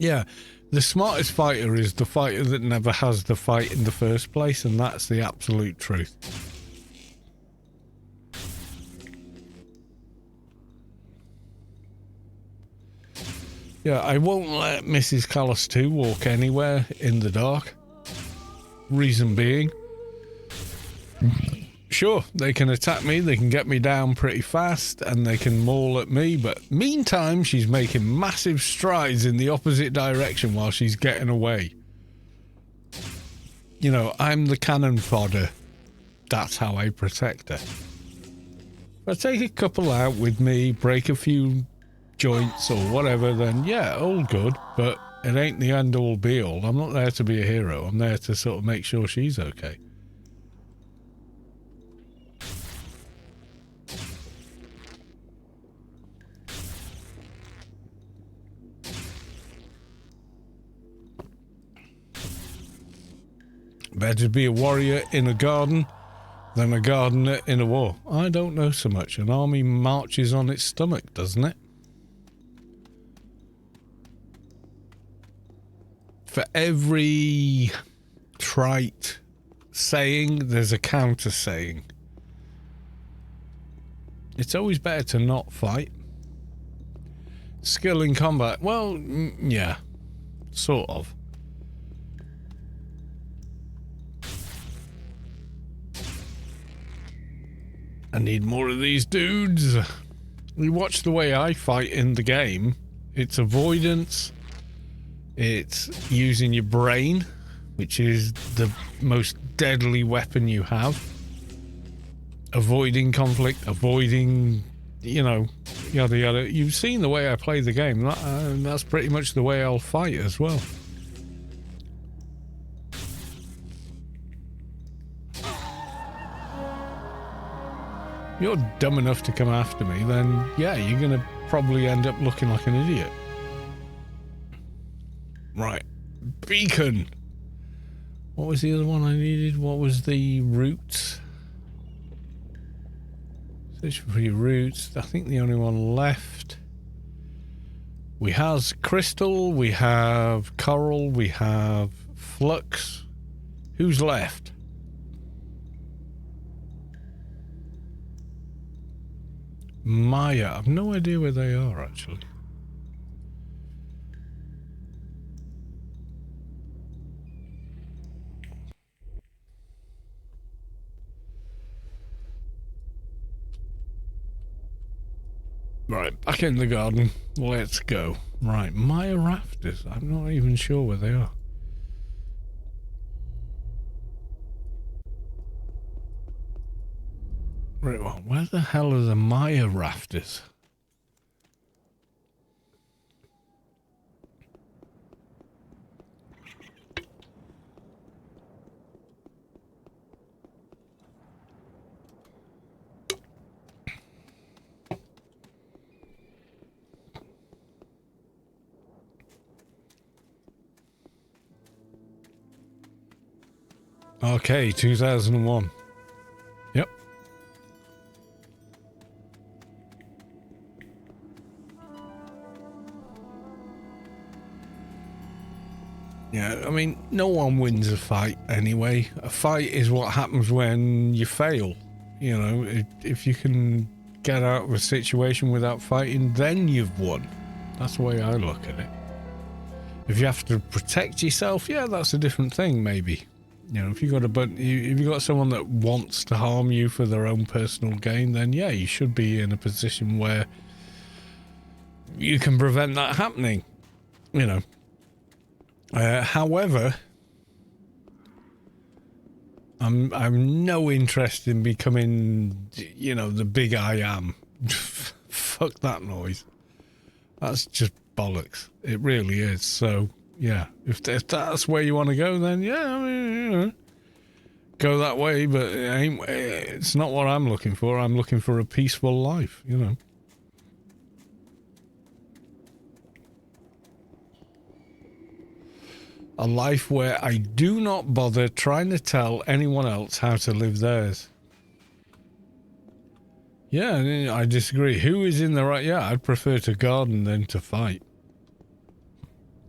Yeah, the smartest fighter is the fighter that never has the fight in the first place, and that's the absolute truth. Yeah, I won't let Mrs. Callis 2 walk anywhere in the dark. Reason being, sure, they can attack me, they can get me down pretty fast, and they can maul at me, but meantime, she's making massive strides in the opposite direction while she's getting away. You know, I'm the cannon fodder. That's how I protect her. If I take a couple out with me, break a few joints or whatever, then yeah, all good, but it ain't the end all be all. I'm not there to be a hero. I'm there to sort of make sure she's okay. Better be a warrior in a garden than a gardener in a war. I don't know so much. An army marches on its stomach, doesn't it? For every trite saying, there's a counter saying. It's always better to not fight. Skill in combat. Well, yeah. Sort of. I need more of these dudes. You watch the way I fight in the game. It's avoidance. It's using your brain, which is the most deadly weapon you have. Avoiding conflict, avoiding, you know, yada yada. You've seen the way I play the game. That's pretty much the way I'll fight as well. You're dumb enough to come after me, then yeah, you're gonna probably end up looking like an idiot. Right. Beacon. What was the other one I needed? What was the roots? Search for your roots. I think the only one left. We have crystal, we have coral, we have flux. Who's left? Maya. I've no idea where they are, actually. Right, back in the garden. Let's go. Right, Maya rafters. I'm not even sure where they are. Right, well, where the hell are the Maya rafters? Okay, 2001. Yep. Yeah, I mean, no one wins a fight anyway. A fight is what happens when you fail. You know, if you can get out of a situation without fighting, then you've won. That's the way I look at it. If you have to protect yourself, yeah, that's a different thing, maybe. You know, if you got someone that wants to harm you for their own personal gain, then yeah, you should be in a position where you can prevent that happening, you know. However, I'm no interest in becoming, you know, the big I am. Fuck that noise. That's just bollocks. It really is. So yeah, if that's where you want to go, then yeah, I mean, you know, go that way. But it's not what I'm looking for. I'm looking for a peaceful life, you know. A life where I do not bother trying to tell anyone else how to live theirs. Yeah, I disagree. Who is in the right? Yeah, I'd prefer to garden than to fight.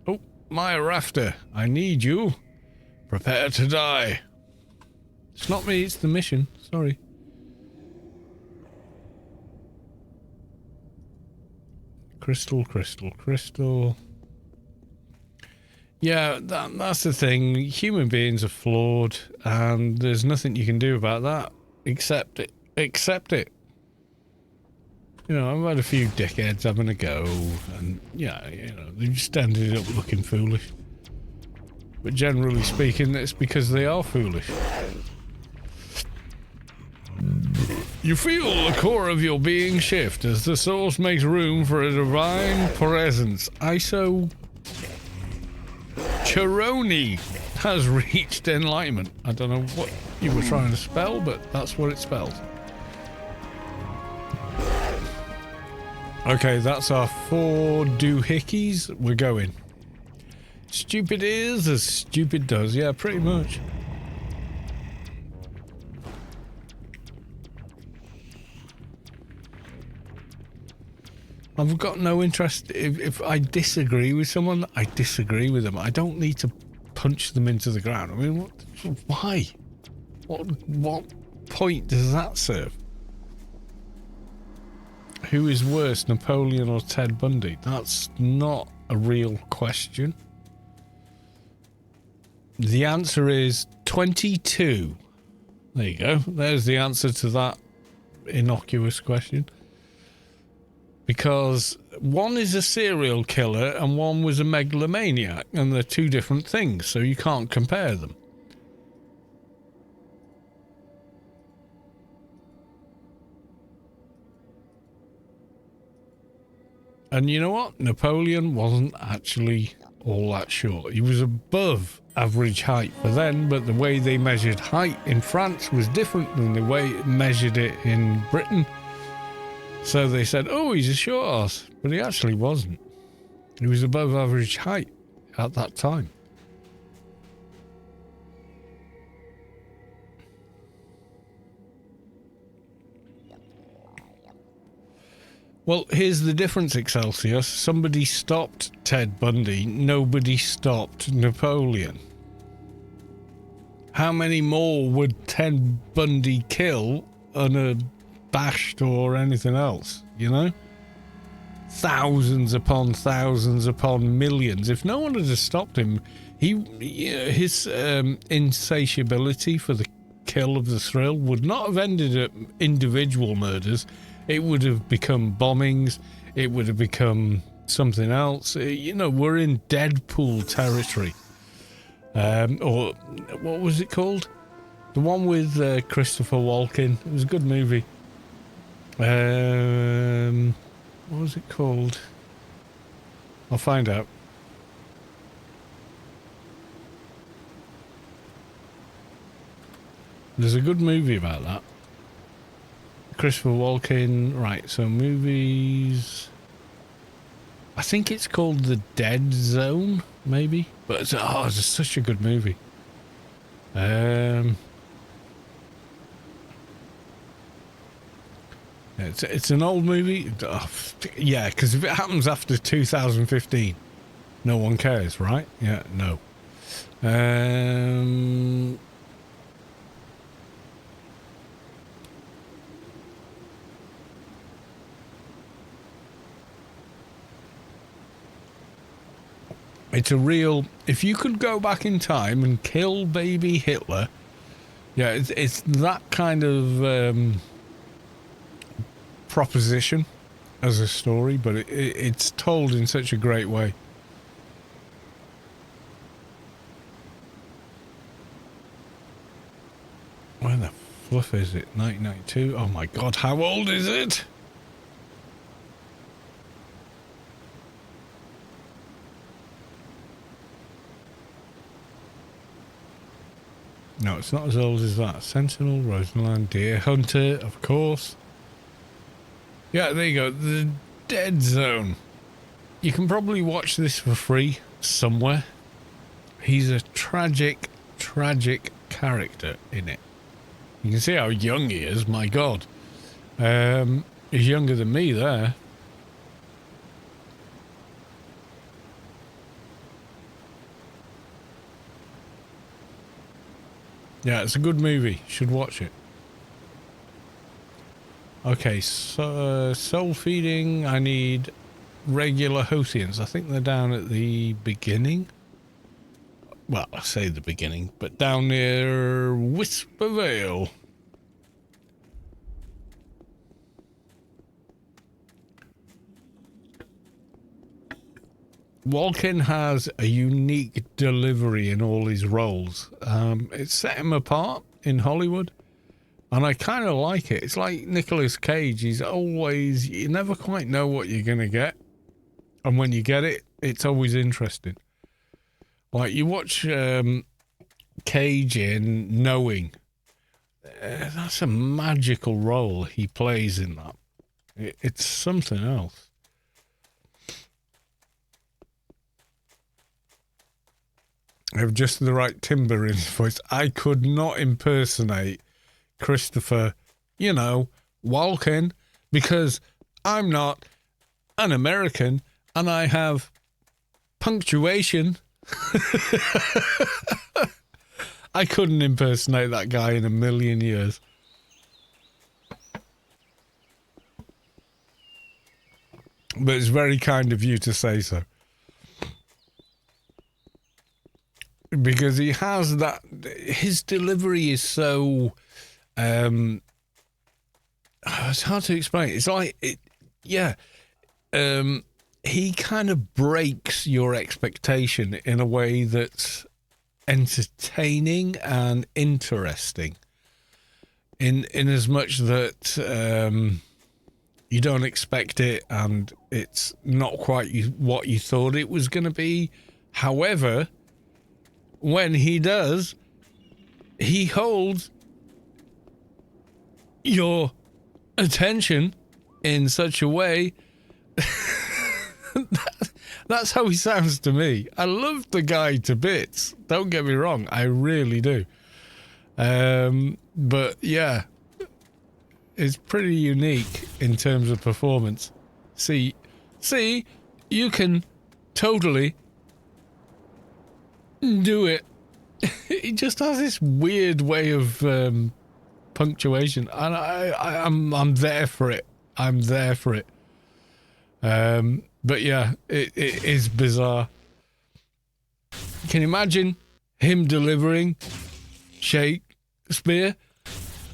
Oh, my rafter. I need you. Prepare to die. It's not me, it's the mission. Sorry. Crystal, crystal, crystal. Yeah, that's the thing. Human beings are flawed, and there's nothing you can do about that. Accept it. Accept it. You know, I've had a few dickheads having a go, and yeah, you know, they just ended up looking foolish. But generally speaking, it's because they are foolish. You feel the core of your being shift as the source makes room for a divine presence. ISO Chironi has reached enlightenment. I don't know what you were trying to spell, but that's what it spells. Okay, that's our 4 doohickeys. We're going. Stupid is as stupid does. Yeah, pretty much. I've got no interest. If I disagree with someone, I disagree with them. I don't need to punch them into the ground. I mean, why? What point does that serve? Who is worse, Napoleon or Ted Bundy? That's not a real question. The answer is 22. There you go. There's the answer to that innocuous question. Because one is a serial killer and one was a megalomaniac, and they're two different things, so you can't compare them. And you know what? Napoleon wasn't actually all that short. He was above average height for then, but the way they measured height in France was different than the way it measured it in Britain. So they said, oh, he's a short ass. But he actually wasn't. He was above average height at that time. Well, here's the difference, Excelsior. Somebody stopped Ted Bundy. Nobody stopped Napoleon. How many more would Ted Bundy kill unabashed or anything else, you know? Thousands upon millions. If no one had stopped him, his insatiability for the kill of the thrill would not have ended at individual murders. It would have become bombings. It would have become something else. You know, we're in Deadpool territory. Or what was it called? The one with Christopher Walken. It was a good movie. What was it called? I'll find out. There's a good movie about that. Christopher Walken. Right, so movies. I think it's called The Dead Zone, maybe. But it's such a good movie. It's an old movie. Oh, yeah, because if it happens after 2015, no one cares, right? Yeah, no. It's a real... If you could go back in time and kill baby Hitler, yeah, it's that kind of proposition. as a story, but it's told in such a great way. Where the fluff is it? 1992? Oh my god, how old is it? No, it's not as old as that. Sentinel, Roseland, Deer Hunter, of course. Yeah, there you go. The Dead Zone. You can probably watch this for free somewhere. He's a tragic, tragic character in it. You can see how young he is, my god. He's younger than me there. Yeah, it's a good movie. Should watch it. Okay, so soul feeding. I need regular Hothians. I think they're down at the beginning. Well, I say the beginning, but down near Whisper Vale. Walken has a unique delivery in all his roles. It set him apart in Hollywood, and I kind of like it. It's like Nicolas Cage. He's always, you never quite know what you're going to get, and when you get it, it's always interesting. Like, you watch Cage in Knowing. That's a magical role he plays in that. It's something else. I have just the right timbre in his voice. I could not impersonate Christopher, Walken, because I'm not an American and I have punctuation. I couldn't impersonate that guy in a million years. But it's very kind of you to say so. Because he has that, his delivery is so, it's hard to explain. It's like, he kind of breaks your expectation in a way that's entertaining and interesting. In as much that you don't expect it and it's not quite what you thought it was going to be. However, when he does, he holds your attention in such a way. That's how he sounds to me. I love the guy to bits. Don't get me wrong. I really do. But yeah, it's pretty unique in terms of performance. See, you can totally do it. He just has this weird way of punctuation, and I'm there for it. I'm there for it. But yeah, it is bizarre. Can you imagine him delivering Shakespeare?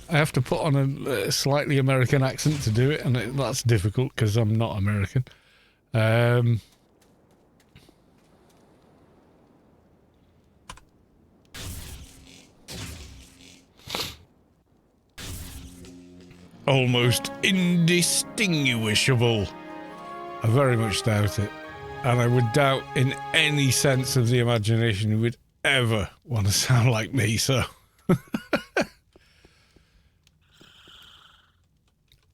I have to put on a slightly American accent to do it, and that's difficult because I'm not American. Almost indistinguishable. I very much doubt it. And I would doubt in any sense of the imagination he would ever want to sound like me, so.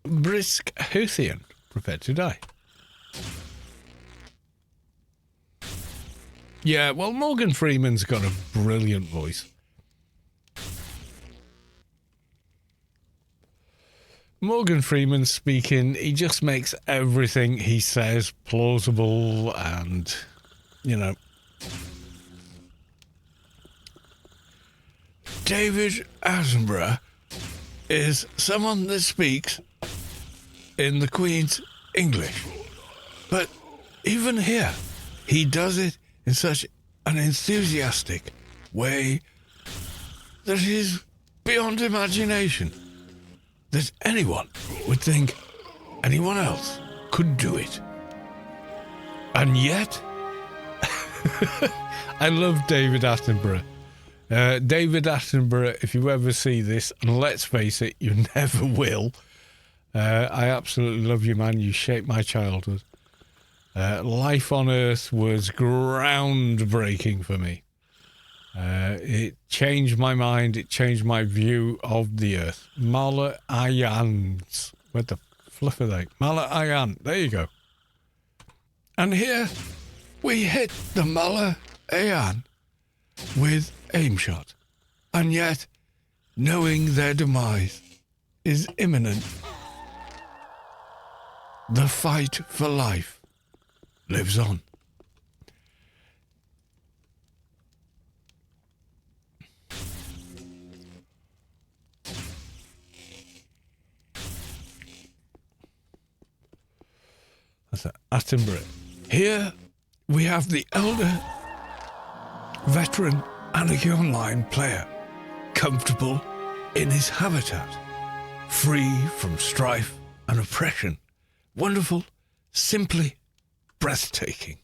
Brisk Hothian, prepared to die. Yeah, well, Morgan Freeman's got a brilliant voice. Morgan Freeman speaking, he just makes everything he says plausible and, David Attenborough is someone that speaks in the Queen's English. But even here, he does it in such an enthusiastic way that is beyond imagination. That anyone would think anyone else could do it. And yet, I love David Attenborough. David Attenborough, if you ever see this, and let's face it, you never will. I absolutely love you, man. You shaped my childhood. Life on Earth was groundbreaking for me. It changed my mind. It changed my view of the Earth. Malayans. Where the fluff are they? Malayan. There you go. And here we hit the Malayan with aim shot. And yet, knowing their demise is imminent, the fight for life lives on. That's Attenborough. Here we have the elder veteran Anarchy Online player, comfortable in his habitat, free from strife and oppression. Wonderful, simply breathtaking.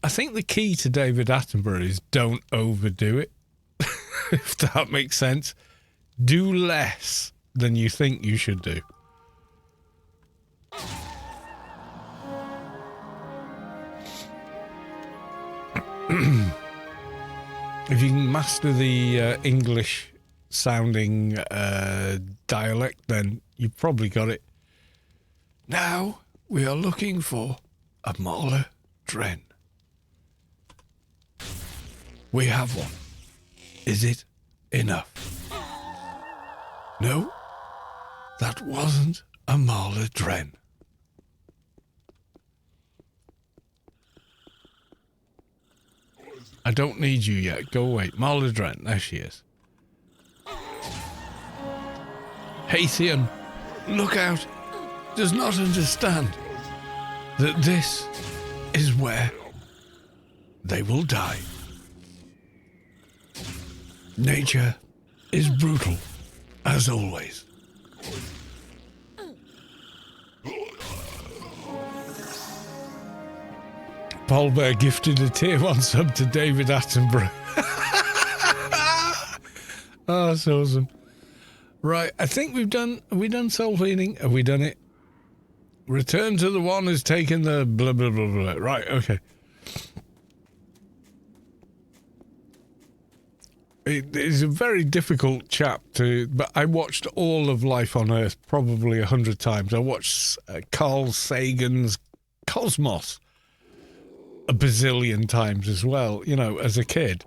I think the key to David Attenborough is don't overdo it, if that makes sense. Do less than you think you should do. If you can master the English sounding dialect, then you've probably got it. Now we are looking for a Mauler Dren. We have one. Is it enough? No, that wasn't a Mauler Dren. I don't need you yet. Go away. Mauler Dren. There she is. Haythian, look out. Does not understand that this is where they will die. Nature is brutal, as always. Paul Bear gifted a tier 1 sub to David Attenborough. Oh, that's awesome. Right, I think we've done... Have we done soul feeding? Have we done it? Return to the One has taken the blah, blah, blah, blah. Right, okay. It is a very difficult chap to... But I watched all of Life on Earth probably 100 times. I watched Carl Sagan's Cosmos a bazillion times as well, you know, as a kid.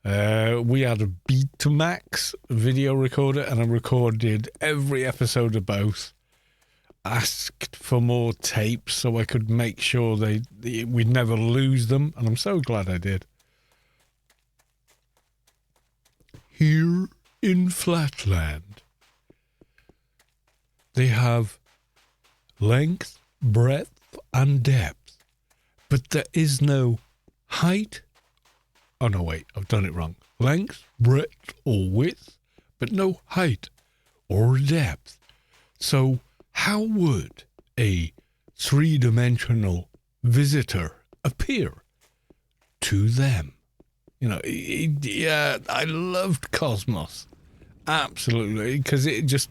We had a Betamax video recorder and I recorded every episode of both. Asked for more tapes so I could make sure we'd never lose them, and I'm so glad I did. Here in Flatland, they have length, breadth, and depth. But there is no height. Oh, no, wait, I've done it wrong. Length, breadth, or width, but no height or depth. So how would a three-dimensional visitor appear to them? You know, yeah, I loved Cosmos. Absolutely, because it just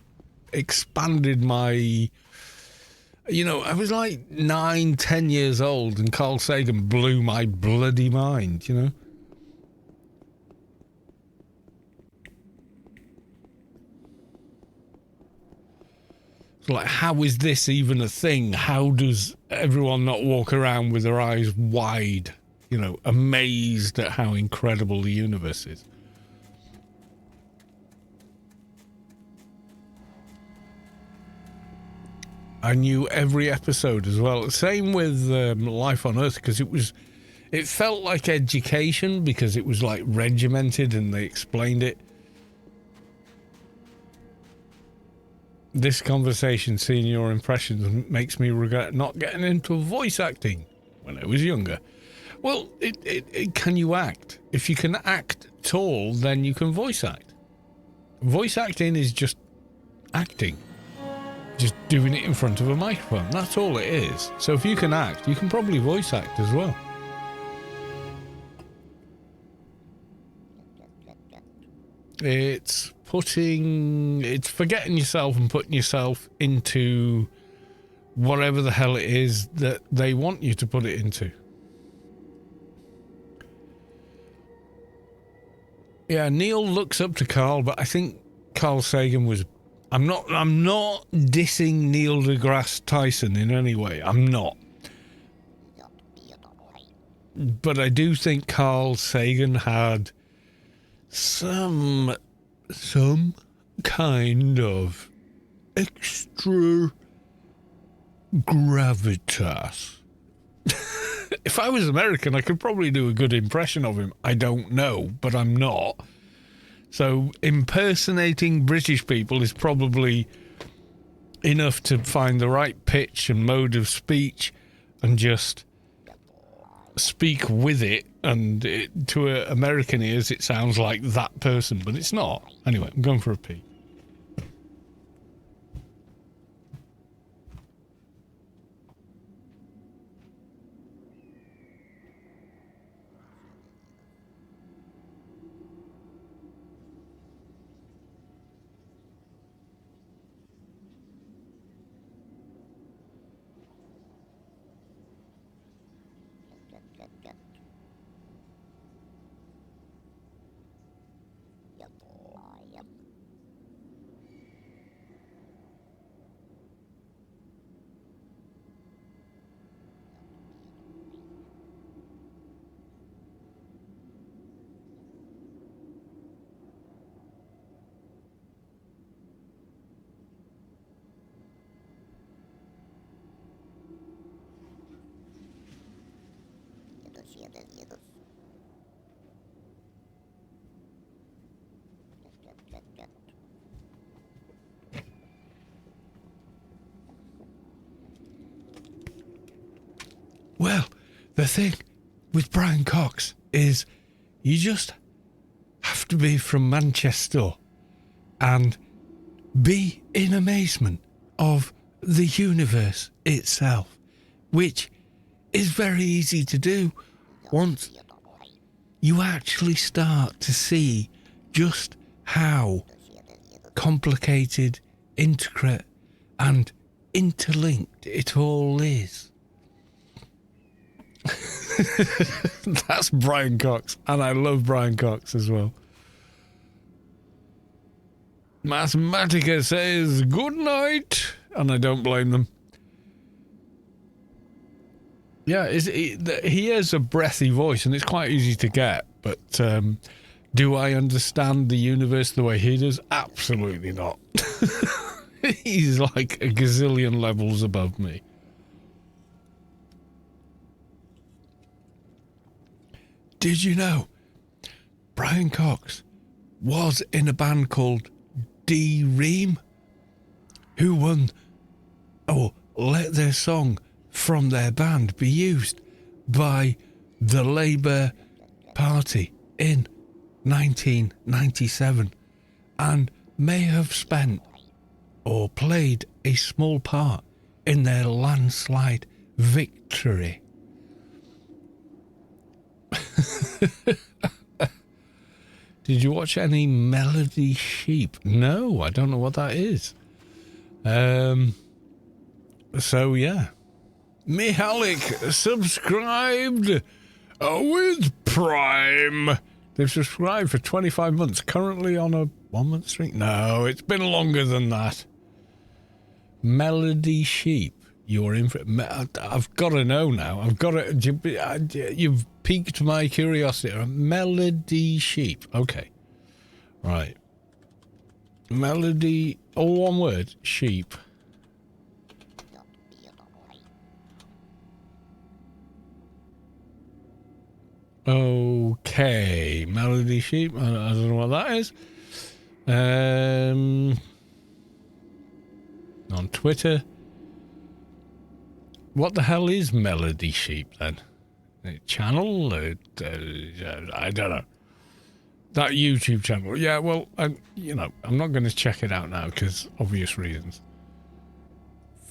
expanded my... You know, I was like 9, 10 years old and Carl Sagan blew my bloody mind, you know? It's like, how is this even a thing? How does everyone not walk around with their eyes wide, you know, amazed at how incredible the universe is? I knew every episode as well. Same with Life on Earth, because it felt like education because it was like regimented and they explained it. This conversation, seeing your impressions, makes me regret not getting into voice acting when I was younger. Well, can you act? If you can act tall, then you can voice act. Voice acting is just acting. just doing it in front of a microphone. That's all it is. So if you can act, you can probably voice act as well. It's forgetting yourself and putting yourself into whatever the hell it is that they want you to put it into. Yeah, Neil looks up to Carl, but I think Carl Sagan was... I'm not dissing Neil deGrasse Tyson in any way. I'm not. But I do think Carl Sagan had some kind of extra gravitas. If I was American, I could probably do a good impression of him. I don't know, but I'm not. So impersonating British people is probably enough to find the right pitch and mode of speech and just speak with it. And to American ears, it sounds like that person, but it's not. Anyway, I'm going for a pee. Well, the thing with Brian Cox is you just have to be from Manchester and be in amazement of the universe itself, which is very easy to do once you actually start to see just how complicated, intricate, and interlinked it all is. That's Brian Cox, and I love Brian Cox as well. Mathematica says good night, and I don't blame them. Yeah, he has a breathy voice, and it's quite easy to get, but do I understand the universe the way he does? Absolutely not. He's like a gazillion levels above me. Did you know Brian Cox was in a band called D-Ream, who won, let their song from their band be used by the Labour Party in 1997 and may have spent or played a small part in their landslide victory. Did you watch any Melody Sheep? No, I don't know what that is. So yeah, Mihalik subscribed with Prime. They've subscribed for 25 months. Currently on a 1 month streak. No, it's been longer than that. Melody Sheep. You're in for... I've got to know now. I've got to... You've piqued my curiosity. Melody Sheep. Okay. Right. Melody... All one word. Sheep. Okay. Melody Sheep. I don't know what that is. On Twitter... What the hell is Melody Sheep then? A channel? I don't know. That YouTube channel. Yeah, well, I'm not going to check it out now because obvious reasons.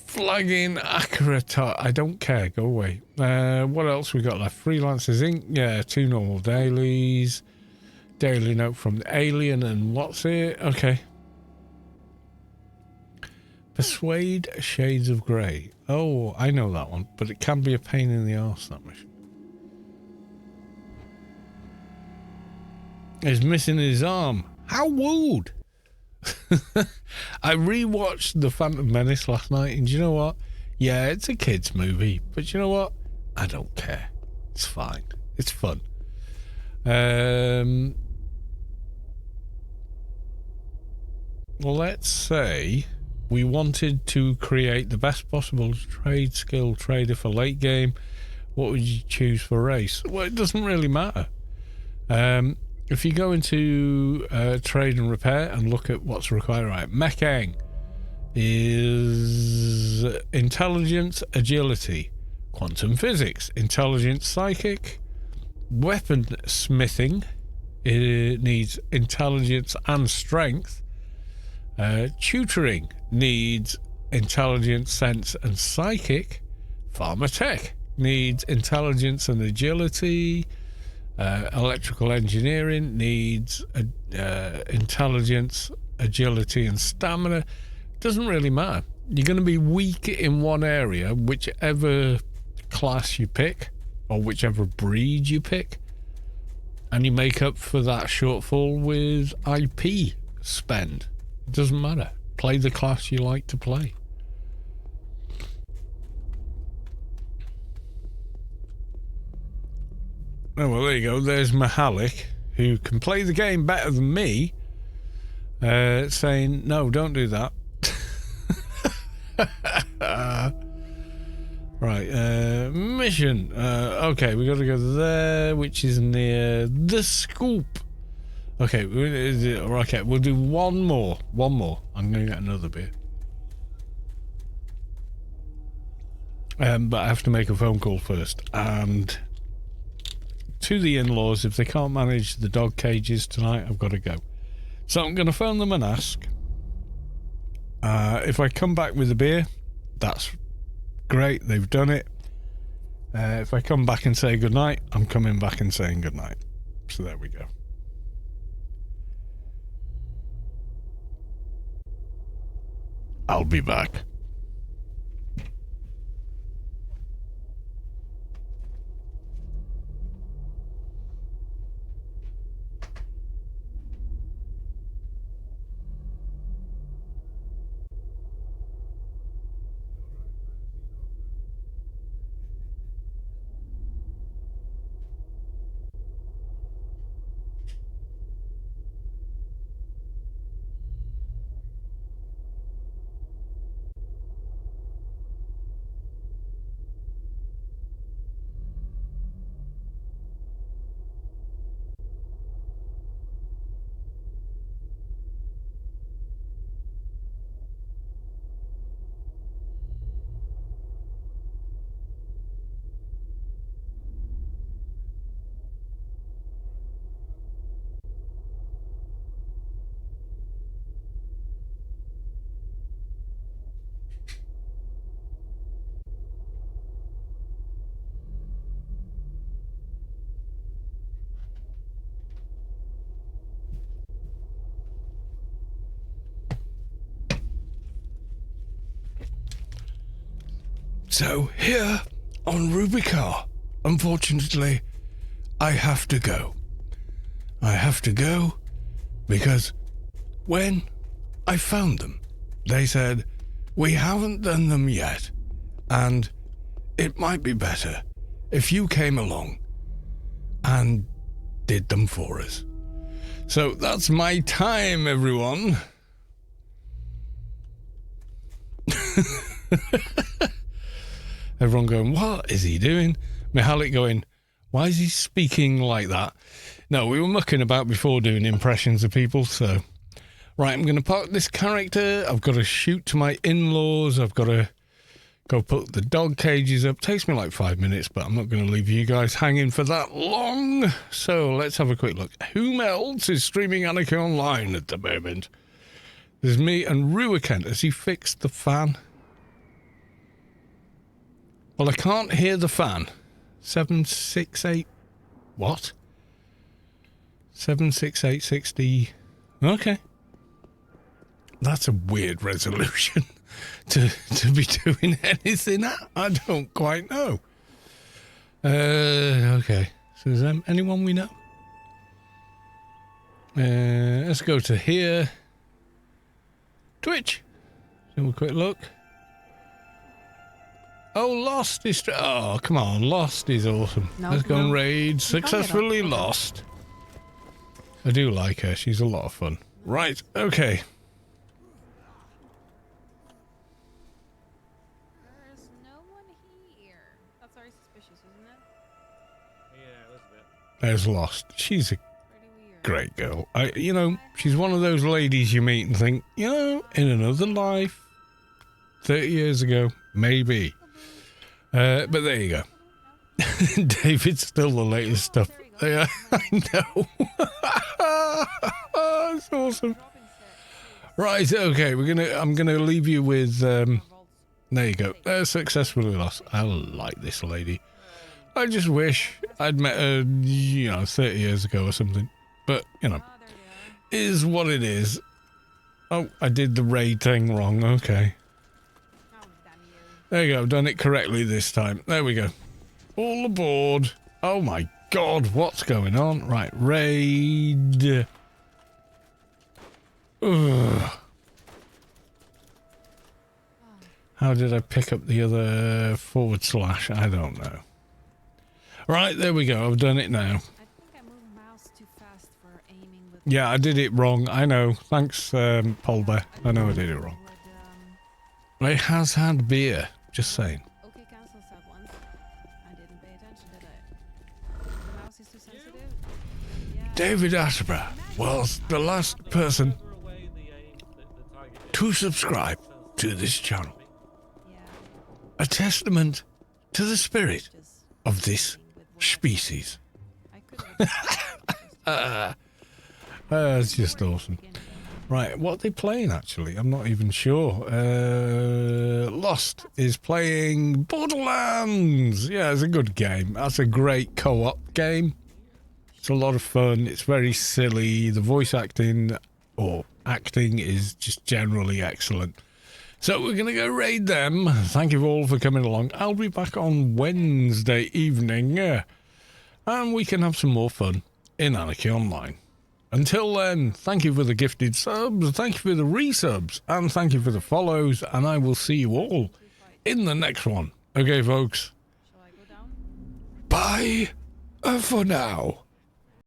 Flagging accurate. I don't care. Go away. What else we got left? Freelancers Inc. Yeah, 2 normal dailies. Daily note from the alien and what's it? Okay. Persuade Shades of Grey. Oh, I know that one, but it can be a pain in the arse, that mission. He's missing his arm. How would? I rewatched The Phantom Menace last night, and you know what? Yeah, it's a kid's movie, but you know what? I don't care. It's fine. It's fun. Let's say we wanted to create the best possible trade skill trader for late game. What would you choose for race? Well, it doesn't really matter. If you go into trade and repair and look at what's required, right? Mechang is intelligence, agility, quantum physics, intelligence, psychic, weapon smithing. It needs intelligence and strength. Tutoring needs intelligence, sense, and psychic. Pharma tech needs intelligence and agility. Electrical engineering needs intelligence, agility, and stamina. Doesn't really matter. You're going to be weak in one area, whichever class you pick or whichever breed you pick, and you make up for that shortfall with IP spend. It doesn't matter. Play the class you like to play. Oh, well, there you go. There's Mahalik, who can play the game better than me, saying, no, don't do that. Right, mission. Okay, we got to go there, which is near the scoop. Okay, okay, we'll do one more. I'm going to get another beer. But I have to make a phone call first. And to the in-laws, if they can't manage the dog cages tonight, I've got to go. So I'm going to phone them and ask. If I come back with a beer, that's great. They've done it. If I come back and say goodnight, I'm coming back and saying goodnight. So there we go. I'll be back. So here on Rubicar, unfortunately, I have to go. I have to go because when I found them, they said, we haven't done them yet, and it might be better if you came along and did them for us. So that's my time, everyone. Everyone going, what is he doing? Mihalik going, why is he speaking like that? No, we were mucking about before doing impressions of people, so... Right, I'm going to park this character. I've got to shoot to my in-laws. I've got to go put the dog cages up. Takes me like 5 minutes, but I'm not going to leave you guys hanging for that long. So let's have a quick look. Whom else is streaming Anarchy online at the moment? There's me and Ruikent. Has he fixed the fan? Well, I can't hear the fan. 768. What? 76860. Okay. That's a weird resolution to be doing anything at. I don't quite know. Okay. So is there anyone we know? Let's go to here. Twitch. Have a quick look. Oh, Lost is... Oh, come on. Lost is awesome. No, Let's go and no. raid. Successfully lost. I do like her. She's a lot of fun. Right. Okay. There's no one here. That's very suspicious, isn't it? Yeah, a little bit. There's Lost. She's a Pretty weird. great girl. You know, she's one of those ladies you meet and think, you know, in another life, 30 years ago, maybe. But there you go. David's still the latest stuff. Yeah, I know. That's awesome. Right, okay, I'm gonna leave you with there you go. Successfully lost. I like this lady. I just wish I'd met her, 30 years ago or something. But, is what it is. Oh, I did the raid thing wrong. Okay. There you go. I've done it correctly this time. There we go. All aboard. Oh my god, what's going on? Right, raid. Ugh. How did I pick up the other / I don't know. Right, there we go. I've done it now. I think I moved mouse too fast for aiming with. Yeah, I did it wrong. I know. Thanks, Polbear. I know I did it wrong. It has had beer. Just saying. Okay, cancel sub once. I didn't pay attention, did I? The mouse is too sensitive. Yeah. David Attenborough was the last person to subscribe to this channel. Yeah. A testament to the spirit Just of this species. I could have. It's just awesome. Right, what are they playing actually? I'm not even sure. Lost is playing Borderlands. Yeah, it's a good game. That's a great co-op game. It's a lot of fun. It's very silly. The voice acting is just generally excellent. So we're going to go raid them. Thank you all for coming along. I'll be back on Wednesday evening. And we can have some more fun in Anarchy Online. Until then, thank you for the gifted subs, thank you for the resubs, and thank you for the follows, and I will see you all in the next one. Okay, folks. Shall I go down? Bye for now.